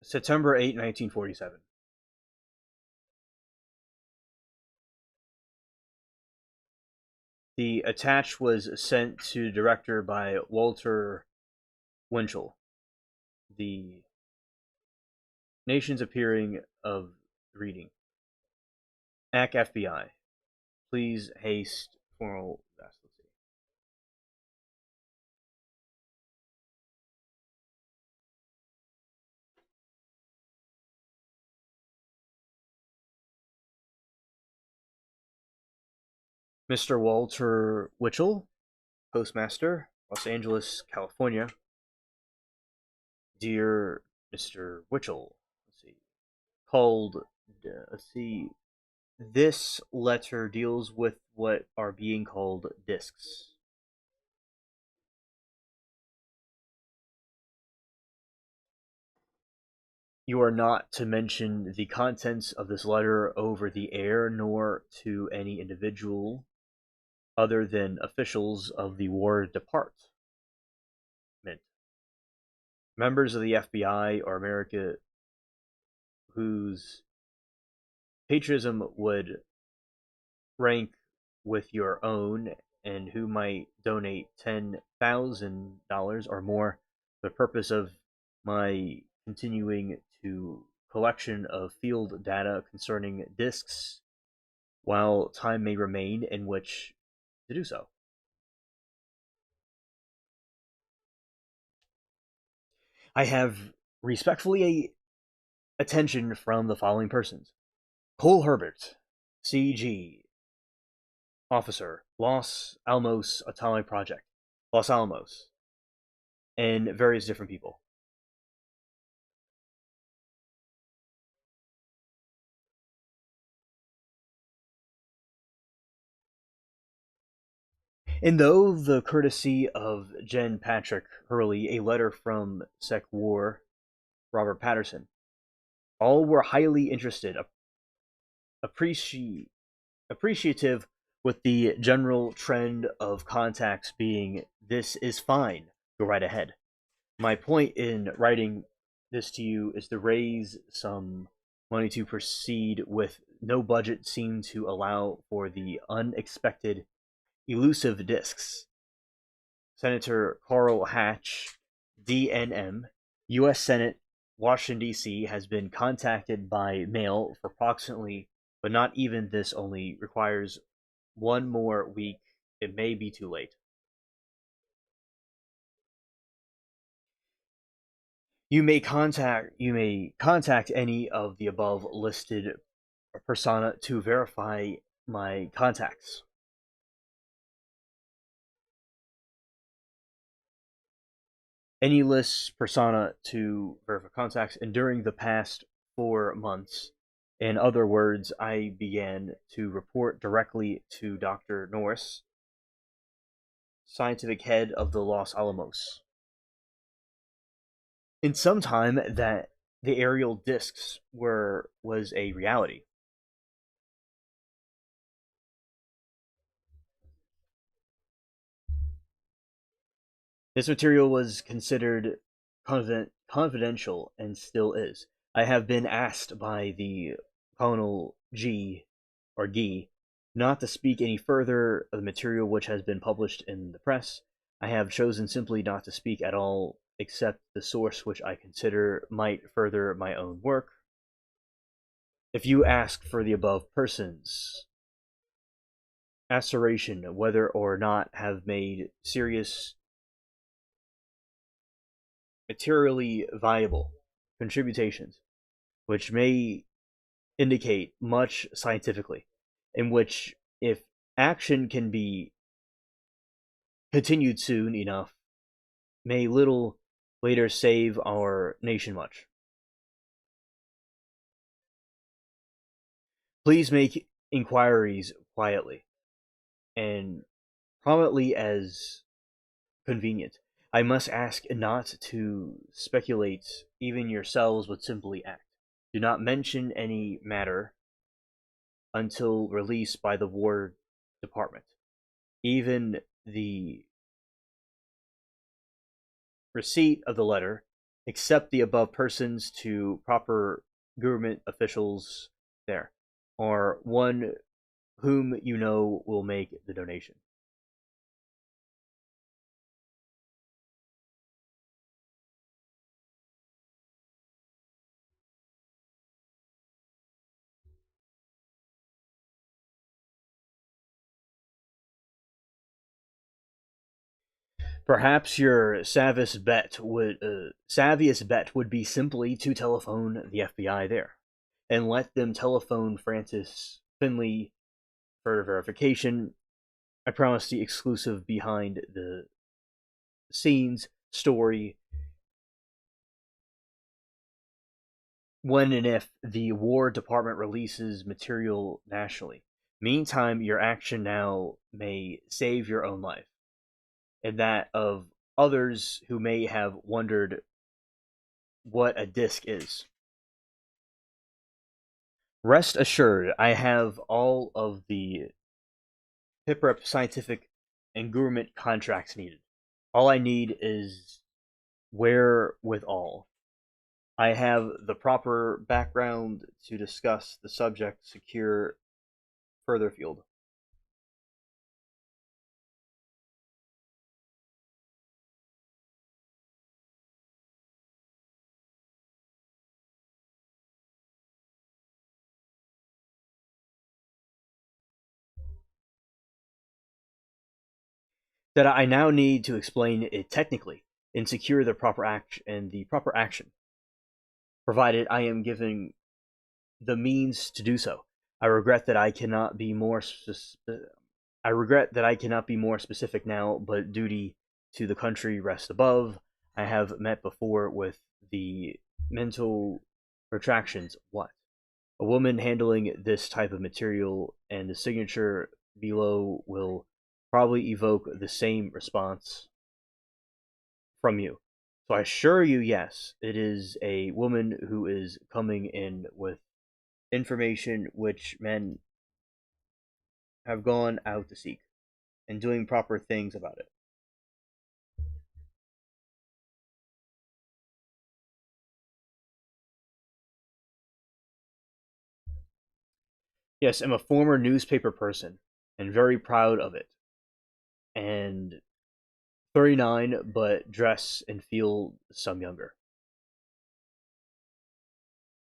September 8, 1947. The attach was sent to director by Walter Winchell, the nation's appearing of reading. Act FBI. Please haste formal vacancy. Mr. Walter Winchell, Postmaster, Los Angeles, California. Dear Mr. Winchell, let's see, called, let's see, this letter deals with what are being called discs. You are not to mention the contents of this letter over the air, nor to any individual other than officials of the War Department. Members of the FBI or America whose patriotism would rank with your own and who might donate $10,000 or more for the purpose of my continuing to collection of field data concerning discs while time may remain in which to do so. I have respectfully attention from the following persons: Cole Herbert, CG, Officer, Los Alamos Atomic Project, Los Alamos, and various different people. And though the courtesy of Jen Patrick Hurley, a letter from Sec War Robert Patterson, all were highly interested, appreciative, with the general trend of contacts being this is fine, go right ahead. My point in writing this to you is to raise some money to proceed with no budget seemed to allow for the unexpected elusive discs. Senator Carl Hatch, DNM, U.S. Senate, Washington, D.C., has been contacted by mail for approximately, but not even this only requires one more week. It may be too late. You may contact any of the above listed persona to verify my contacts. Any list persona to verify contacts, and during the past 4 months, in other words, I began to report directly to Dr. Norris, scientific head of the Los Alamos. In some time that the aerial discs was a reality. This material was considered confidential and still is. I have been asked by the Colonel G or Gee not to speak any further of the material which has been published in the press. I have chosen simply not to speak at all except the source which I consider might further my own work. If you ask for the above persons, asseration whether or not have made serious materially viable contributions, which may indicate much scientifically, in which, if action can be continued soon enough, may little later save our nation much. Please make inquiries quietly and promptly as convenient. I must ask not to speculate, even yourselves would simply act. Do not mention any matter until released by the War Department. Even the receipt of the letter, except the above persons to proper government officials there, or one whom you know will make the donation. Perhaps your savviest bet would be simply to telephone the FBI there and let them telephone Francis Finley for verification. I promise the exclusive behind the scenes story when and if the War Department releases material nationally. Meantime, your action now may save your own life and that of others who may have wondered what a disc is. Rest assured, I have all of the PIPREP scientific and government contracts needed. All I need is wherewithal. I have the proper background to discuss the subject secure further field. That I now need to explain it technically and secure the proper action, provided I am given the means to do so. I regret that I cannot be more I regret that I cannot be more specific now, but duty to the country rests above. I have met before with the mental retractions. What? A woman handling this type of material and the signature below will probably evoke the same response from you. So I assure you, yes, it is a woman who is coming in with information which men have gone out to seek and doing proper things about it. Yes, I'm a former newspaper person and very proud of it. And 39, but dress and feel some younger.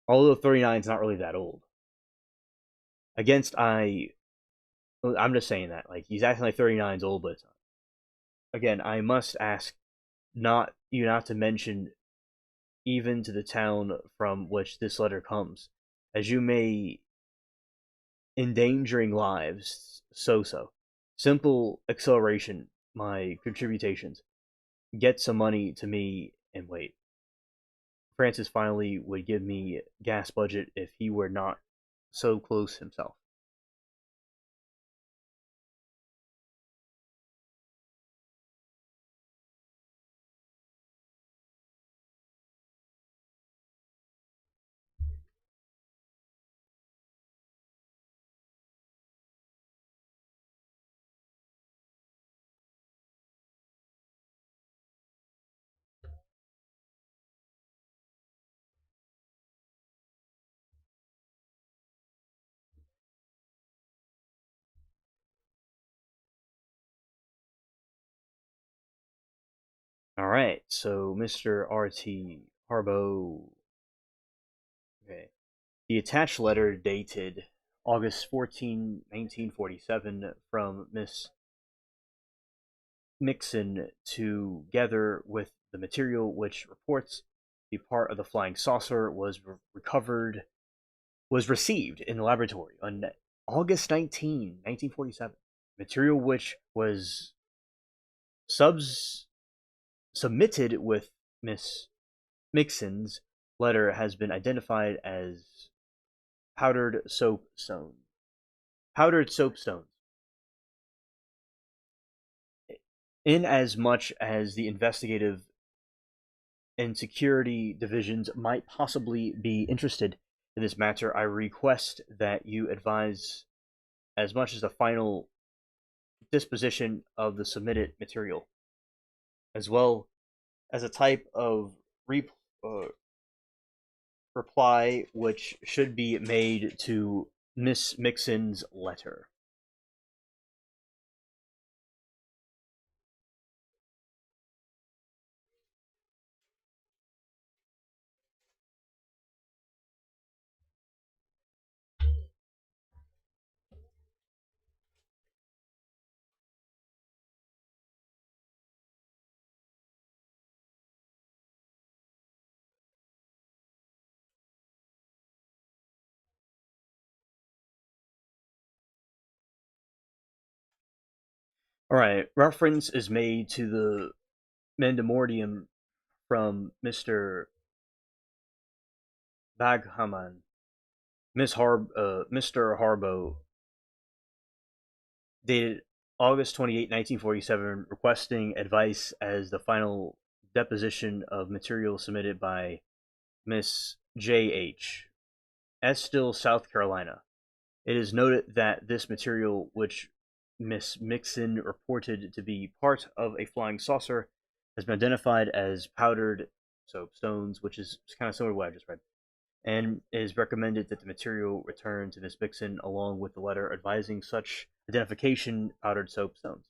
Although 39 is not really that old. Against I'm just saying that like he's acting like 39 is old, but it's not. Again, I must ask not to mention even to the town from which this letter comes, as you may endangering lives. So. Simple acceleration, my contributions. Get some money to me and wait. Francis finally would give me gas budget if he were not so close himself. Alright, so Mr. R.T. Harbo. Okay. The attached letter dated August 14, 1947, from Miss Mixon, together with the material which reports the part of the flying saucer was received in the laboratory on August 19, 1947. Material which was subs submitted with Miss Mixon's letter has been identified as powdered soapstone. Powdered soapstones. Inasmuch as the investigative and security divisions might possibly be interested in this matter, I request that you advise as much as the final disposition of the submitted material, as well as a type of re- uh, reply which should be made to Miss Mixon's letter. Alright, reference is made to the Mandamortium from Mr. Baghaman, Mr. Harbo, dated August 28, 1947, requesting advice as the final deposition of material submitted by Miss J.H. Estill, South Carolina. It is noted that this material, which Miss Mixon reported to be part of a flying saucer, has been identified as powdered soapstones, which is kind of similar to what I just read, and it is recommended that the material return to Miss Mixon along with the letter advising such identification powdered soapstones.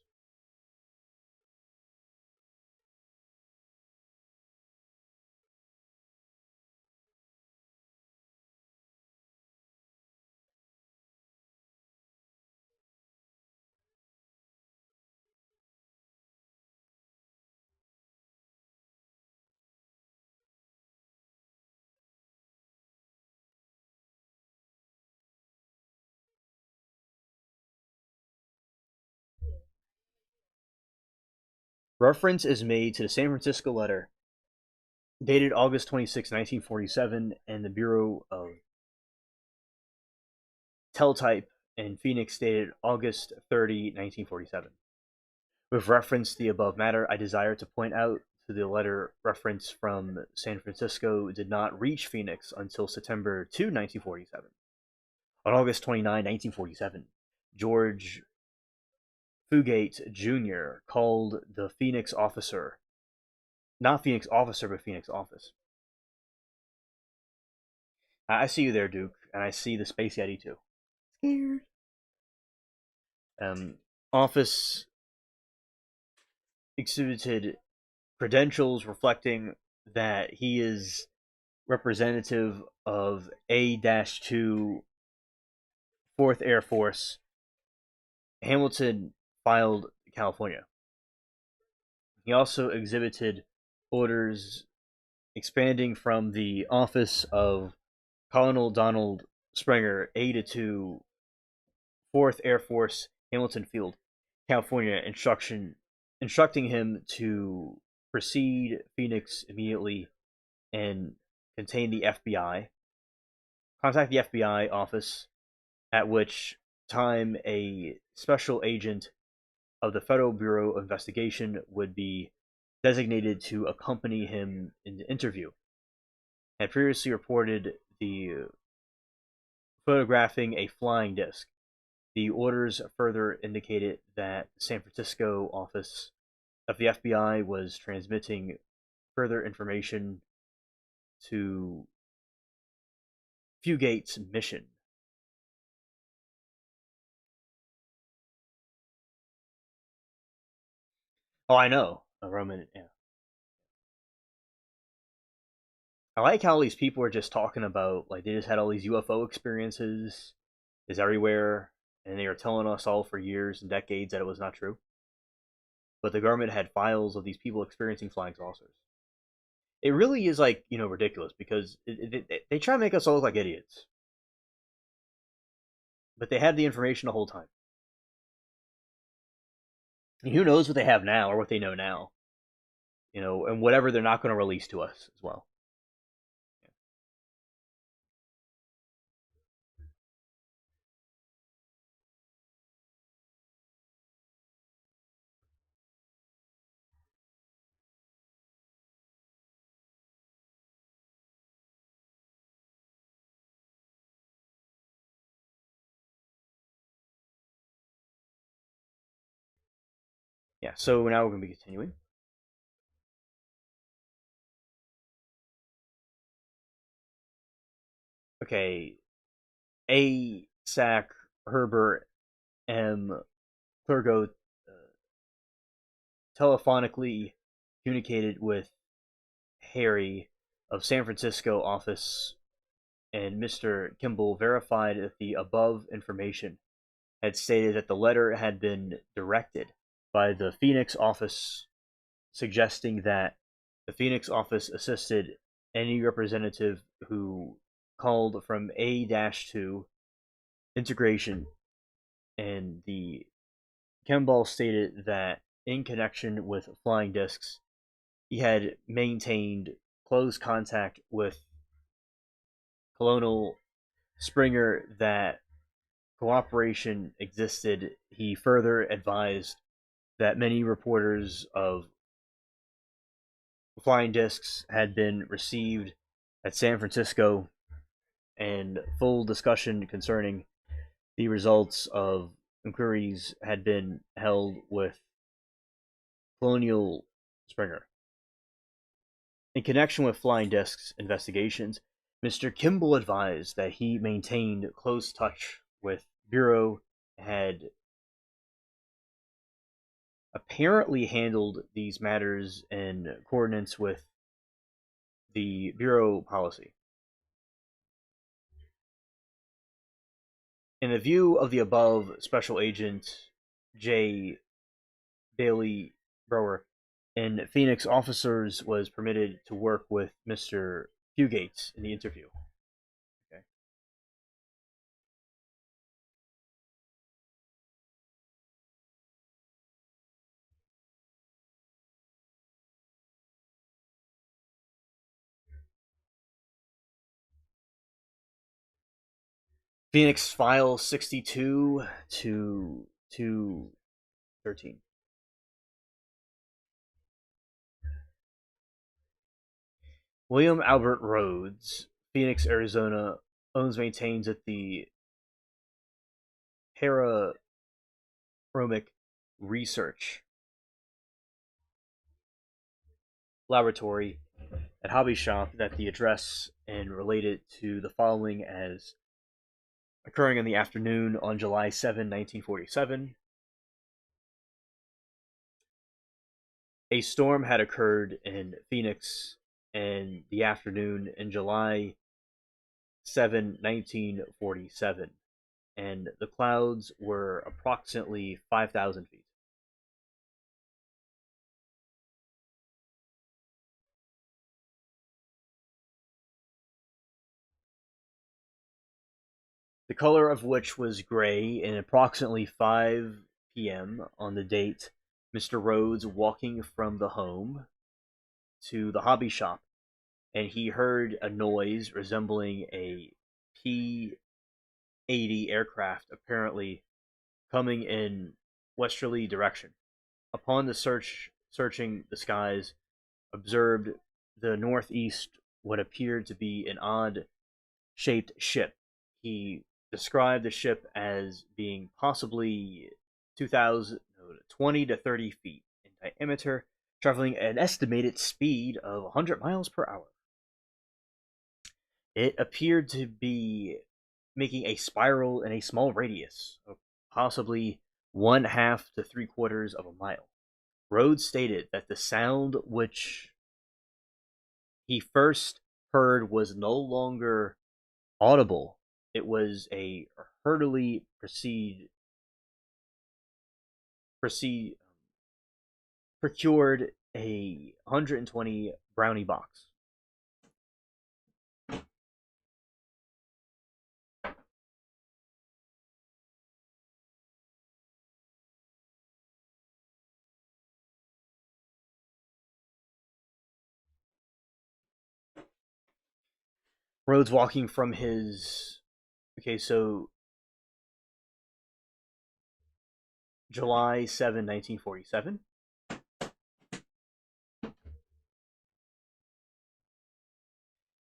Reference is made to the San Francisco letter dated August 26, 1947, and the Bureau of Teletype in Phoenix dated August 30, 1947. With reference to the above matter, I desire to point out to the letter reference from San Francisco did not reach Phoenix until September 2, 1947. On August 29, 1947, George Fugate Jr. called the Phoenix officer, not Phoenix officer, but Phoenix office. I see you there, Duke, and I see the Space Yeti too. Scared. Office exhibited credentials reflecting that he is representative of A-2 4th Air Force, Hamilton, filed California. He also exhibited orders expanding from the office of Colonel Donald Springer, A-2 4th Air Force, Hamilton Field, California, instructing him to proceed Phoenix immediately and contain the FBI. Contact the FBI office, at which time a special agent of the Federal Bureau of Investigation would be designated to accompany him in the interview. Had previously reported the photographing a flying disc. The orders further indicated that the San Francisco office of the FBI was transmitting further information to Fugate's mission. Oh, I know. A Roman, yeah. I like how these people are just talking about, like, they just had all these UFO experiences, is everywhere, and they were telling us all for years and decades that it was not true. But the government had files of these people experiencing flying saucers. It really is, like, ridiculous, because they try to make us all look like idiots. But they had the information the whole time. And who knows what they have now, or what they know now. And whatever they're not going to release to us as well. Yeah, so now we're going to be continuing. Okay, A. Sack Herbert M. Thurgood telephonically communicated with Harry of San Francisco office, and Mr. Kimball verified that the above information had stated that the letter had been directed by the Phoenix office, suggesting that the Phoenix office assisted any representative who called from A-2 integration and the Kimball stated that in connection with flying discs, he had maintained close contact with Colonel Springer, that cooperation existed. He further advised that many reporters of flying discs had been received at San Francisco, and full discussion concerning the results of inquiries had been held with Colonel Springer. In connection with flying discs investigations, Mr. Kimball advised that he maintained close touch with Bureau, had apparently handled these matters in accordance with the Bureau policy. In the view of the above, Special Agent J. Bailey Brower in Phoenix, officers was permitted to work with Mr. Fugate in the interview. Okay. Phoenix File 62 to 213. William Albert Rhodes, Phoenix, Arizona, owns, maintains at the Pararomic Research Laboratory at Hobby Shop, that the address and related to the following as occurring in the afternoon on July 7, 1947. A storm had occurred in Phoenix in the afternoon in July 7, 1947, and the clouds were approximately 5,000 feet. The color of which was gray, and approximately 5 p.m. on the date Mr. Rhodes walking from the home to the hobby shop, and he heard a noise resembling a P-80 aircraft, apparently coming in westerly direction. Upon the searching the skies, observed the northeast what appeared to be an odd shaped ship. He described the ship as being possibly 20 to 30 feet in diameter, traveling at an estimated speed of 100 miles per hour. It appeared to be making a spiral in a small radius of possibly 1/2 to 3/4 of a mile. Rhodes stated that the sound which he first heard was no longer audible. It was a hurriedly procured a 120 brownie box. Rhodes walking from his. Okay, so July 7, 1947.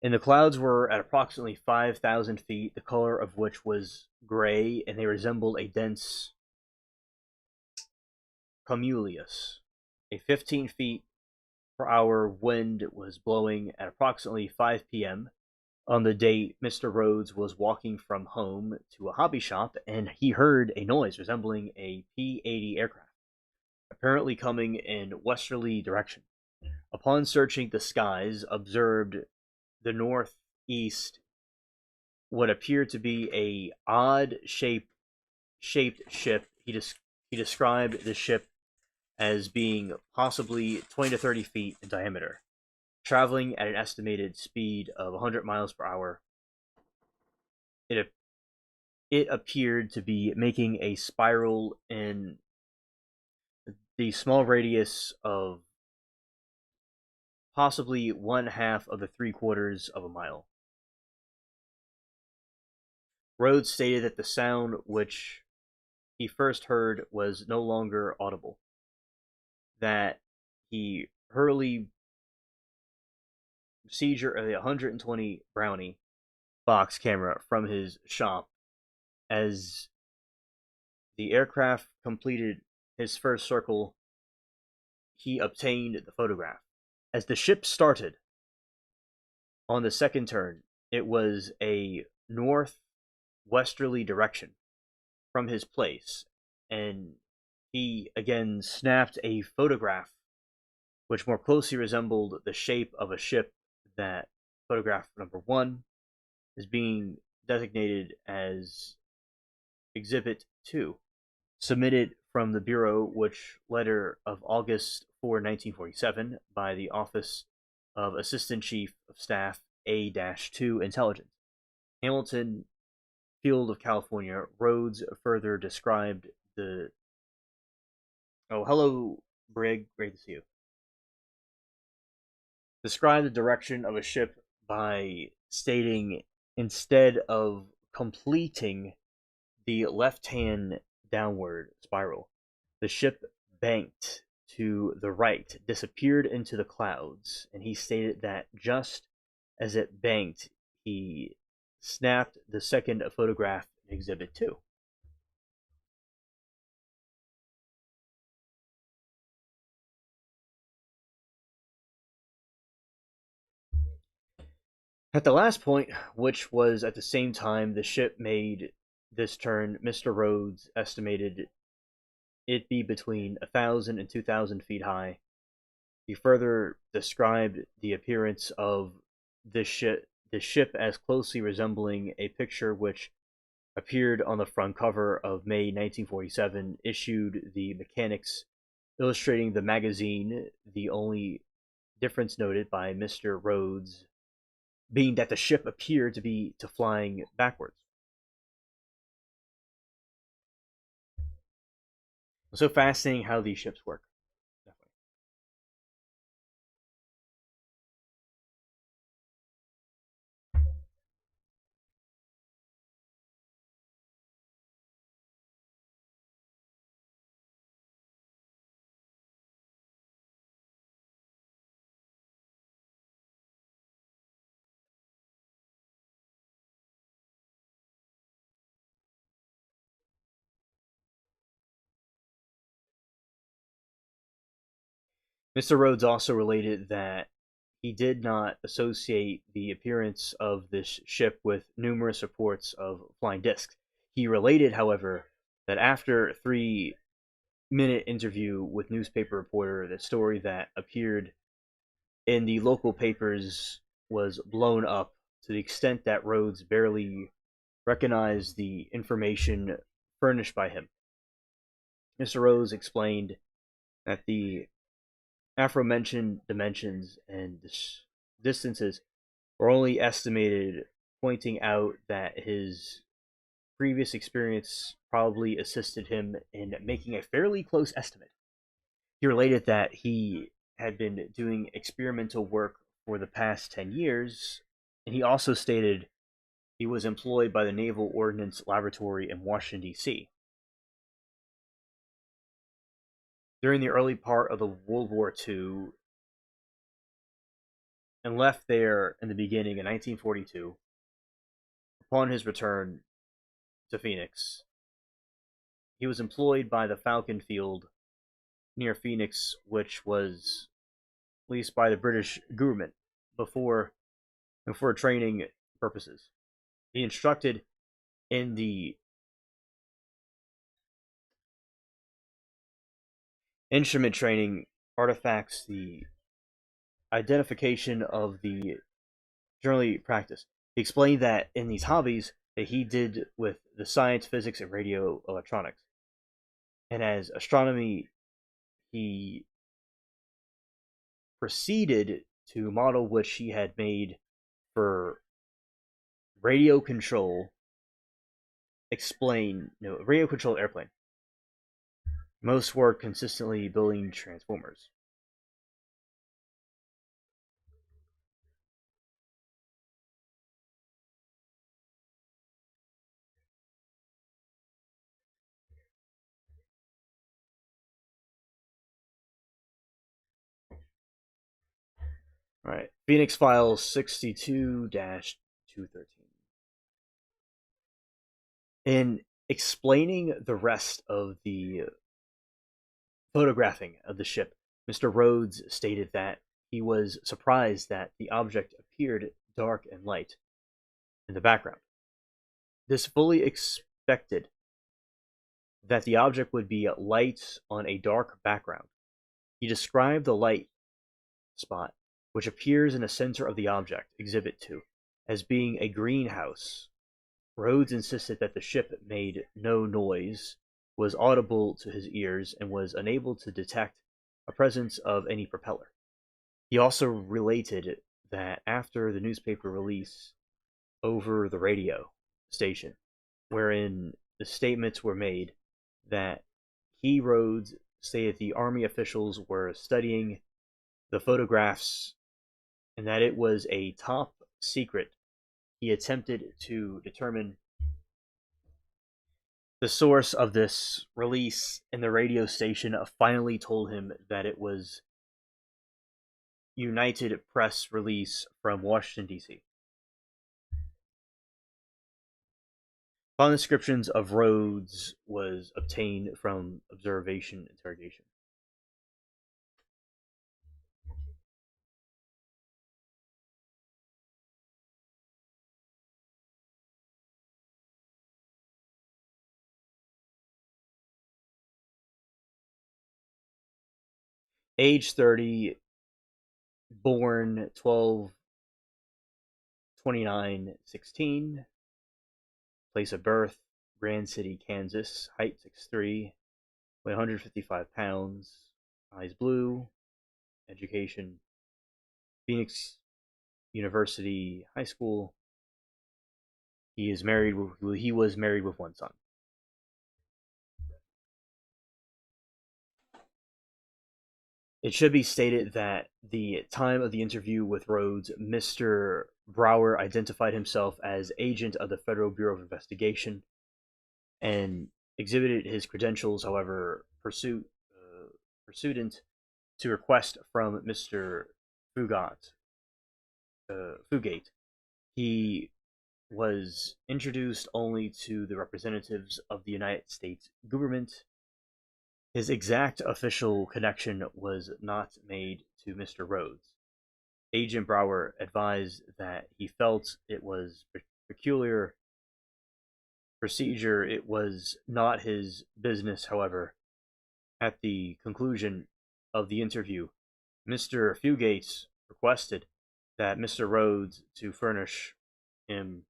And the clouds were at approximately 5,000 feet, the color of which was gray, and they resembled a dense cumulus. A 15 feet per hour wind was blowing at approximately 5 p.m. on the date Mr. Rhodes was walking from home to a hobby shop, and he heard a noise resembling a P-80 aircraft, apparently coming in westerly direction. Upon searching the skies, observed the northeast what appeared to be a odd shaped ship. He described the ship as being possibly 20 to 30 feet in diameter, traveling at an estimated speed of 100 miles per hour. It appeared to be making a spiral in the small radius of possibly 1/2 of the 3/4 of a mile. Rhodes stated that the sound which he first heard was no longer audible, that he hurriedly seizure a 120 Brownie box camera from his shop. As the aircraft completed his first circle, he obtained the photograph. As the ship started on the second turn, it was a northwesterly direction from his place, and he again snapped a photograph which more closely resembled the shape of a ship. That photograph number 1 is being designated as Exhibit 2, submitted from the Bureau, which letter of August 4, 1947, by the Office of Assistant Chief of Staff A-2 Intelligence, Hamilton Field of California. Rhodes further described the... Oh, hello, Brig. Great to see you. Describe the direction of a ship by stating, instead of completing the left-hand downward spiral, the ship banked to the right, disappeared into the clouds, and he stated that just as it banked, he snapped the second photograph in Exhibit 2. At the last point, which was at the same time the ship made this turn, Mr. Rhodes estimated it be between 1,000 and 2,000 feet high. He further described the appearance of the ship as closely resembling a picture which appeared on the front cover of May 1947, issued the Mechanics, illustrating the magazine. The only difference noted by Mr. Rhodes being that the ship appeared to be flying backwards. So fascinating how these ships work. Definitely. Mr. Rhodes also related that he did not associate the appearance of this ship with numerous reports of flying discs. He related, however, that after a 3-minute interview with newspaper reporter, the story that appeared in the local papers was blown up to the extent that Rhodes barely recognized the information furnished by him. Mr. Rhodes explained that the aforementioned dimensions and distances were only estimated, pointing out that his previous experience probably assisted him in making a fairly close estimate. He related that he had been doing experimental work for the past 10 years, and he also stated he was employed by the Naval Ordnance Laboratory in Washington, D.C. During the early part of the World War II, and left there in the beginning in 1942. Upon his return to Phoenix, he was employed by the Falcon Field near Phoenix, which was leased by the British government for training purposes. He instructed in the instrument training artifacts, the identification of the generally practice. He explained that in these hobbies that he did with the science, physics, and radio electronics. And as astronomy, he proceeded to model which he had made for radio control, radio controlled airplane. Most were consistently building transformers. All right, Phoenix Files 62-213. In explaining the rest of the photographing of the ship, Mr. Rhodes stated that he was surprised that the object appeared dark and light in the background. This fully expected that the object would be light on a dark background. He described the light spot, which appears in the center of the object, Exhibit 2, as being a greenhouse. Rhodes insisted that the ship made no noise, was audible to his ears, and was unable to detect a presence of any propeller. He also related that after the newspaper release over the radio station, wherein the statements were made that he, Rhodes, stated the Army officials were studying the photographs and that it was a top secret. He attempted to determine the source of this release, and the radio station finally told him that it was United Press release from Washington, D.C. File descriptions of Rhodes was obtained from observation interrogation. Age 30, born 12/29/16, place of birth Grand City, Kansas, height 6'3", weigh 155 pounds, eyes blue, education Phoenix University High School. He is married. He was married with one son. It should be stated that the time of the interview with Rhodes, Mr. Brower identified himself as agent of the Federal Bureau of Investigation and exhibited his credentials. However, pursuant to request from Mr. Fugate, he was introduced only to the representatives of the United States government. His exact official connection was not made to Mr. Rhodes. Agent Brower advised that he felt it was peculiar procedure. It was not his business, however. At the conclusion of the interview, Mr. Fugate requested that Mr. Rhodes to furnish him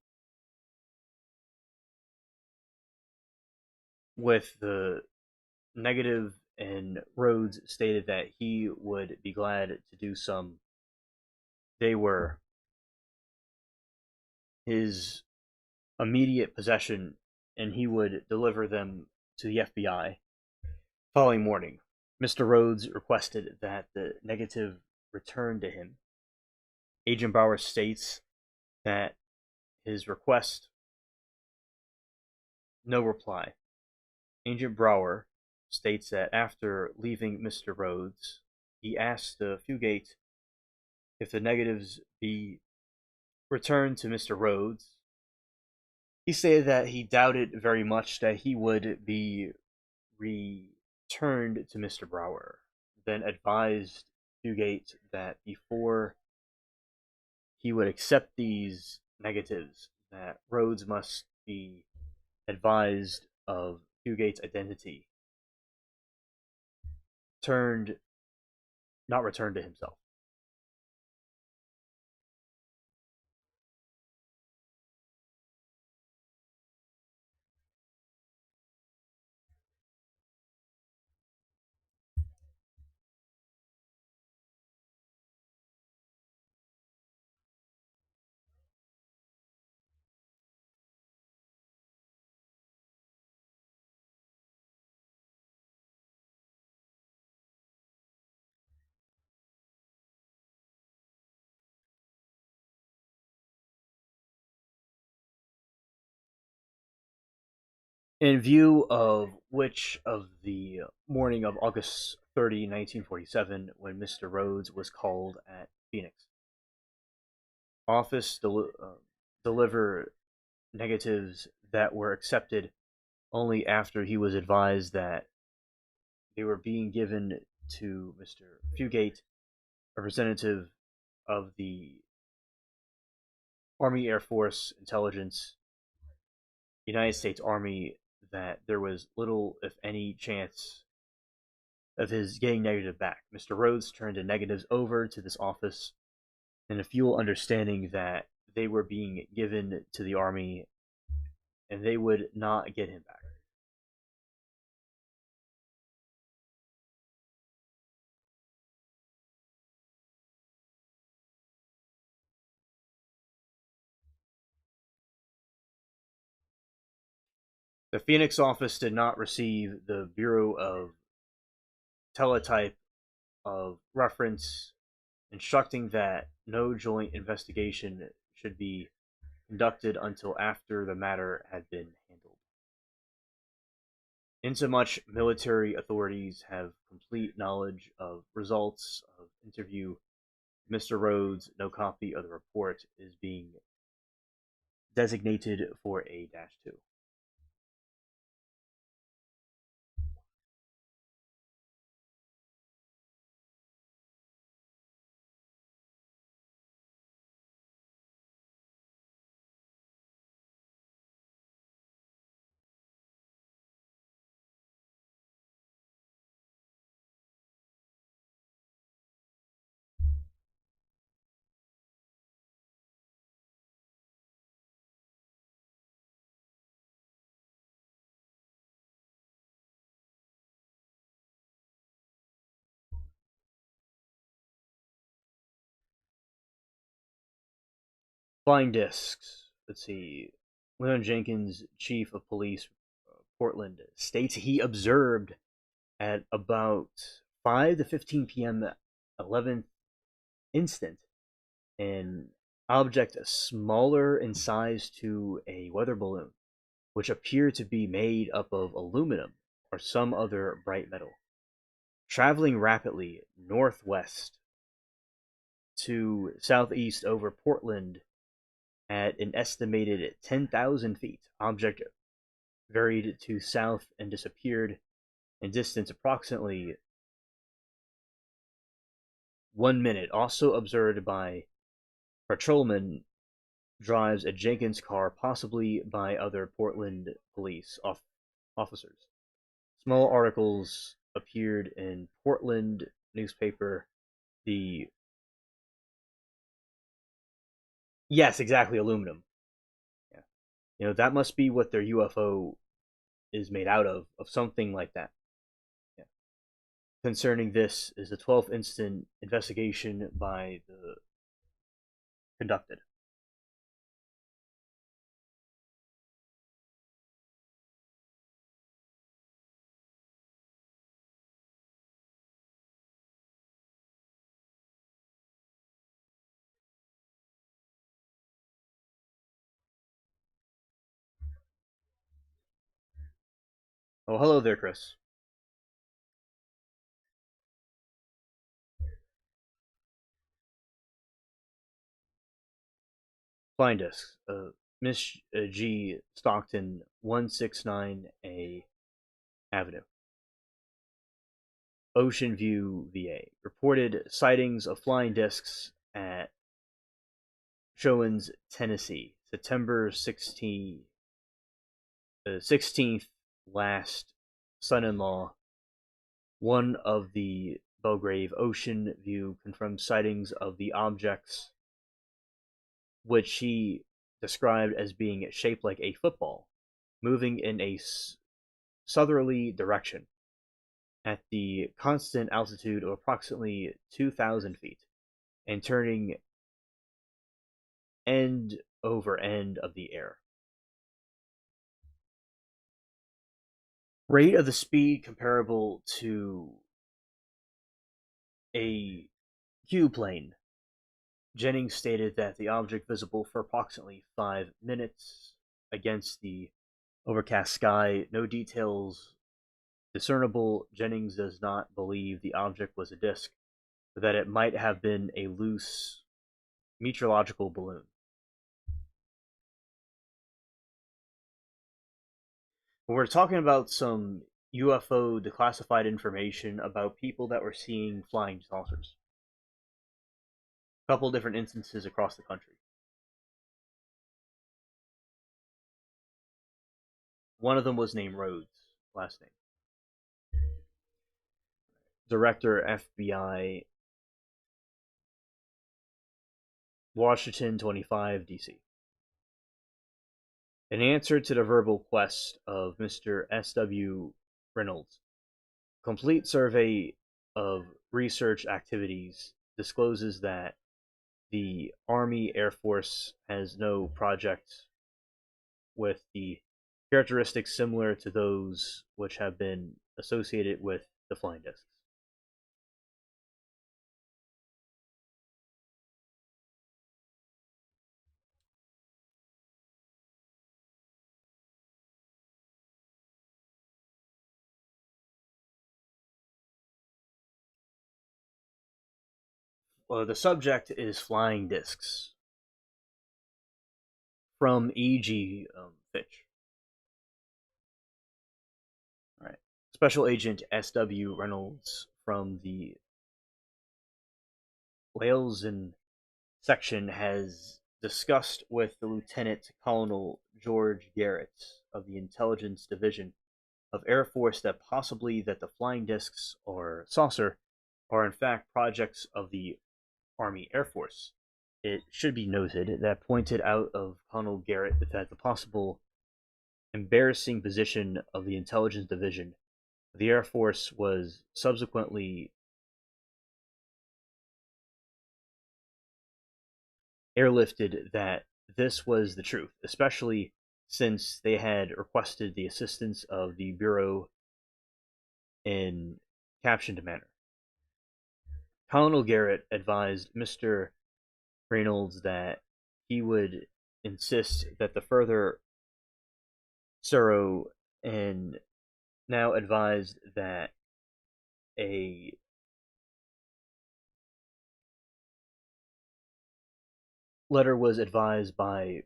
with the negative, and Rhodes stated that he would be glad to do some. They were his immediate possession, and he would deliver them to the FBI. Following morning, Mr. Rhodes requested that the negative return to him. Agent Brower states that his request, no reply. Agent Brower states that after leaving Mr. Rhodes, he asked Fugate if the negatives be returned to Mr. Rhodes. He stated that he doubted very much that he would be returned to Mr. Brower, then advised Fugate that before he would accept these negatives, that Rhodes must be advised of Fugate's identity, not returned to himself. In view of which of the morning of August 30, 1947, when Mr. Rhodes was called at Phoenix office deliver negatives that were accepted only after he was advised that they were being given to Mr. Fugate, representative of the Army Air Force Intelligence, United States Army, that there was little, if any, chance of his getting negative back. Mr. Rhodes turned the negatives over to this office in a full understanding that they were being given to the Army and they would not get him back. The Phoenix office did not receive the Bureau of Teletype of reference instructing that no joint investigation should be conducted until after the matter had been handled. Insomuch, military authorities have complete knowledge of results of interview. Mr. Rhodes, no copy of the report is being designated for A-2. Flying discs. Let's see. Leon Jenkins, chief of police, Portland, states he observed at about 5 to 15 p.m. 11th instant an object smaller in size to a weather balloon, which appeared to be made up of aluminum or some other bright metal, traveling rapidly northwest to southeast over Portland at an estimated 10,000 feet. Object varied to south and disappeared in distance approximately 1 minute. Also observed by patrolman drives a Jenkins car, possibly by other Portland police officers. Small articles appeared in Portland newspaper. The Yes, exactly, aluminum. Yeah, that must be what their UFO is made out of something like that. Yeah. Concerning this is the 12th instant investigation by the conducted. Oh, hello there, Chris. Flying discs. Miss G. Stockton, 169A Avenue. Ocean View, VA. Reported sightings of flying discs at Showens, Tennessee, September 16th. Last son-in-law, one of the Belgrave Ocean View, confirmed sightings of the objects, which he described as being shaped like a football, moving in a southerly direction at the constant altitude of approximately 2,000 feet and turning end over end of the air. Rate of the speed comparable to a Q plane. Jennings stated that the object visible for approximately 5 minutes against the overcast sky, no details discernible. Jennings does not believe the object was a disk, but that it might have been a loose meteorological balloon. We're talking about some UFO declassified information about people that were seeing flying saucers. A couple different instances across the country. One of them was named Rhodes, last name. Director, FBI, Washington 25, D.C. In answer to the verbal quest of Mr. S.W. Reynolds, complete survey of research activities discloses that the Army Air Force has no project with the characteristics similar to those which have been associated with the flying discs. Well, the subject is flying discs from E.G. Fitch. All right. Special Agent S.W. Reynolds from the Walesan section has discussed with the Lieutenant Colonel George Garrett of the Intelligence Division of Air Force that possibly that the flying discs or saucer are in fact projects of the Army Air Force. It should be noted that pointed out of Colonel Garrett that the possible embarrassing position of the Intelligence Division of the Air Force was subsequently airlifted that this was the truth, especially since they had requested the assistance of the Bureau in captioned manner. Colonel Garrett advised Mr. Reynolds that he would insist that the further thorough and now advised that a letter was advised by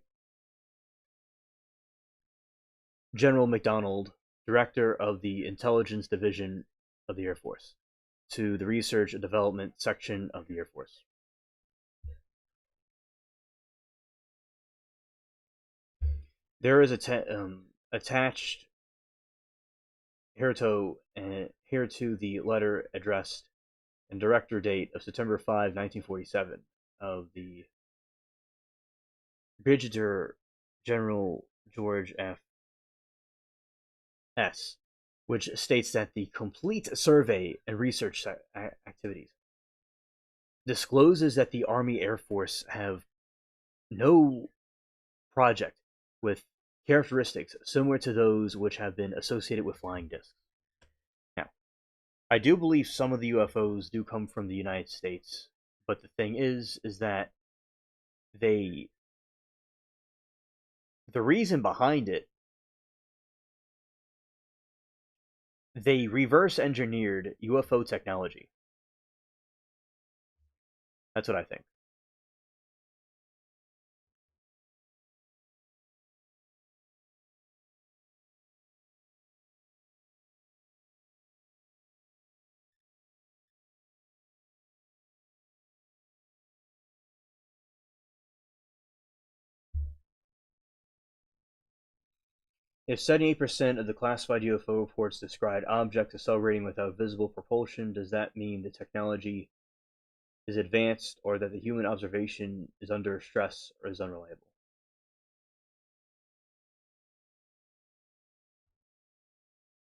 General McDonald, director of the Intelligence Division of the Air Force, to the Research and Development section of the Air Force. There is attached hereto the letter addressed and director date of September 5, 1947 of the Brigadier General George F. S., which states that the complete survey and research activities discloses that the Army Air Force have no project with characteristics similar to those which have been associated with flying discs. Now, I do believe some of the UFOs do come from the United States, but the thing is that the reason behind it, they reverse engineered UFO technology. That's what I think. If 78% of the classified UFO reports describe objects accelerating without visible propulsion, does that mean the technology is advanced or that the human observation is under stress or is unreliable?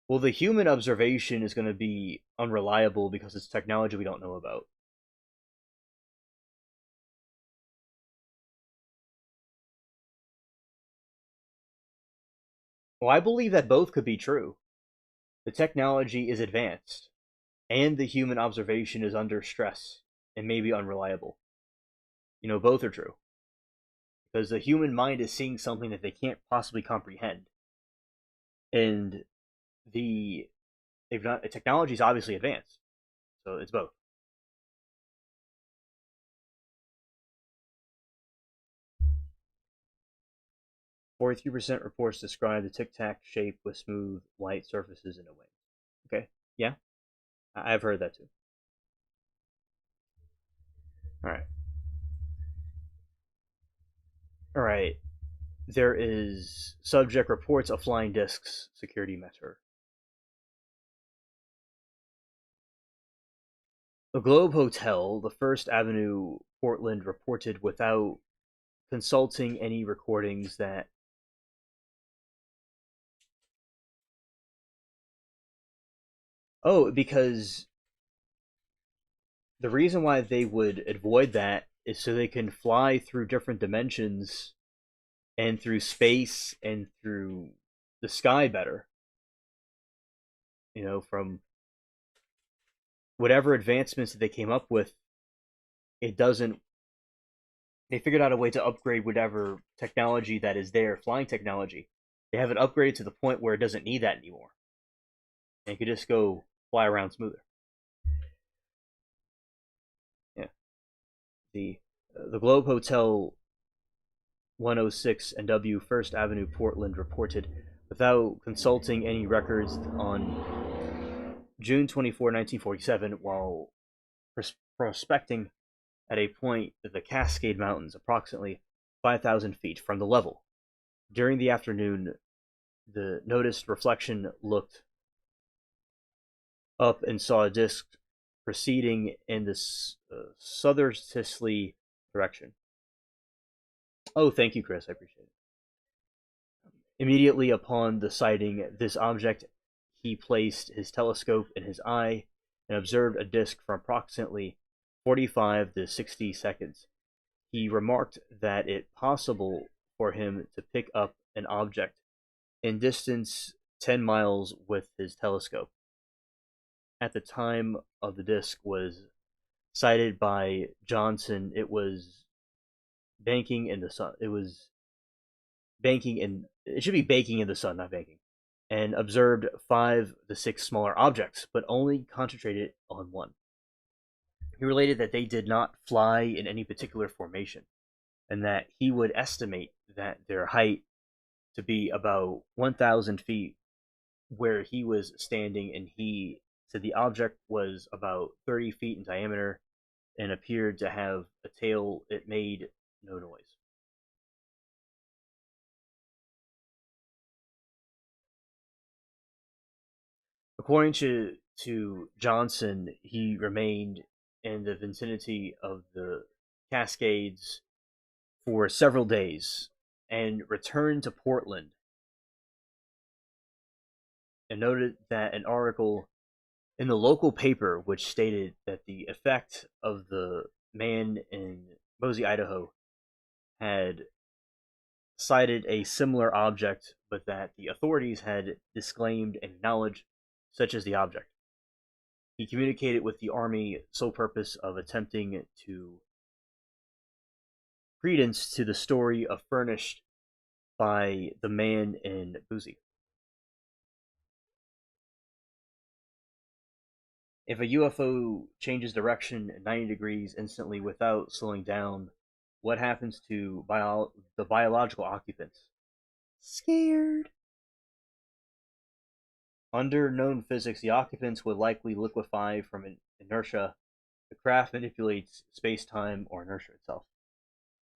Well, the human observation is going to be unreliable because it's technology we don't know about. Well, I believe that both could be true. The technology is advanced, and the human observation is under stress and maybe unreliable. Both are true. Because the human mind is seeing something that they can't possibly comprehend. and the technology is obviously advanced, so it's both. 43% reports describe the tic tac shape with smooth, white surfaces in the wing. Okay, yeah, I've heard that too. All right, all right. There is subject reports of flying discs. Security matter. The Globe Hotel, the First Avenue, Portland, reported without consulting any recordings that. Oh, because the reason why they would avoid that is so they can fly through different dimensions and through space and through the sky better. From whatever advancements that they came up with, it doesn't. They figured out a way to upgrade whatever technology that is there, flying technology. They have it upgraded to the point where it doesn't need that anymore, and it could just go fly around smoother. Yeah, the Globe Hotel 106 and W First Avenue, Portland, reported without consulting any records on June 24, 1947, while prospecting at a point at the Cascade Mountains, approximately 5,000 feet from the level. During the afternoon, the noticed reflection looked up and saw a disc proceeding in the southerly direction. Oh, thank you, Chris. I appreciate it. Immediately upon the sighting this object, he placed his telescope in his eye and observed a disc from approximately 45 to 60 seconds. He remarked that it possible for him to pick up an object in distance 10 miles with his telescope. At the time of the disc was sighted by Johnson, it was banking in the sun. It was banking in. It should be baking in the sun, not banking. And observed 5 to 6 smaller objects, but only concentrated on one. He related that they did not fly in any particular formation, and that he would estimate that their height to be about 1,000 feet where he was standing, and he said the object was about 30 feet in diameter and appeared to have a tail. It made no noise. According to Johnson, he remained in the vicinity of the Cascades for several days and returned to Portland and noted that an article in the local paper which stated that the effect of the man in Boise, Idaho had cited a similar object, but that the authorities had disclaimed any knowledge such as the object. He communicated with the Army sole purpose of attempting to credence to the story of furnished by the man in Boise. If a UFO changes direction 90 degrees instantly without slowing down, what happens to the biological occupants? Scared. Under known physics, the occupants would likely liquefy from inertia. The craft manipulates space-time or inertia itself.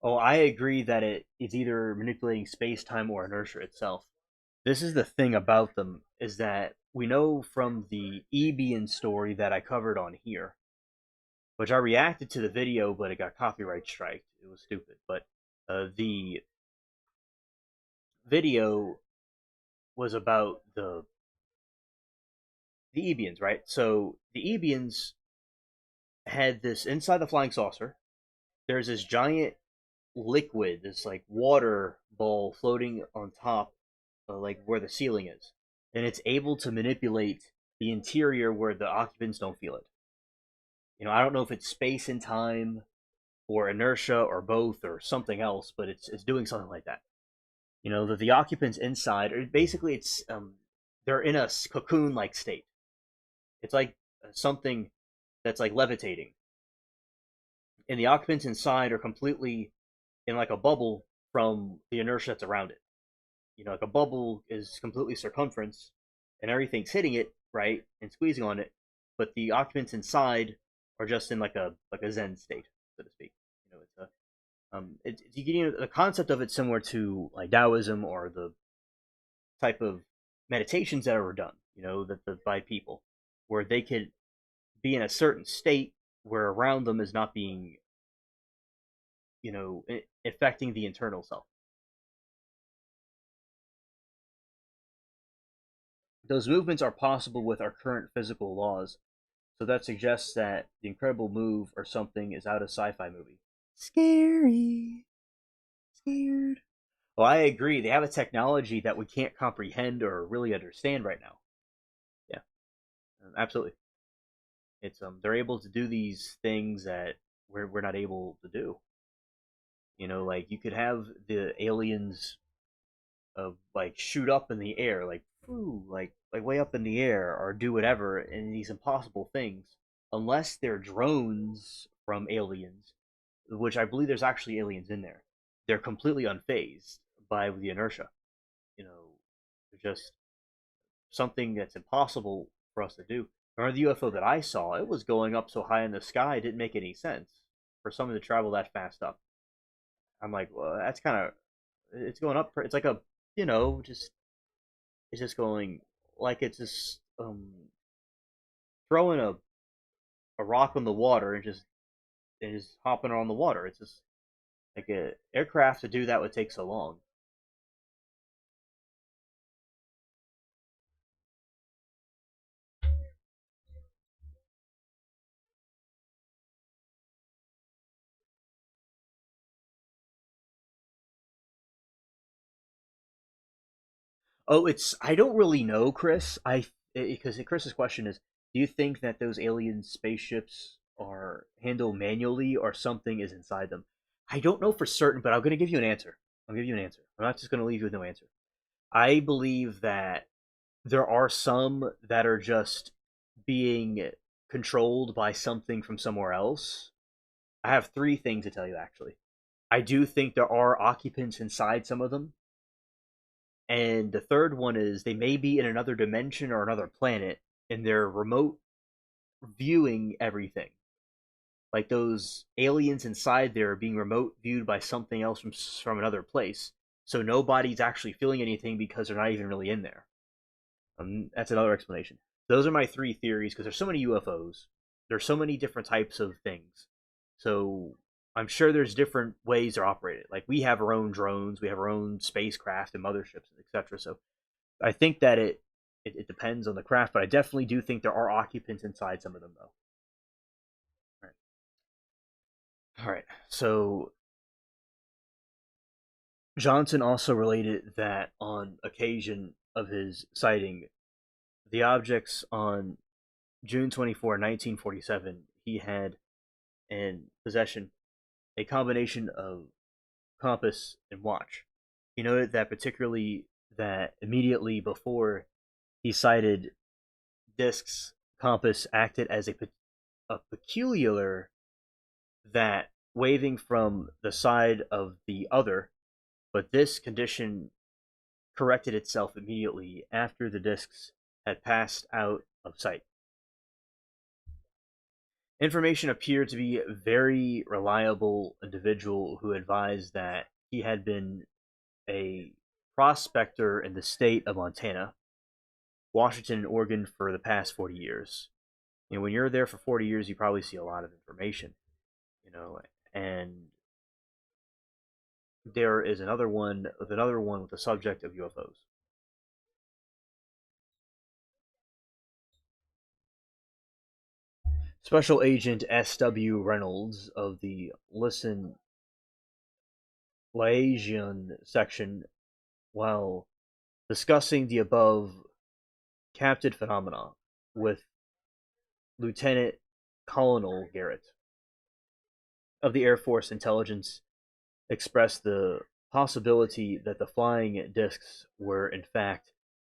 Oh, I agree that it's either manipulating space-time or inertia itself. This is the thing about them, is that we know from the Ebian story that I covered on here, which I reacted to the video, but it got copyright striked. It was stupid. But the video was about the Ebians, right? So the Ebians had this inside the flying saucer. There's this giant liquid, this like water ball floating on top, like where the ceiling is, and it's able to manipulate the interior where the occupants don't feel it. I don't know if it's space and time, or inertia, or both, or something else, but it's doing something like that. That the occupants inside, or basically it's they're in a cocoon-like state. It's like something that's like levitating, and the occupants inside are completely in like a bubble from the inertia that's around it. You know, like a bubble is completely circumference, and everything's hitting it right and squeezing on it, but the occupants inside are just in like a Zen state, so to speak. You know, it's a the concept of it similar to like Taoism or the type of meditations that are done, you know, that the by people, where they could be in a certain state where around them is not being, you know, affecting the internal self. Those movements are possible with our current physical laws, so that suggests that the incredible move or something is out of sci-fi movie. Scary, scared. Well, I agree. They have a technology that we can't comprehend or really understand right now. Yeah, absolutely. It's they're able to do these things that we're not able to do. You know, like you could have the aliens of like shoot up in the air, like ooh, like way up in the air, or do whatever, and these impossible things, unless they're drones from aliens, which I believe there's actually aliens in there. They're completely unfazed by the inertia. You know, they're just something that's impossible for us to do. Remember the UFO that I saw? It was going up so high in the sky, it didn't make any sense for someone to travel that fast up. I'm like, well, that's kind of it's going up. It's like a you know, just it's just going like it's just throwing a rock on the water and just hopping on the water. It's just like a aircraft to do that would take so long. Oh, it's I don't really know, Chris. I because Chris's question is, do you think that those alien spaceships are handled manually or something is inside them? I don't know for certain, but I'm going to give you an answer. I'll give you an answer. I'm not just going to leave you with no answer. I believe that there are some that are just being controlled by something from somewhere else. I have three things to tell you actually. I do think there are occupants inside some of them. And the third one is they may be in another dimension or another planet and they're remote viewing everything. Like those aliens inside there are being remote viewed by something else from another place. So nobody's actually feeling anything because they're not even really in there. That's another explanation. Those are my three theories because there's so many UFOs. There's so many different types of things. So I'm sure there's different ways they're operated. Like we have our own drones, we have our own spacecraft and motherships, etc. So I think that it depends on the craft, but I definitely do think there are occupants inside some of them, though. All right. All right. So Johnson also related that on occasion of his sighting, the objects on June 24, 1947, he had in possession a combination of compass and watch. He noted that particularly that immediately before he sighted discs, compass acted as a peculiar that waving from the side of the other, but this condition corrected itself immediately after the discs had passed out of sight. Information appeared to be a very reliable individual who advised that he had been a prospector in the state of Montana, Washington, and Oregon for the past 40 years. You know, when you're there for 40 years, you probably see a lot of information, you know, and there is another one with the subject of UFOs. Special Agent S.W. Reynolds of the Listen Liaison section, while discussing the above captured phenomena with Lieutenant Colonel Garrett of the Air Force Intelligence, expressed the possibility that the flying discs were, in fact,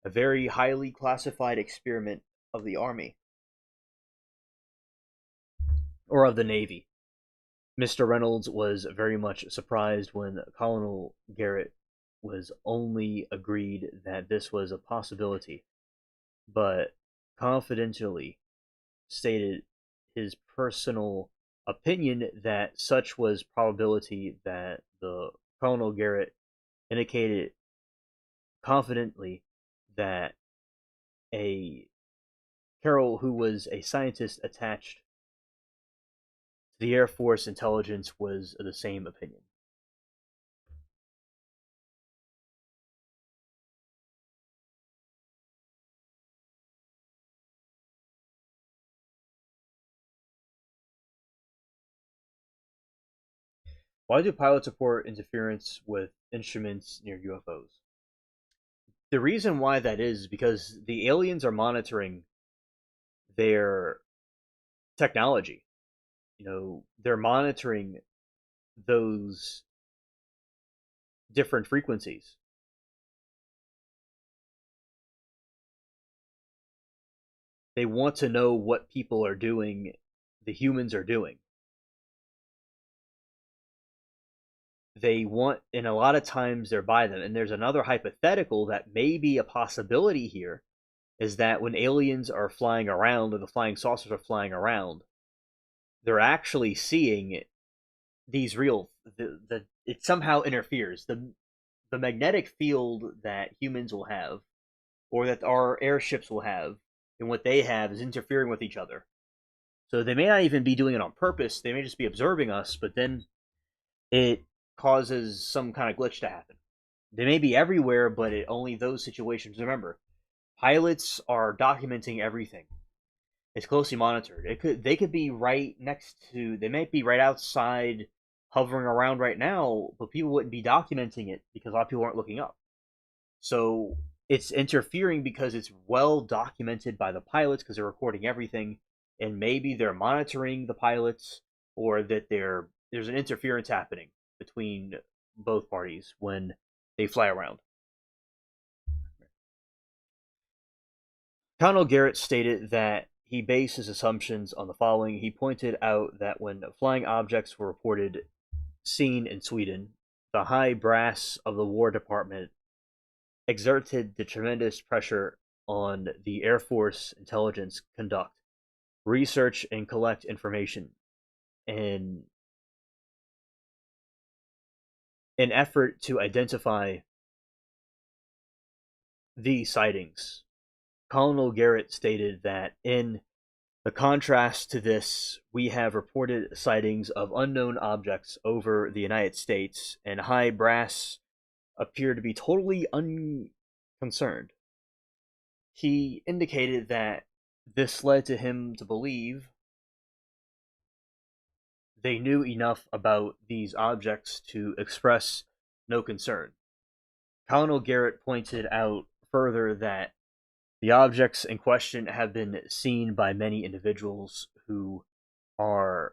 a very highly classified experiment of the Army or of the Navy. Mr. Reynolds was very much surprised when Colonel Garrett was only agreed that this was a possibility, but confidentially stated his personal opinion that such was probability that the Colonel Garrett indicated confidently that a Carroll, who was a scientist attached to the Air Force intelligence, was of the same opinion. Why do pilots report interference with instruments near UFOs? The reason why that is because the aliens are monitoring their technology. They're monitoring those different frequencies. They want to know what people are doing, the humans are doing. They want, and a lot of times they're by them. And there's another hypothetical that may be a possibility here, is that when aliens are flying around or the flying saucers are flying around, they're actually seeing these real it somehow interferes. The magnetic field that humans will have, or that our airships will have, and what they have is interfering with each other. So they may not even be doing it on purpose. They may just be observing us, but then it causes some kind of glitch to happen. They may be everywhere, but only those situations. Remember, pilots are documenting everything. It's closely monitored. They could be right next to. They might be right outside, hovering around right now, but people wouldn't be documenting it because a lot of people aren't looking up. So it's interfering because it's well documented by the pilots because they're recording everything, and maybe they're monitoring the pilots, or that there's an interference happening between both parties when they fly around. Colonel Garrett stated that he based his assumptions on the following. He pointed out that when flying objects were reported seen in Sweden, the high brass of the War Department exerted the tremendous pressure on the Air Force intelligence conduct research and collect information in an effort to identify the sightings. Colonel Garrett stated that in the contrast to this, we have reported sightings of unknown objects over the United States, and high brass appear to be totally unconcerned. He indicated that this led to him to believe they knew enough about these objects to express no concern. Colonel Garrett pointed out further that the objects in question have been seen by many individuals who are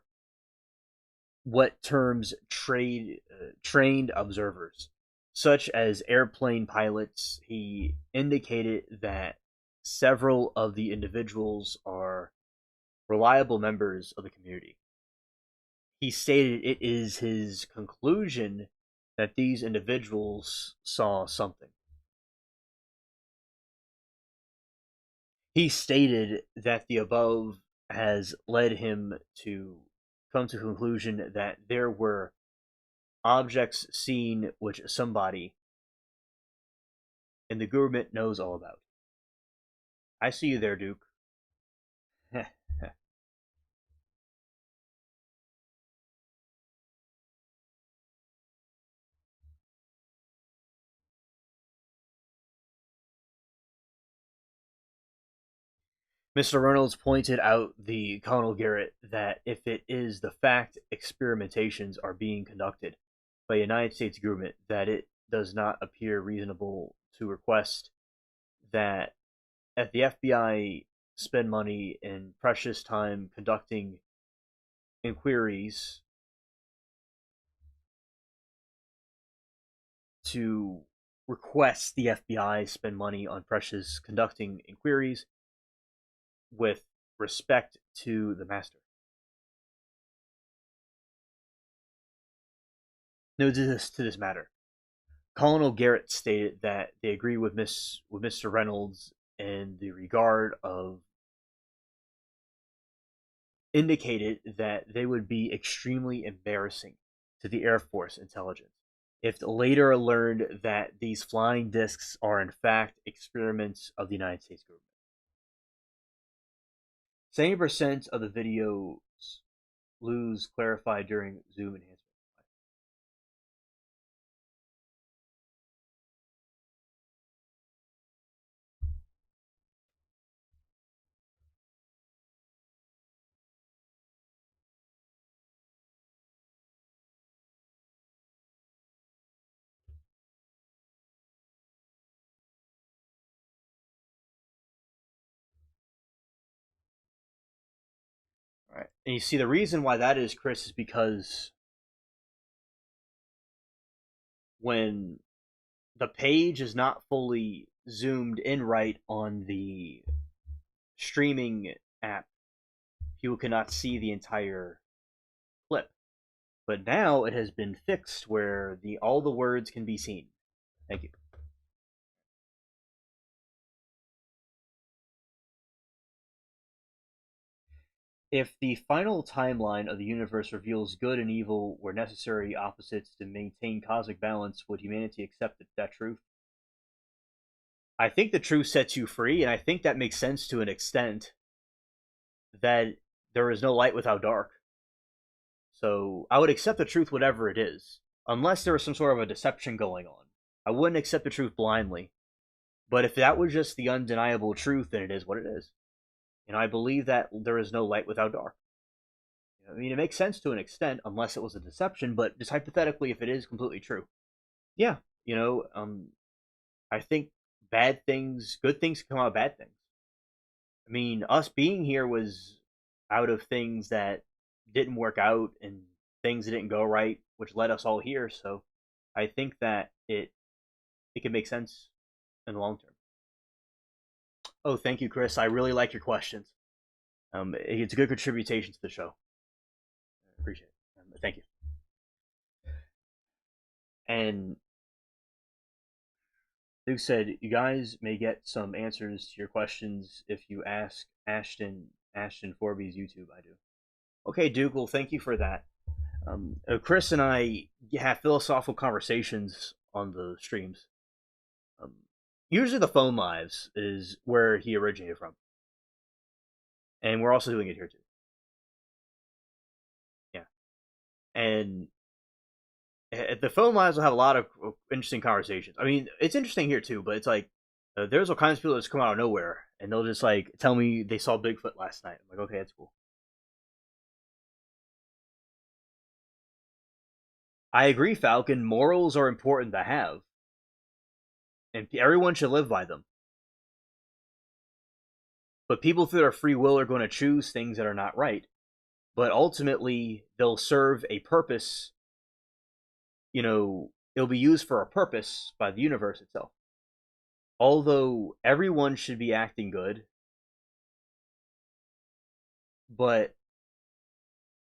what terms trained observers, such as airplane pilots. He indicated that several of the individuals are reliable members of the community. He stated it is his conclusion that these individuals saw something. He stated that the above has led him to come to the conclusion that there were objects seen which somebody in the government knows all about. I see you there, Duke. Mr. Reynolds pointed out the Colonel Garrett that if it is the fact experimentations are being conducted by the United States government, that it does not appear reasonable to request that at the FBI spend money and precious time conducting inquiries to requests the FBI spend money on Precious conducting inquiries with respect to the master. No, to this matter. Colonel Garrett stated that they agree with Mr. Reynolds in the regard of indicated that they would be extremely embarrassing to the Air Force intelligence if later learned that these flying discs are in fact experiments of the United States government. 70% of the videos lose clarified during zoom enhancement. All right. And you see the reason why that is, Chris, is because when the page is not fully zoomed in right on the streaming app, people cannot see the entire clip. But now it has been fixed where the all the words can be seen. Thank you. If the final timeline of the universe reveals good and evil were necessary opposites to maintain cosmic balance, would humanity accept that truth? I think the truth sets you free, and I think that makes sense to an extent that there is no light without dark. So I would accept the truth, whatever it is, unless there was some sort of a deception going on. I wouldn't accept the truth blindly. But if that was just the undeniable truth, then it is what it is. I believe that there is no light without dark. I mean, it makes sense to an extent, unless it was a deception. But just hypothetically, if it is completely true, yeah, I think good things come out of bad things. I mean, us being here was out of things that didn't work out and things that didn't go right, which led us all here. So I think that it can make sense in the long term. Oh, thank you, Chris. I really like your questions. It's a good contribution to the show. I appreciate it. Thank you. And Duke said, "You guys may get some answers to your questions if you ask Ashton Forby's YouTube." I do. Okay, Duke. Well, thank you for that. Chris and I have philosophical conversations on the streams. Um, Usually, the phone lives is where he originated from, and we're also doing it here too. Yeah, and the phone lines will have a lot of interesting conversations. I mean, it's interesting here too, but it's like there's all kinds of people that just come out of nowhere and they'll just like tell me they saw Bigfoot last night. I'm like, okay, that's cool. I agree, Falcon. Morals are important to have, and everyone should live by them. But people through their free will are going to choose things that are not right. But ultimately, they'll serve a purpose. It'll be used for a purpose by the universe itself. Although everyone should be acting good, but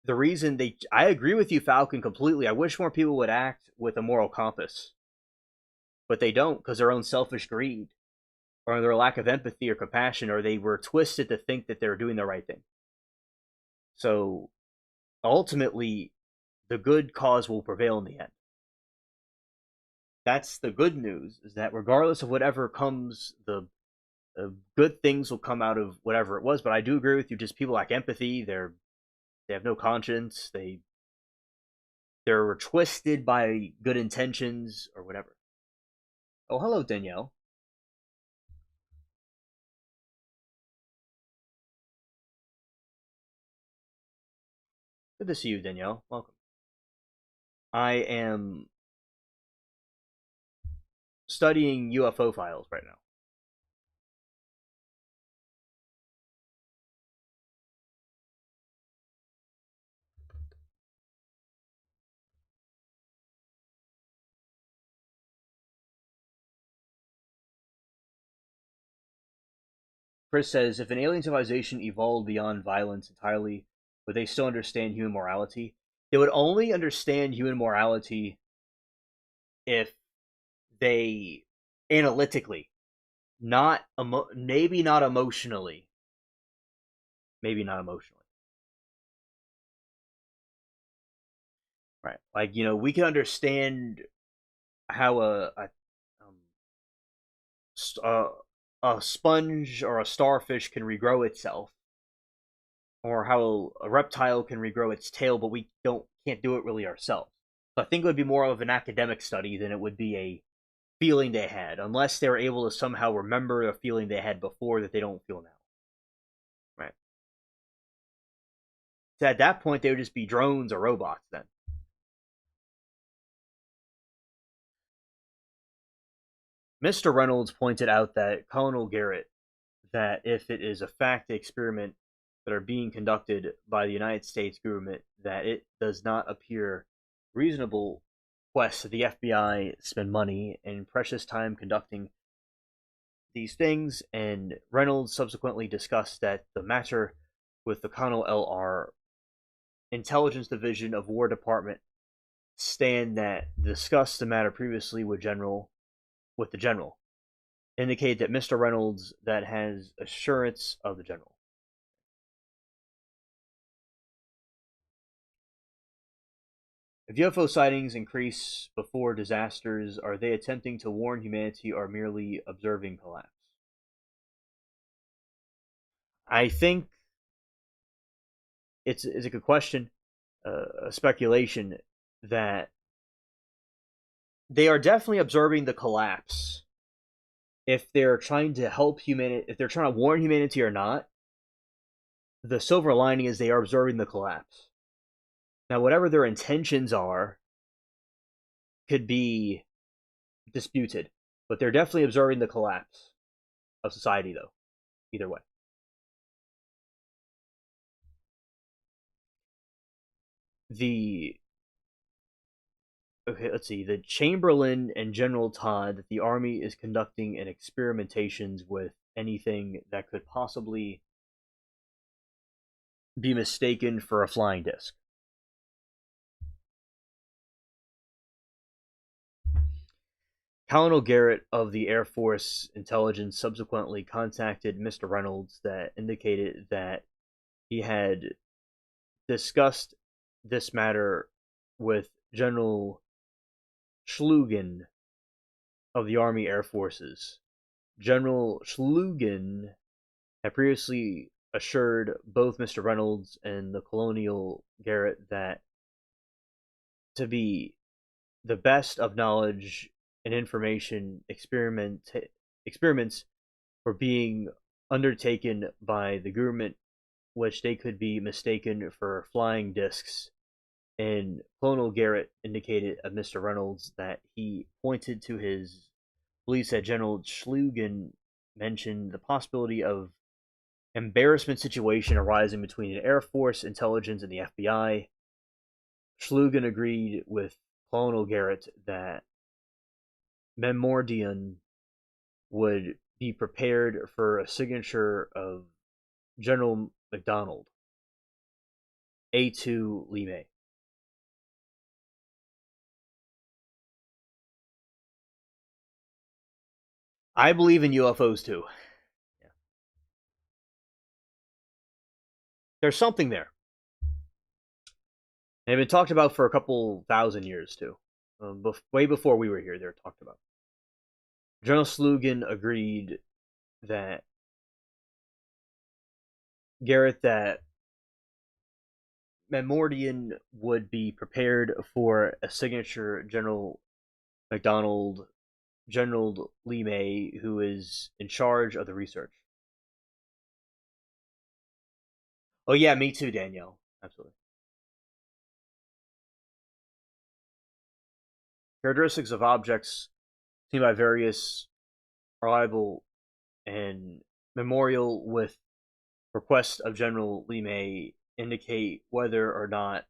the reason I agree with you, Falcon, completely. I wish more people would act with a moral compass, but they don't because their own selfish greed or their lack of empathy or compassion, or they were twisted to think that they're doing the right thing. So ultimately, the good cause will prevail in the end. That's the good news, is that regardless of whatever comes, the good things will come out of whatever it was. But I do agree with you. Just people lack empathy. They have no conscience. They're twisted by good intentions or whatever. Oh, hello, Danielle. Good to see you, Danielle. Welcome. I am studying UFO files right now. Chris says, if an alien civilization evolved beyond violence entirely, would they still understand human morality? They would only understand human morality if they analytically, maybe not emotionally, maybe not emotionally. Right. Like, we can understand how a a sponge or a starfish can regrow itself, or how a reptile can regrow its tail, but we can't do it really ourselves. So I think it would be more of an academic study than it would be a feeling they had, unless they were able to somehow remember a feeling they had before that they don't feel now. Right. So at that point, they would just be drones or robots then. Mr. Reynolds pointed out that Colonel Garrett, that if it is a fact experiment that are being conducted by the United States government, that it does not appear reasonable quest that the FBI spend money and precious time conducting these things, and Reynolds subsequently discussed that the matter with the Connell LR Intelligence Division of War Department stand that discussed the matter previously with the general, indicate that Mr. Reynolds that has assurance of the general. If UFO sightings increase before disasters, are they attempting to warn humanity or merely observing collapse? I think it's a good question, a speculation that they are definitely observing the collapse. If they're trying to help humanity, if they're trying to warn humanity or not, the silver lining is they are observing the collapse. Now, whatever their intentions are could be disputed, but they're definitely observing the collapse of society, though, either way. Let's see. The Chamberlain and General Todd that the Army is conducting an experimentations with anything that could possibly be mistaken for a flying disc. Colonel Garrett of the Air Force Intelligence subsequently contacted Mr. Reynolds that indicated that he had discussed this matter with General Schlugen of the Army Air Forces. General Schlugen had previously assured both Mr. Reynolds and the Colonel Garrett that, to be the best of knowledge and information, experiments were being undertaken by the government, which they could be mistaken for flying discs. And Colonel Garrett indicated of Mr. Reynolds that he pointed to his beliefs that General Schlugen mentioned the possibility of embarrassment situation arising between the Air Force intelligence and the FBI. Schlugen agreed with Colonel Garrett that Memordian would be prepared for a signature of General MacDonald, A2 Lime. I believe in UFOs too. Yeah. There's something there. And they've been talked about for a couple thousand years too. Way before we were here, they were talked about. General Slugan agreed that Garrett that Memordian would be prepared for a signature General MacDonald, General Lime, who is in charge of the research. Oh yeah, me too, Danielle. Absolutely. Characteristics of objects seen by various reliable and memorial with request of General Lime indicate whether or not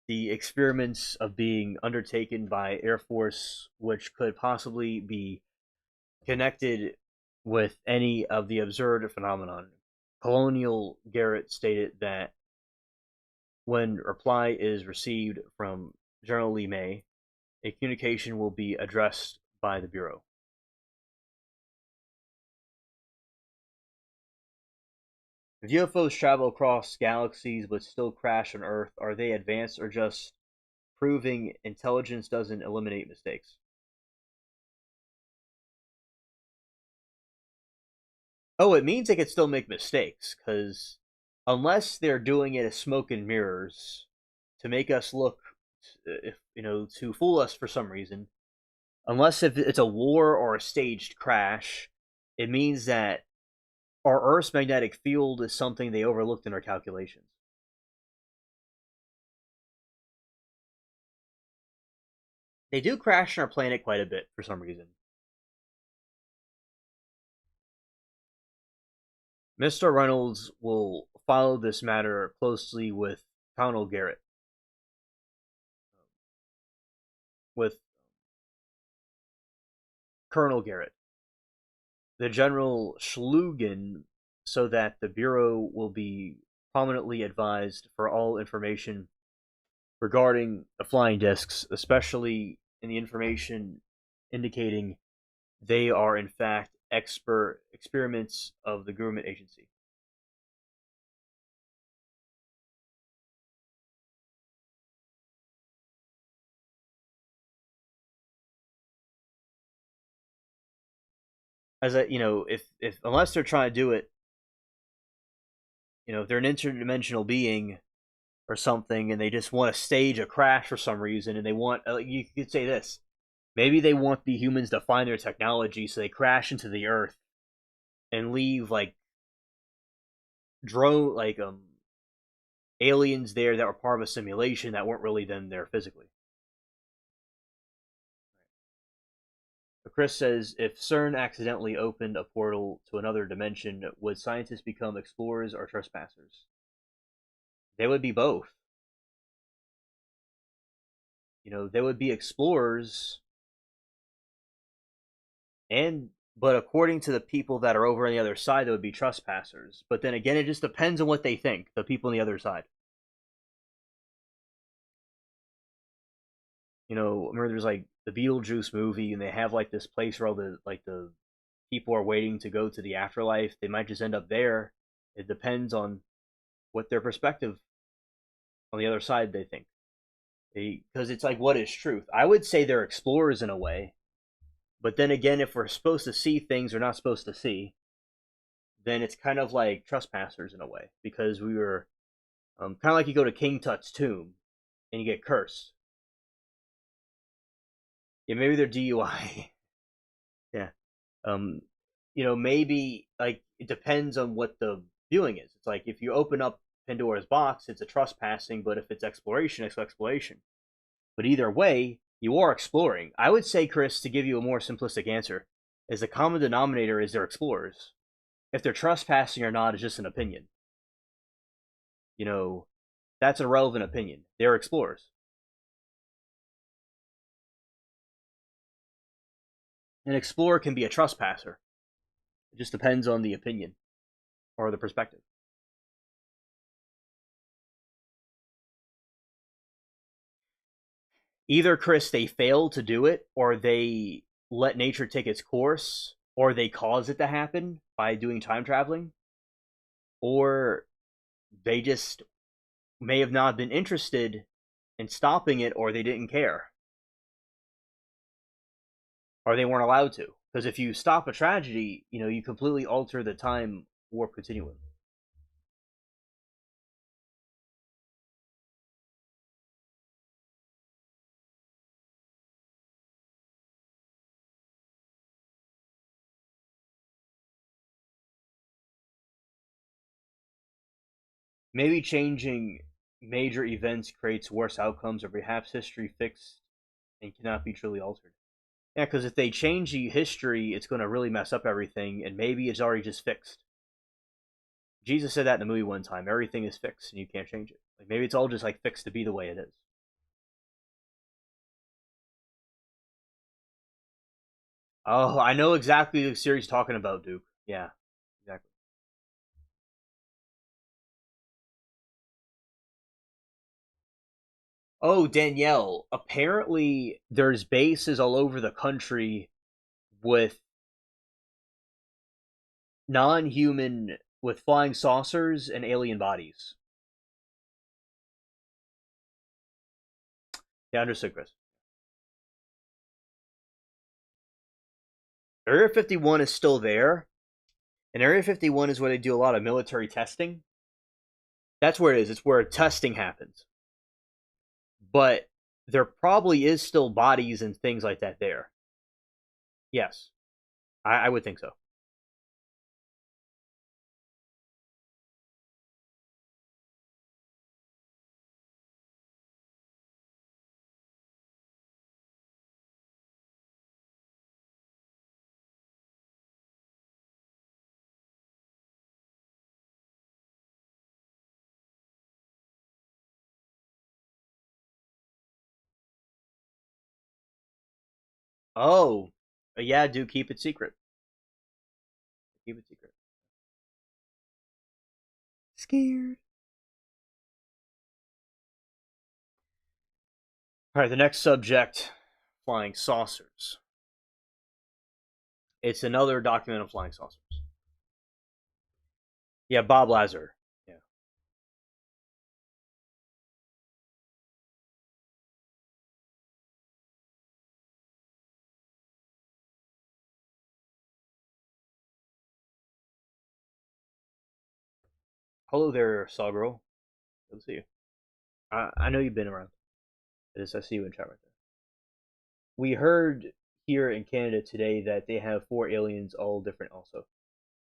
the experiments of being undertaken by Air Force, which could possibly be connected with any of the observed phenomenon. Colonial Garrett stated that when reply is received from General Lee May, a communication will be addressed by the Bureau. If UFOs travel across galaxies but still crash on Earth, are they advanced or just proving intelligence doesn't eliminate mistakes? Oh, it means they could still make mistakes, because unless they're doing it as smoke and mirrors to make us look, if to fool us for some reason, unless if it's a war or a staged crash, it means that our Earth's magnetic field is something they overlooked in our calculations. They do crash on our planet quite a bit for some reason. Mr. Reynolds will follow this matter closely with Colonel Garrett, with Colonel Garrett, the General Schlugen, so that the Bureau will be prominently advised for all information regarding the flying discs, especially in the information indicating they are in fact expert experiments of the government agency. As a, if unless they're trying to do it, if they're an interdimensional being or something, and they just want to stage a crash for some reason, and they want, you could say this, maybe they want the humans to find their technology, so they crash into the Earth and leave like drone, like aliens there that were part of a simulation that weren't really them there physically. Chris says, if CERN accidentally opened a portal to another dimension, would scientists become explorers or trespassers? They would be both. They would be explorers, but according to the people that are over on the other side, they would be trespassers. But then again, it just depends on what they think, the people on the other side. Remember there's like the Beetlejuice movie, and they have like this place where all the people are waiting to go to the afterlife. They might just end up there. It depends on what their perspective on the other side they think. Because it's like, what is truth? I would say they're explorers in a way, but then again, if we're supposed to see things we're not supposed to see, then it's kind of like trespassers in a way, because we were kind of like you go to King Tut's tomb and you get cursed. Yeah, maybe they're DUI. Yeah. Um, maybe like it depends on what the viewing is. It's like if you open up Pandora's box, it's a trespassing, but if it's exploration, it's exploration. But either way, you are exploring. I would say, Chris, to give you a more simplistic answer, is the common denominator is they're explorers. If they're trespassing or not is just an opinion. You know, that's a relevant opinion. They're explorers. An explorer can be a trespasser. It just depends on the opinion or the perspective. Either, Chris, they fail to do it, or they let nature take its course, or they cause it to happen by doing time traveling, or they just may have not been interested in stopping it, or they didn't care, or they weren't allowed to. Because if you stop a tragedy, you completely alter the time warp continuum. Maybe changing major events creates worse outcomes, or perhaps history fixed and cannot be truly altered. Yeah, because if they change the history, it's going to really mess up everything, and maybe it's already just fixed. Jesus said that in the movie one time. Everything is fixed, and you can't change it. Like maybe it's all just like fixed to be the way it is. Oh, I know exactly the series you're talking about, Duke. Yeah, exactly. Oh, Danielle. Apparently, there's bases all over the country with non-human, with flying saucers and alien bodies. Yeah, understood, Chris. Area 51 is still there, and Area 51 is where they do a lot of military testing. That's where it is. It's where testing happens. But there probably is still bodies and things like that there. Yes, I would think so. Oh, yeah, do keep it secret. Keep it secret. Scared. All right, the next subject, flying saucers. It's another document of flying saucers. Yeah, Bob Lazar. Yeah. Hello there, Sawgirl. Good to see you. I know you've been around. I see you in chat right there. We heard here in Canada today that they have four aliens, all different also.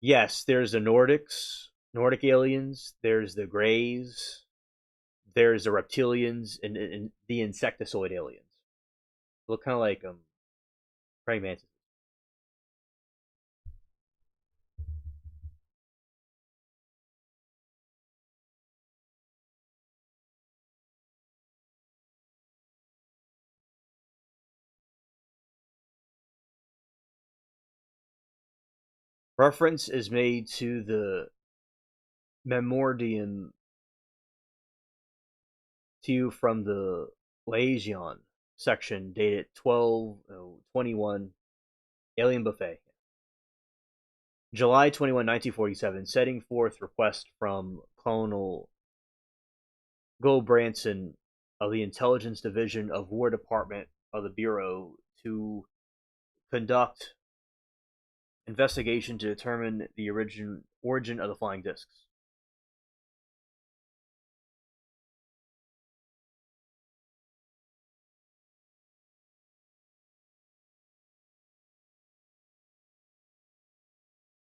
Yes, there's the Nordic aliens, there's the Greys, there's the reptilians, and the insectoid aliens. Look kind of like praying mantises. Reference is made to the memordium to you from the Lasion section dated 12/21 Alien Buffet. July 21, 1947, setting forth request from Colonel Go Branson of the Intelligence Division of War Department of the Bureau to conduct investigation to determine the origin of the flying discs.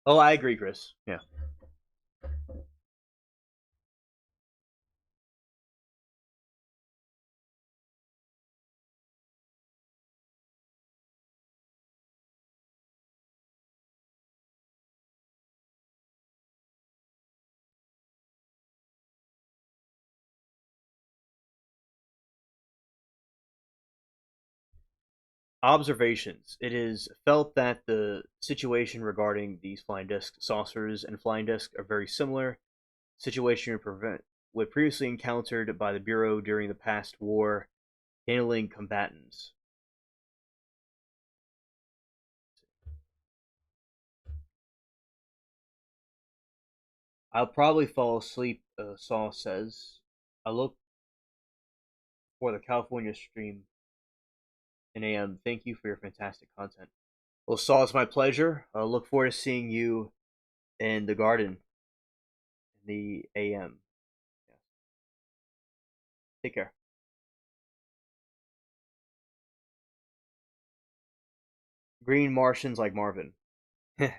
Oh, I agree, Chris. Yeah. Observations. It is felt that the situation regarding these flying disc saucers and flying disc are very similar. Situation would previously encountered by the Bureau during the past war, handling combatants. I'll probably fall asleep, Saul says. I look for the California stream in AM. Thank you for your fantastic content. Well, Saul, it's my pleasure. I look forward to seeing you in the garden in the AM. Yeah. Take care. Green Martians like Marvin. Yeah.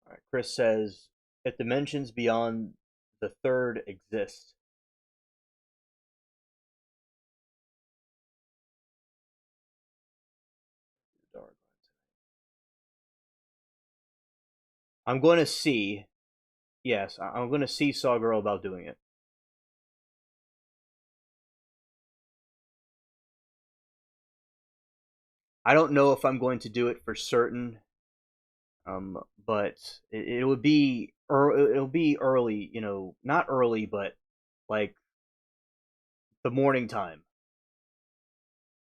Alright, Chris says, if dimensions beyond the third exist, I'm going to see. Yes, I'm going to see Saw Girl about doing it. I don't know if I'm going to do it for certain, but it would be it'll be early. Not early, but like the morning time.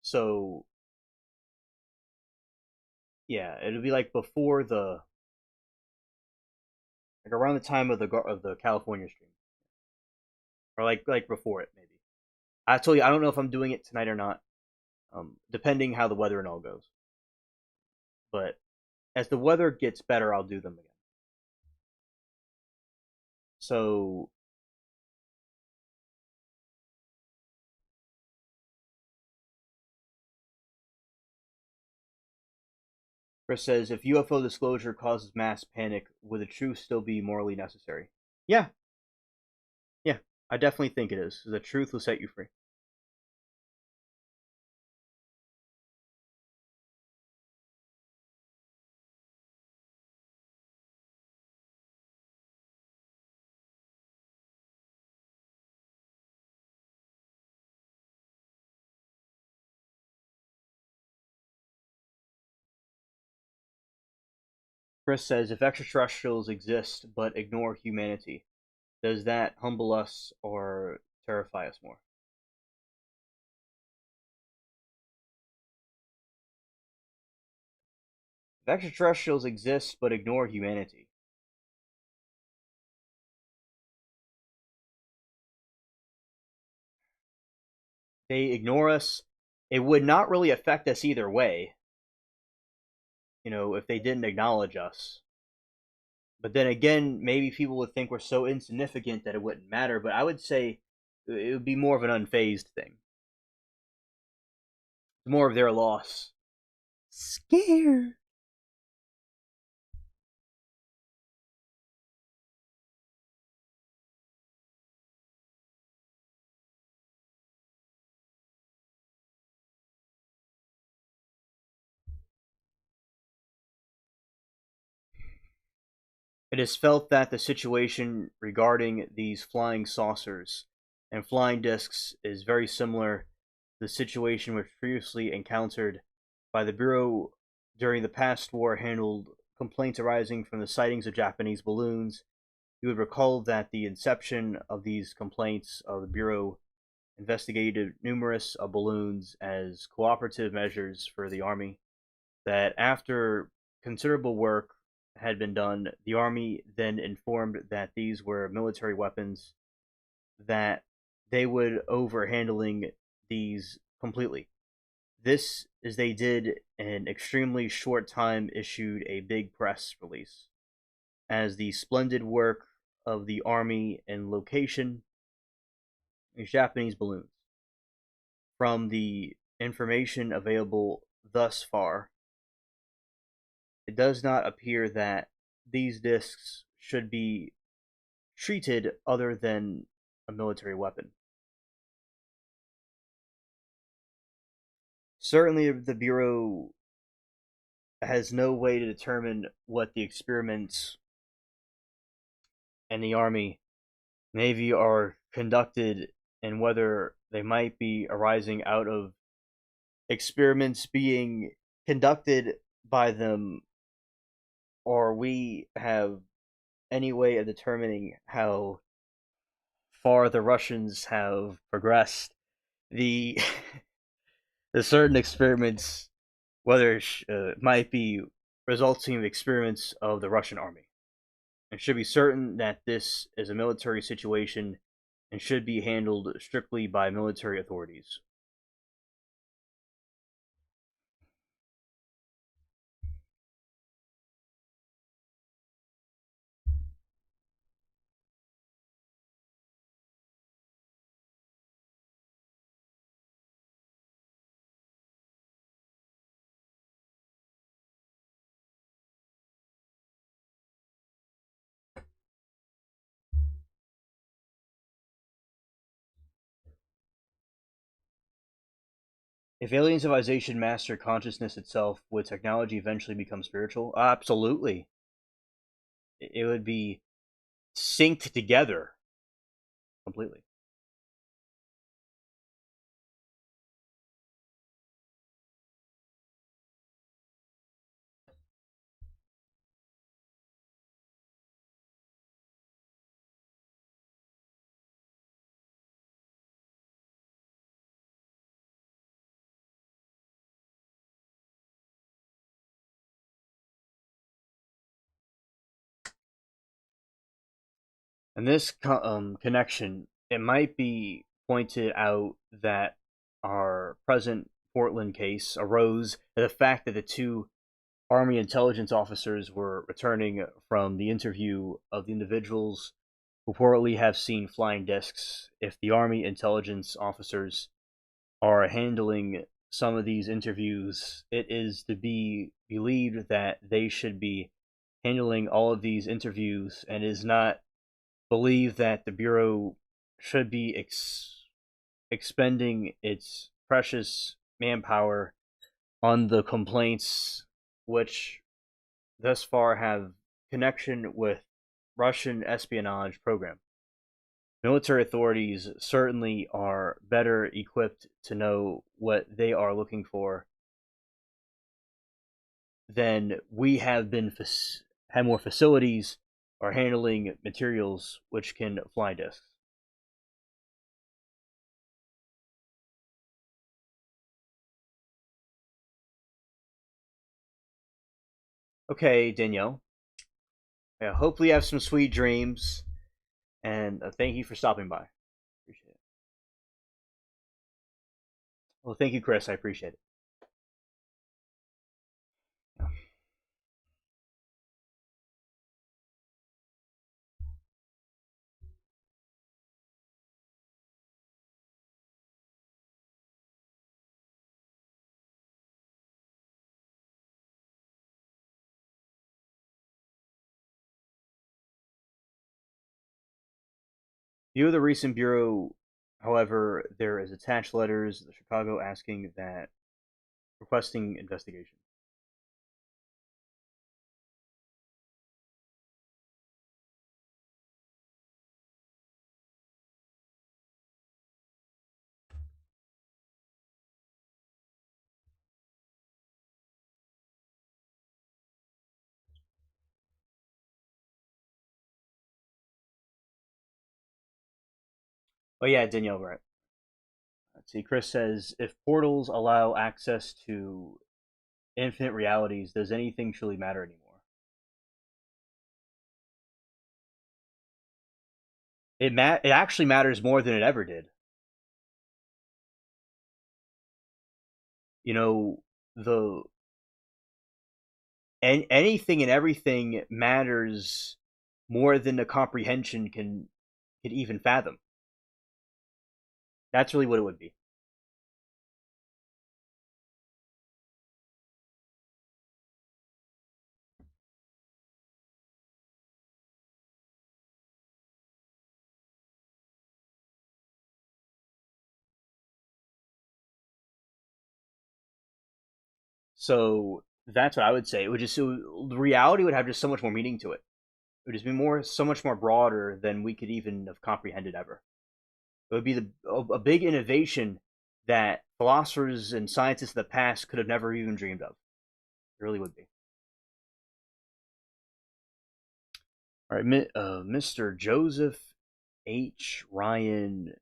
So yeah, it'll be like before like around the time of the California stream, or like before it maybe. I told you I don't know if I'm doing it tonight or not, depending how the weather and all goes. But as the weather gets better, I'll do them again. So Chris says, if UFO disclosure causes mass panic, would the truth still be morally necessary? Yeah, yeah, I definitely think it is. The truth will set you free. Chris says, if extraterrestrials exist but ignore humanity, does that humble us or terrify us more? If extraterrestrials exist but ignore humanity, they ignore us. It would not really affect us either way, if they didn't acknowledge us. But then again, maybe people would think we're so insignificant that it wouldn't matter. But I would say it would be more of an unfazed thing. It's more of their loss. Scared. It is felt that the situation regarding these flying saucers and flying discs is very similar to the situation which previously encountered by the Bureau during the past war handled complaints arising from the sightings of Japanese balloons. You would recall that the inception of these complaints of the Bureau investigated numerous balloons as cooperative measures for the Army, that after considerable work had been done, the Army then informed that these were military weapons, that they would over handling these completely. This, as they did in an extremely short time, issued a big press release as the splendid work of the Army in location these Japanese balloons. From the information available thus far, it does not appear that these discs should be treated other than a military weapon. Certainly, the Bureau has no way to determine what the experiments and the Army, Navy are conducted and whether they might be arising out of experiments being conducted by them, or we have any way of determining how far the Russians have progressed. The the certain experiments, whether might be resulting in experiments of the Russian army, and should be certain that this is a military situation and should be handled strictly by military authorities. If alien civilization master consciousness itself, would technology eventually become spiritual? Absolutely. It would be synced together completely. And this connection, it might be pointed out that our present Portland case arose to the fact that the two Army intelligence officers were returning from the interview of the individuals who reportedly have seen flying discs. If the Army intelligence officers are handling some of these interviews, it is to be believed that they should be handling all of these interviews and is not believed that the Bureau should be expending its precious manpower on the complaints which thus far have connection with Russian espionage program. Military authorities certainly are better equipped to know what they are looking for than we have been have more facilities are handling materials which can fly discs. Okay, Danielle. Yeah, hopefully you have some sweet dreams, and thank you for stopping by. Appreciate it. Well, thank you, Chris. I appreciate it. Yeah. View of the recent bureau, however, there is attached letters to Chicago asking that requesting investigation. Oh yeah, Danielle, right. Let's see. Chris says if portals allow access to infinite realities, does anything truly matter anymore? It actually matters more than it ever did. You know, the anything and everything matters more than the comprehension can even fathom. That's really what it would be. So that's what I would say. It would just the reality would have just so much more meaning to it. It would just be so much more broader than we could even have comprehended ever. It would be a big innovation that philosophers and scientists of the past could have never even dreamed of. It really would be. All right, Mr. Joseph H. Ryan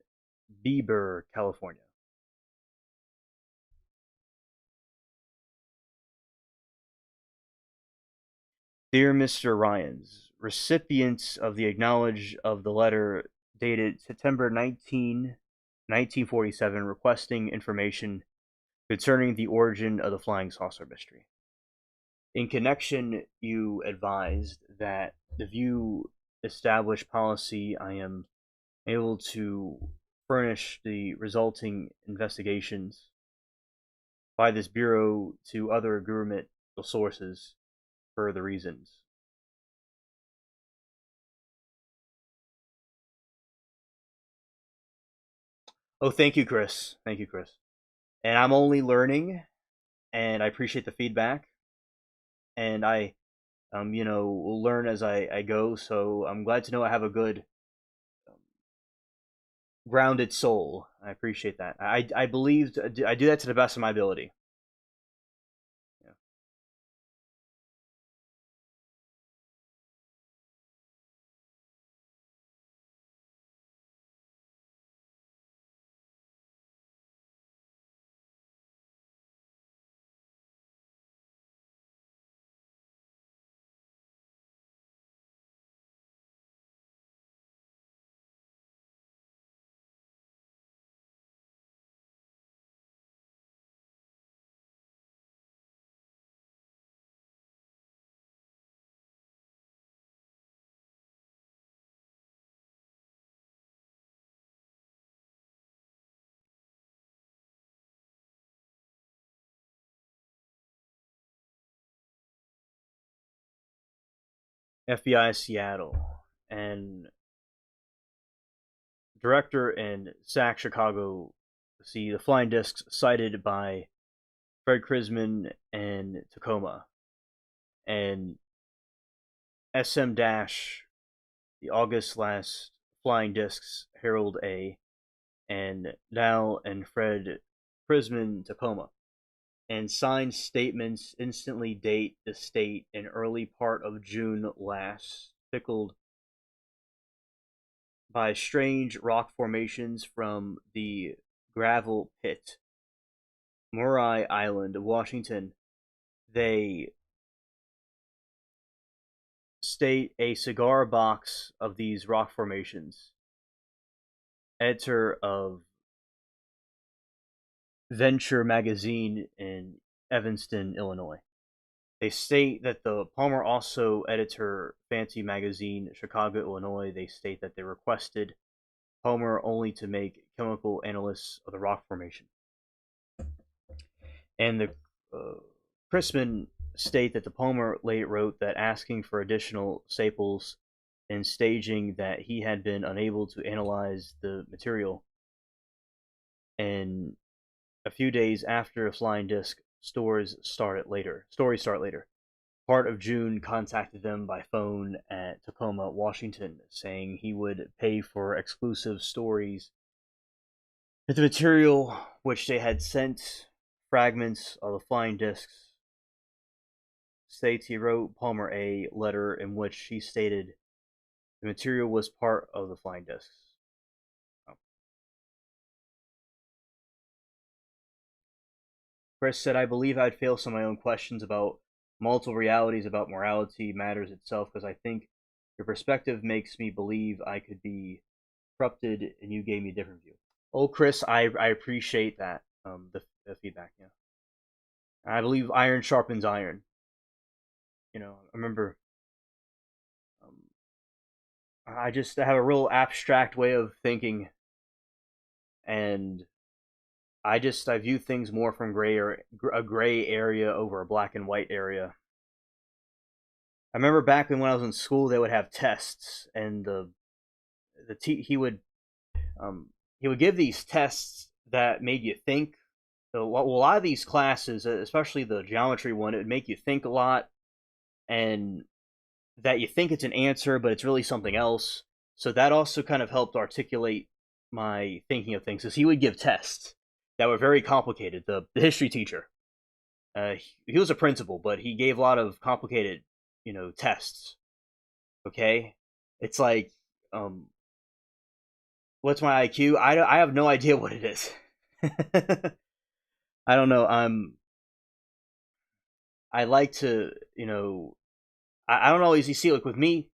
Bieber, California. Dear Mr. Ryans, recipients of the acknowledge of the letter dated September 19, 1947, requesting information concerning the origin of the flying saucer mystery. In connection, you advised that the view established policy I am able to furnish the resulting investigations by this bureau to other governmental sources for the reasons. Oh, thank you, Chris. Thank you, Chris. and I'm only learning, and I appreciate the feedback, and I will learn as I go. So I'm glad to know I have a good grounded soul. I appreciate that. I believe I do that to the best of my ability. Yeah. FBI Seattle and director in SAC Chicago. See the flying discs cited by Fred Krisman and Tacoma, and SM Dash, the August last flying discs Harold A, and Dal and Fred Prisman Tacoma, and signed statements instantly date the state in early part of June last, pickled by strange rock formations from the gravel pit, Murray Island, Washington. They state a cigar box of these rock formations. Editor of Venture magazine in Evanston, Illinois. They state that the Palmer also editor Fancy magazine, Chicago, Illinois. They state that they requested Palmer only to make chemical analysts of the rock formation. And the Chrisman state that the Palmer late wrote that asking for additional samples and staging that he had been unable to analyze the material. And a few days after a flying disc, stories start later. Part of June contacted them by phone at Tacoma, Washington, saying he would pay for exclusive stories. With the material which they had sent, fragments of the flying discs, states he wrote Palmer a letter in which he stated the material was part of the flying discs. Oh. Chris said, I believe I'd fail some of my own questions about multiple realities, about morality, matters itself, because I think your perspective makes me believe I could be corrupted and you gave me a different view. Oh, Chris, I appreciate that, the feedback, yeah. I believe iron sharpens iron. I remember um, I just have a real abstract way of thinking, and I view things more from a gray area over a black and white area. I remember back when I was in school, they would have tests, and um, he would give these tests that made you think. So, well, a lot of these classes, especially the geometry one, it would make you think a lot, and that you think it's an answer, but it's really something else. So that also kind of helped articulate my thinking of things, because he would give tests that were very complicated. The history teacher, he was a principal, but he gave a lot of complicated, tests. Okay, it's like, what's my IQ? I have no idea what it is. I don't know. I like to, I don't always see it, like with me.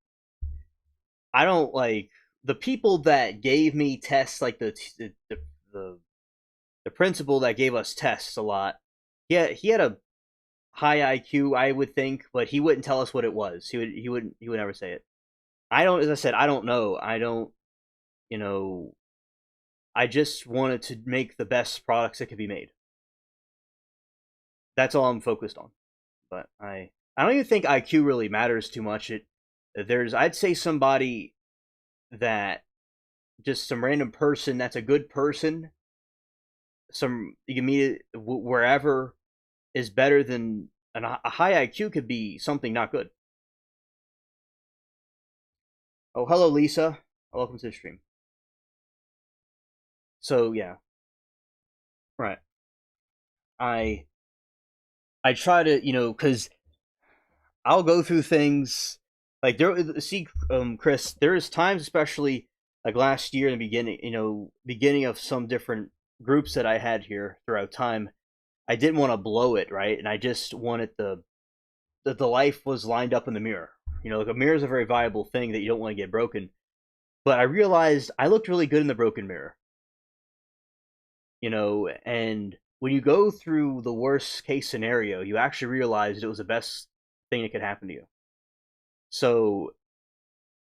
I don't like the people that gave me tests, like the the principal that gave us tests a lot. Yeah, he had a high IQ, I would think, but he wouldn't tell us what it was. He would never say it. I don't, as I said, I don't know. I don't, you know, I just wanted to make the best products that could be made. That's all I'm focused on. But I don't even think IQ really matters too much. I'd say somebody that just some random person that's a good person you can meet it wherever is better than a high IQ could be something not good. Oh, hello, Lisa. Welcome to the stream. So yeah, right. I I try to, because I'll go through things like there. See, Chris, there's times, especially like last year in the beginning, beginning of some different groups that I had here throughout time. I didn't want to blow it, right, and I just wanted the life was lined up in the mirror. Like a mirror is a very viable thing that you don't want to get broken. But I realized I looked really good in the broken mirror, and when you go through the worst case scenario, you actually realize it was the best thing that could happen to you. So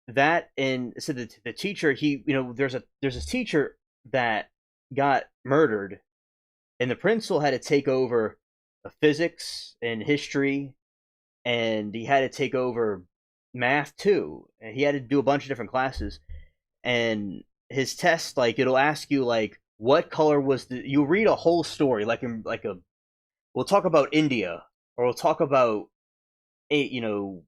that, and so the teacher, he, there's this teacher that got murdered, and the principal had to take over physics and history, and he had to take over math too, and he had to do a bunch of different classes. And his test, like, it'll ask you like what color was the, you read a whole story, like in like a, we'll talk about India, or we'll talk about medieval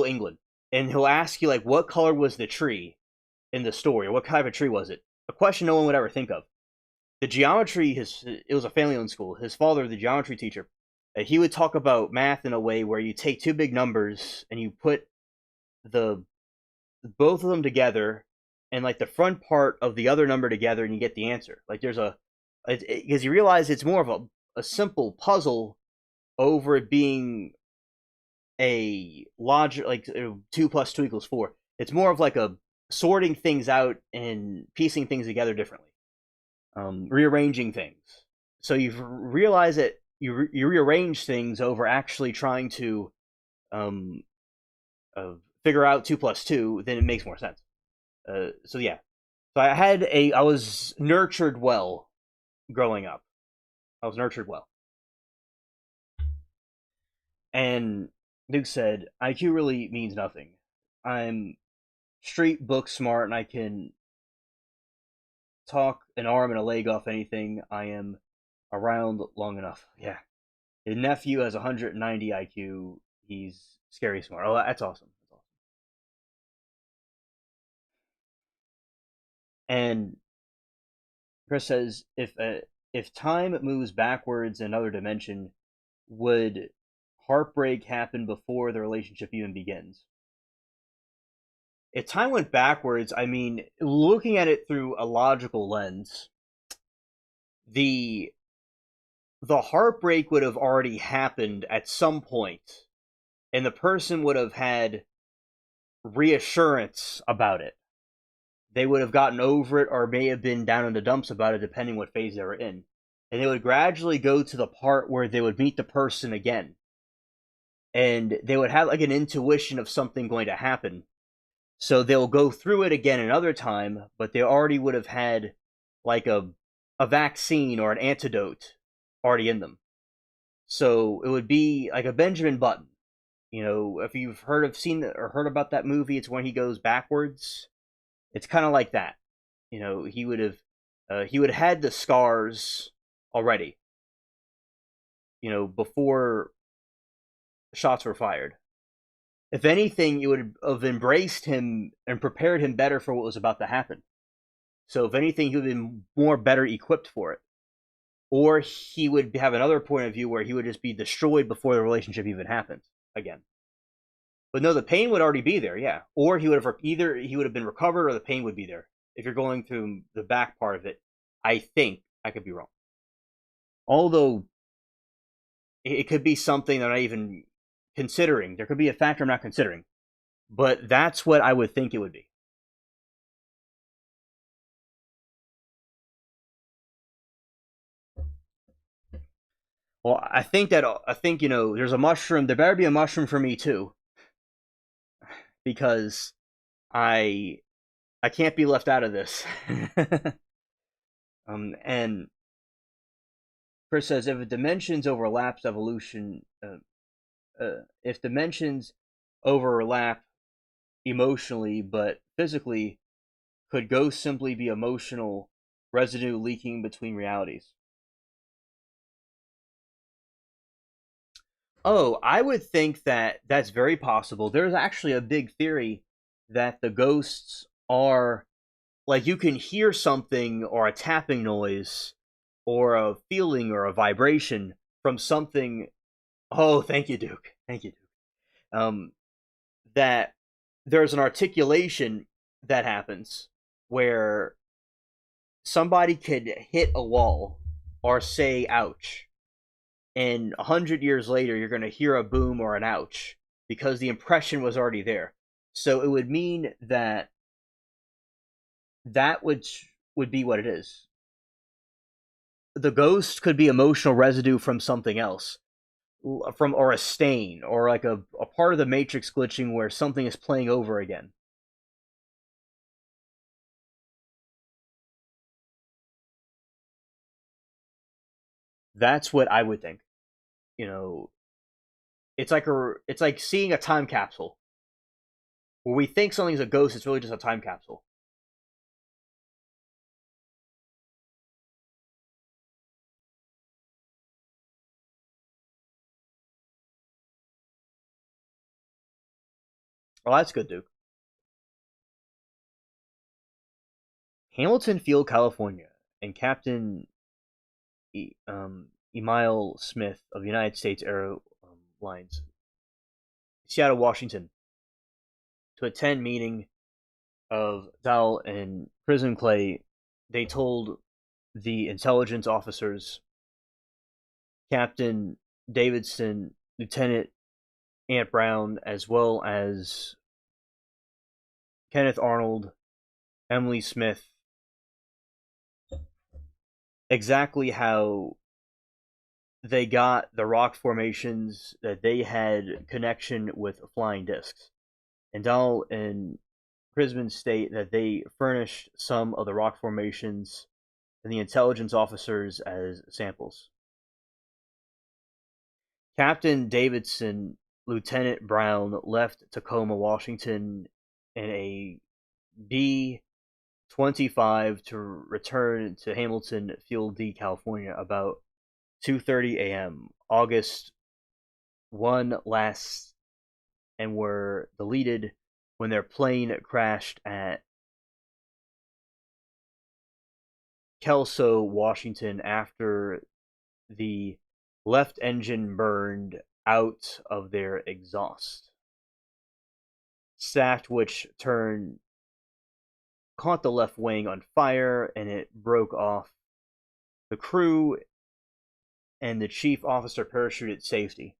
England, and he'll ask you like what color was the tree in the story, or what kind of a tree was it, a question no one would ever think of. The geometry, it was a family owned school, his father, the geometry teacher, he would talk about math in a way where you take two big numbers and you put the both of them together and like the front part of the other number together, and you get the answer. Like there's because you realize it's more of a simple puzzle over it being a logic, like 2 plus 2 equals 4. It's more of like a sorting things out and piecing things together differently, rearranging things. So you've realized that you rearrange things over actually trying to um, figure out 2 plus 2, then it makes more sense. So yeah, so I was nurtured well growing up. I was nurtured well. And Duke said, IQ really means nothing. I'm street book smart and I can talk an arm and a leg off anything. I am around long enough. Yeah. His nephew has 190 IQ. He's scary smart. Oh, that's awesome. That's awesome. And Chris says, if time moves backwards in another dimension, would heartbreak happen before the relationship even begins? If time went backwards, I mean, looking at it through a logical lens, the the heartbreak would have already happened at some point, and the person would have had reassurance about it. They would have gotten over it, or may have been down in the dumps about it, depending what phase they were in. And they would gradually go to the part where they would meet the person again, and they would have like an intuition of something going to happen. So they'll go through it again another time, but they already would have had like a vaccine or an antidote already in them. So it would be like a Benjamin Button. If you've seen or heard about that movie, it's when he goes backwards. It's kind of like that. He would have had the scars already. Before shots were fired. If anything, it would have embraced him and prepared him better for what was about to happen. So if anything, he would have been more better equipped for it. Or he would have another point of view where he would just be destroyed before the relationship even happens again. But no, the pain would already be there, yeah. Or he would have been recovered, or the pain would be there. If you're going through the back part of it, I think I could be wrong. Although it could be something that I'm not even considering. There could be a factor I'm not considering, but that's what I would think it would be. Well, I think there's a mushroom. There better be a mushroom for me too, because I I can't be left out of this. And Chris says if dimensions overlaps evolution, if dimensions overlap emotionally but physically, could ghosts simply be emotional residue leaking between realities. Oh, I would think that that's very possible. There's actually a big theory that the ghosts are like you can hear something or a tapping noise or a feeling or a vibration from something. Oh, thank you, Duke. Thank you, Duke. Um, that there's an articulation that happens where somebody could hit a wall or say ouch, and 100 years later you're going to hear a boom or an ouch because the impression was already there. So it would mean that that would be what it is. The ghost could be emotional residue from something else, from or a stain or like a part of the matrix glitching where something is playing over again. That's what I would think. You know, it's like seeing a time capsule where we think something's a ghost. It's really just a time capsule. Oh, that's good, Duke. Hamilton Field, California, and Captain Emile Smith of the United States Airlines, Seattle, Washington, to attend meeting of Dahl and Prison Clay. They told the intelligence officers, Captain Davidson, Lieutenant Ant Brown, as well as Kenneth Arnold, Emily Smith, exactly how they got the rock formations that they had connection with flying discs. And Dahl and Prisman state that they furnished some of the rock formations and the intelligence officers as samples. Captain Davidson, Lieutenant Brown left Tacoma, Washington in a B 25 to return to Hamilton Field D, California about 2:30 a.m. August 1 last, and were deleted when their plane crashed at Kelso, Washington after the left engine burned out of their exhaust. Shaft which turned caught the left wing on fire and it broke off. The crew and the chief officer parachuted safety.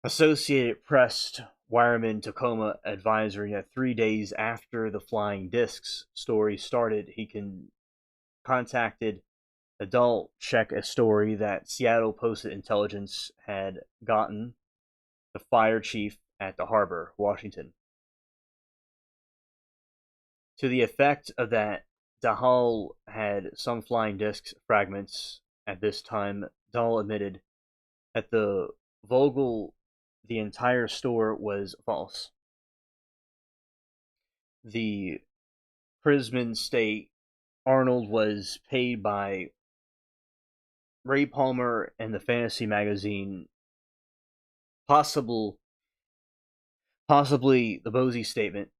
Associated Press wireman Tacoma advisory that 3 days after the flying discs story started, he contacted adult check a story that Seattle Posted Intelligence had gotten the fire chief at the harbor, Washington, to the effect of that Dahl had some flying disc fragments at this time. Dahl admitted that the Vogel, the entire store was false. The Prisman state Arnold was paid by Ray Palmer and the fantasy magazine, possibly the Bosie statement,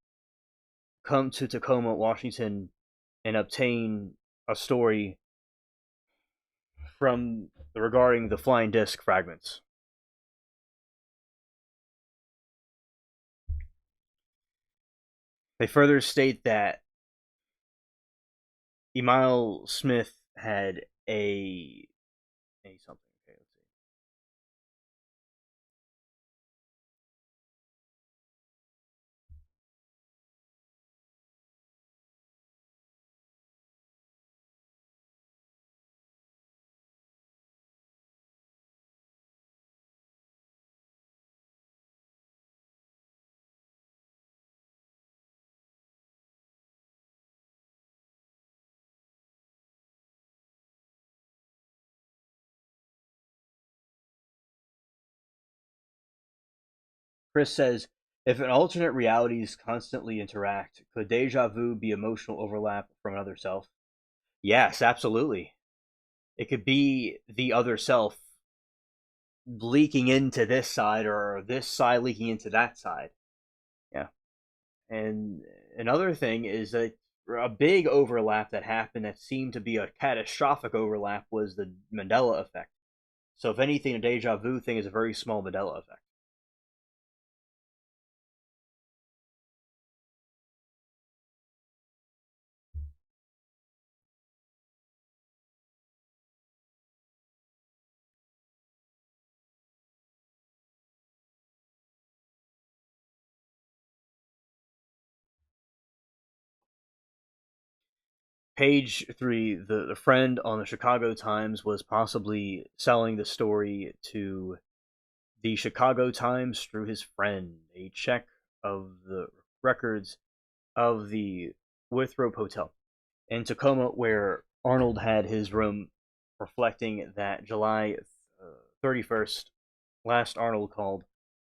come to Tacoma, Washington, and obtain a story from regarding the flying disc fragments. They further state that Emile Smith had a something. Okay, let's see. Chris says, if an alternate realities constantly interact, could deja vu be emotional overlap from another self? Yes, absolutely. It could be the other self leaking into this side or this side leaking into that side. Yeah. And another thing is that a big overlap that happened that seemed to be a catastrophic overlap was the Mandela effect. So, if anything, a deja vu thing is a very small Mandela effect. Page three, the friend on the Chicago Times was possibly selling the story to the Chicago Times through his friend. A check of the records of the Winthrop Hotel in Tacoma, where Arnold had his room, reflecting that July 31st, last Arnold called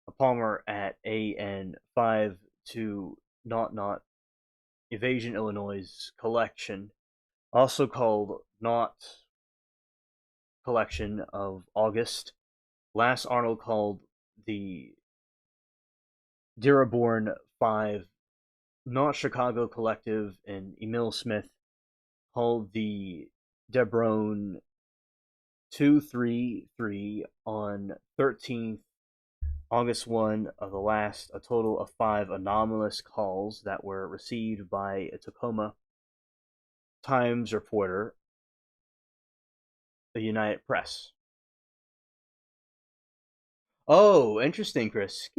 a Palmer at AN 5200 Evasion, Illinois collection, also called Not collection of August. Last Arnold called the Dearborn 5 Not Chicago Collective, and Emil Smith called the Debrone 233 on 13th August 1 of the last, a total of 5 anomalous calls that were received by a Tacoma Times reporter, the United Press. Oh, interesting, Chris.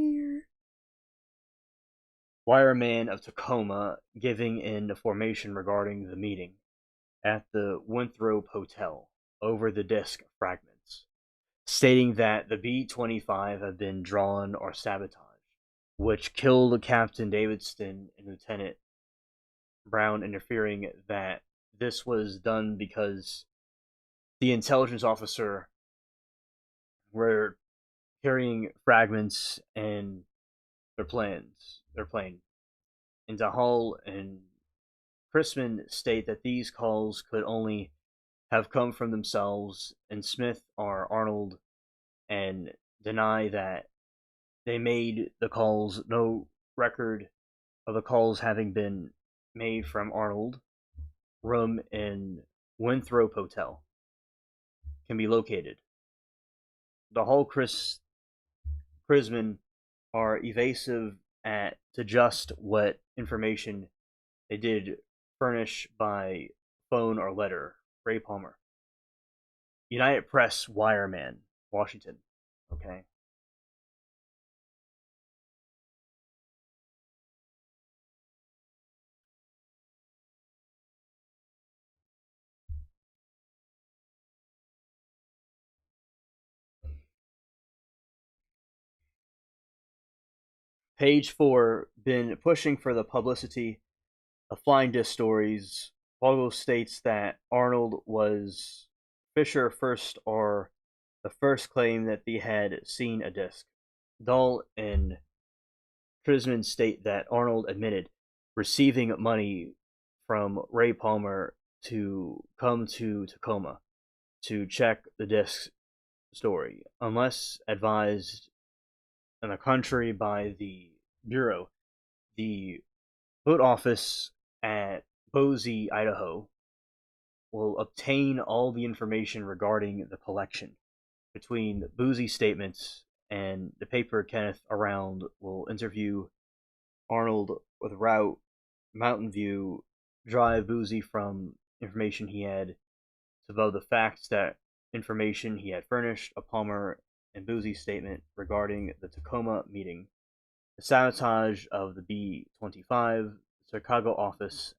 Wireman of Tacoma giving in information regarding the meeting at the Winthrop Hotel over the disk fragments, stating that the B-25 had been drawn or sabotaged, which killed Captain Davidson and Lieutenant Brown, interfering that this was done because the intelligence officer were carrying fragments and their plane, into Hull and Chrisman state that these calls could only have come from themselves, and Smith or Arnold, and deny that they made the calls. No record of the calls having been made from Arnold room in Winthrop Hotel can be located. The Hull Chrisman are evasive at to just what information they did furnish by phone or letter. Ray Palmer, United Press wireman, Washington. Okay. Page four, been pushing for the publicity of flying disc stories. Vogel states that Arnold was Fisher first, or the first claim that they had seen a disc. Dahl and Trisman state that Arnold admitted receiving money from Ray Palmer to come to Tacoma to check the disc story, unless advised in the country by the Bureau. The boat office at Boise, Idaho, will obtain all the information regarding the collection. Between Boozy's statements and the paper, Kenneth Around will interview Arnold with route Mountain View Drive Boozy from information he had to above the facts that information he had furnished a Palmer and Boozy's statement regarding the Tacoma meeting, the sabotage of the B-25. Chicago office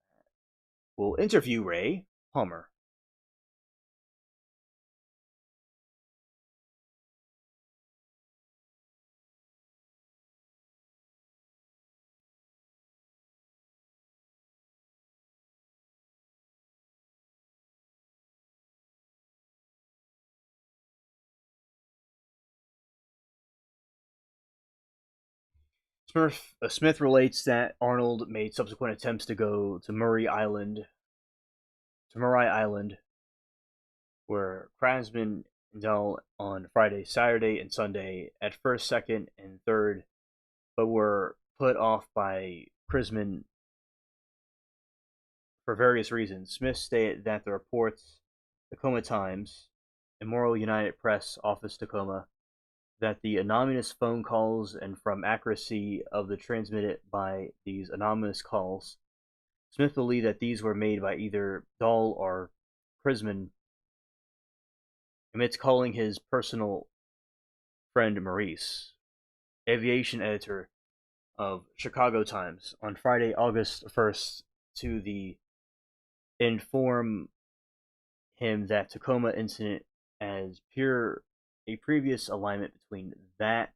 will interview Ray Palmer. Smith relates that Arnold made subsequent attempts to go to Murray Island to Marai Island, where craftsmen dealt on Friday, Saturday, and Sunday at first, second, and third, but were put off by Crisman for various reasons. Smith stated that the reports, Tacoma Times, Immoral United Press Office Tacoma, that the anonymous phone calls and from accuracy of the transmitted by these anonymous calls, Smith believed that these were made by either Dahl or Crisman amidst calling his personal friend Maurice, aviation editor of Chicago Times, on Friday, August 1st, to the inform him that Tacoma incident as pure a previous alignment between that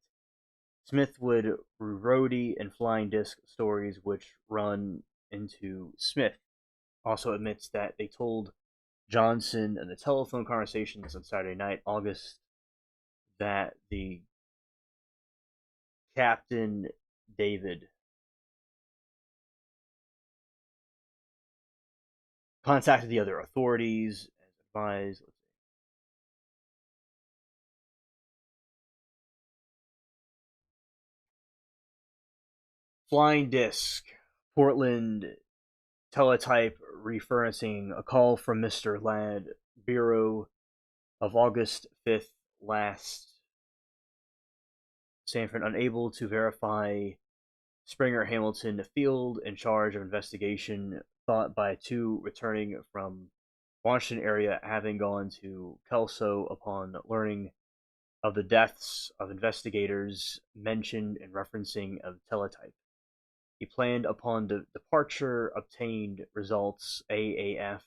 Smith would roadie and flying disc stories which run into Smith. Also admits that they told Johnson in the telephone conversations on Saturday night, August, that the Captain David contacted the other authorities as advised. Flying disc, Portland teletype referencing a call from Mr. Ladd, Bureau of August 5th last. Sanford unable to verify Springer Hamilton field in charge of investigation, thought by two returning from Washington area having gone to Kelso upon learning of the deaths of investigators mentioned in referencing of teletype. He planned upon the departure, obtained results AAF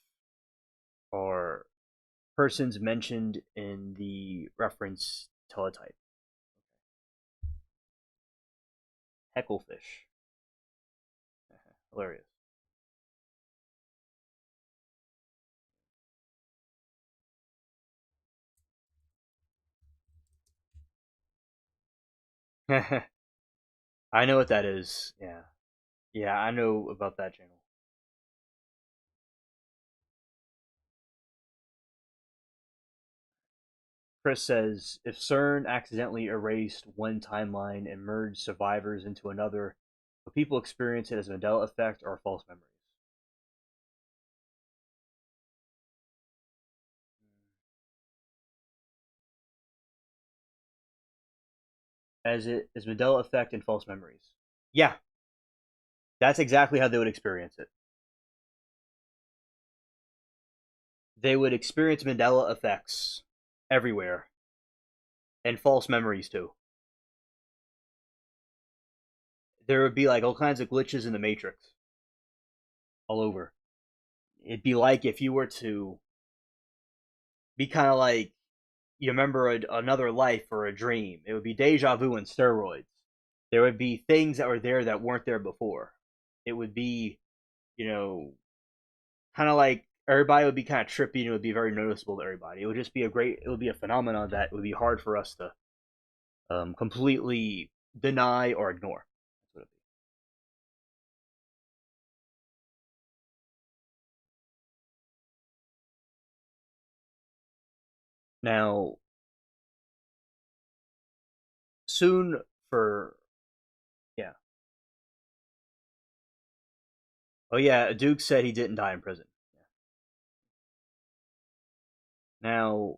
or persons mentioned in the reference teletype. Hecklefish. Hilarious. I know what that is. Yeah. Yeah, I know about that channel. Chris says if CERN accidentally erased one timeline and merged survivors into another, would people experience it as a Mandela effect or false memories? As it is Mandela effect and false memories. Yeah, that's exactly how they would experience it. They would experience Mandela effects everywhere and false memories too. There would be like all kinds of glitches in the matrix all over. It'd be like if you were to be kind of like you remember another life or a dream. It would be deja vu and steroids. There would be things that were there that weren't there before. It would be, you know, kind of like everybody would be kind of trippy and it would be very noticeable to everybody. It would just be it would be a phenomenon that would be hard for us to completely deny or ignore. That's what it'd be. Now, soon for, yeah. Oh, yeah, Duke said he didn't die in prison. Yeah. Now,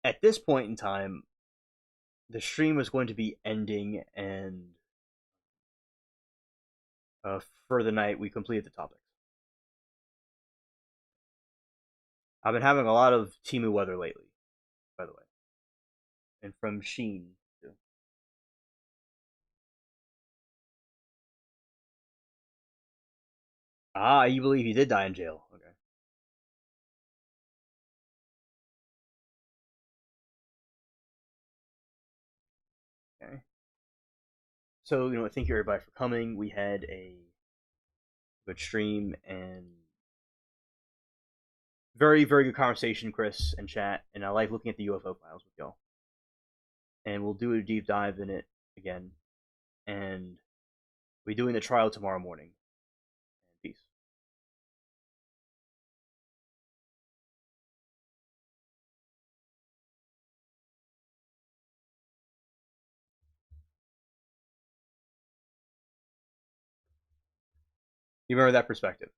at this point in time, the stream was going to be ending, and for the night, we completed the topics. I've been having a lot of Timu weather lately, by the way, and from Sheen too. Ah, you believe he did die in jail? Okay. Okay. So thank you everybody for coming. We had a good stream and very very good conversation, Chris and chat, and I like looking at the UFO files with y'all. And we'll do a deep dive in it again, and we're doing the trial tomorrow morning. Peace. You remember that perspective?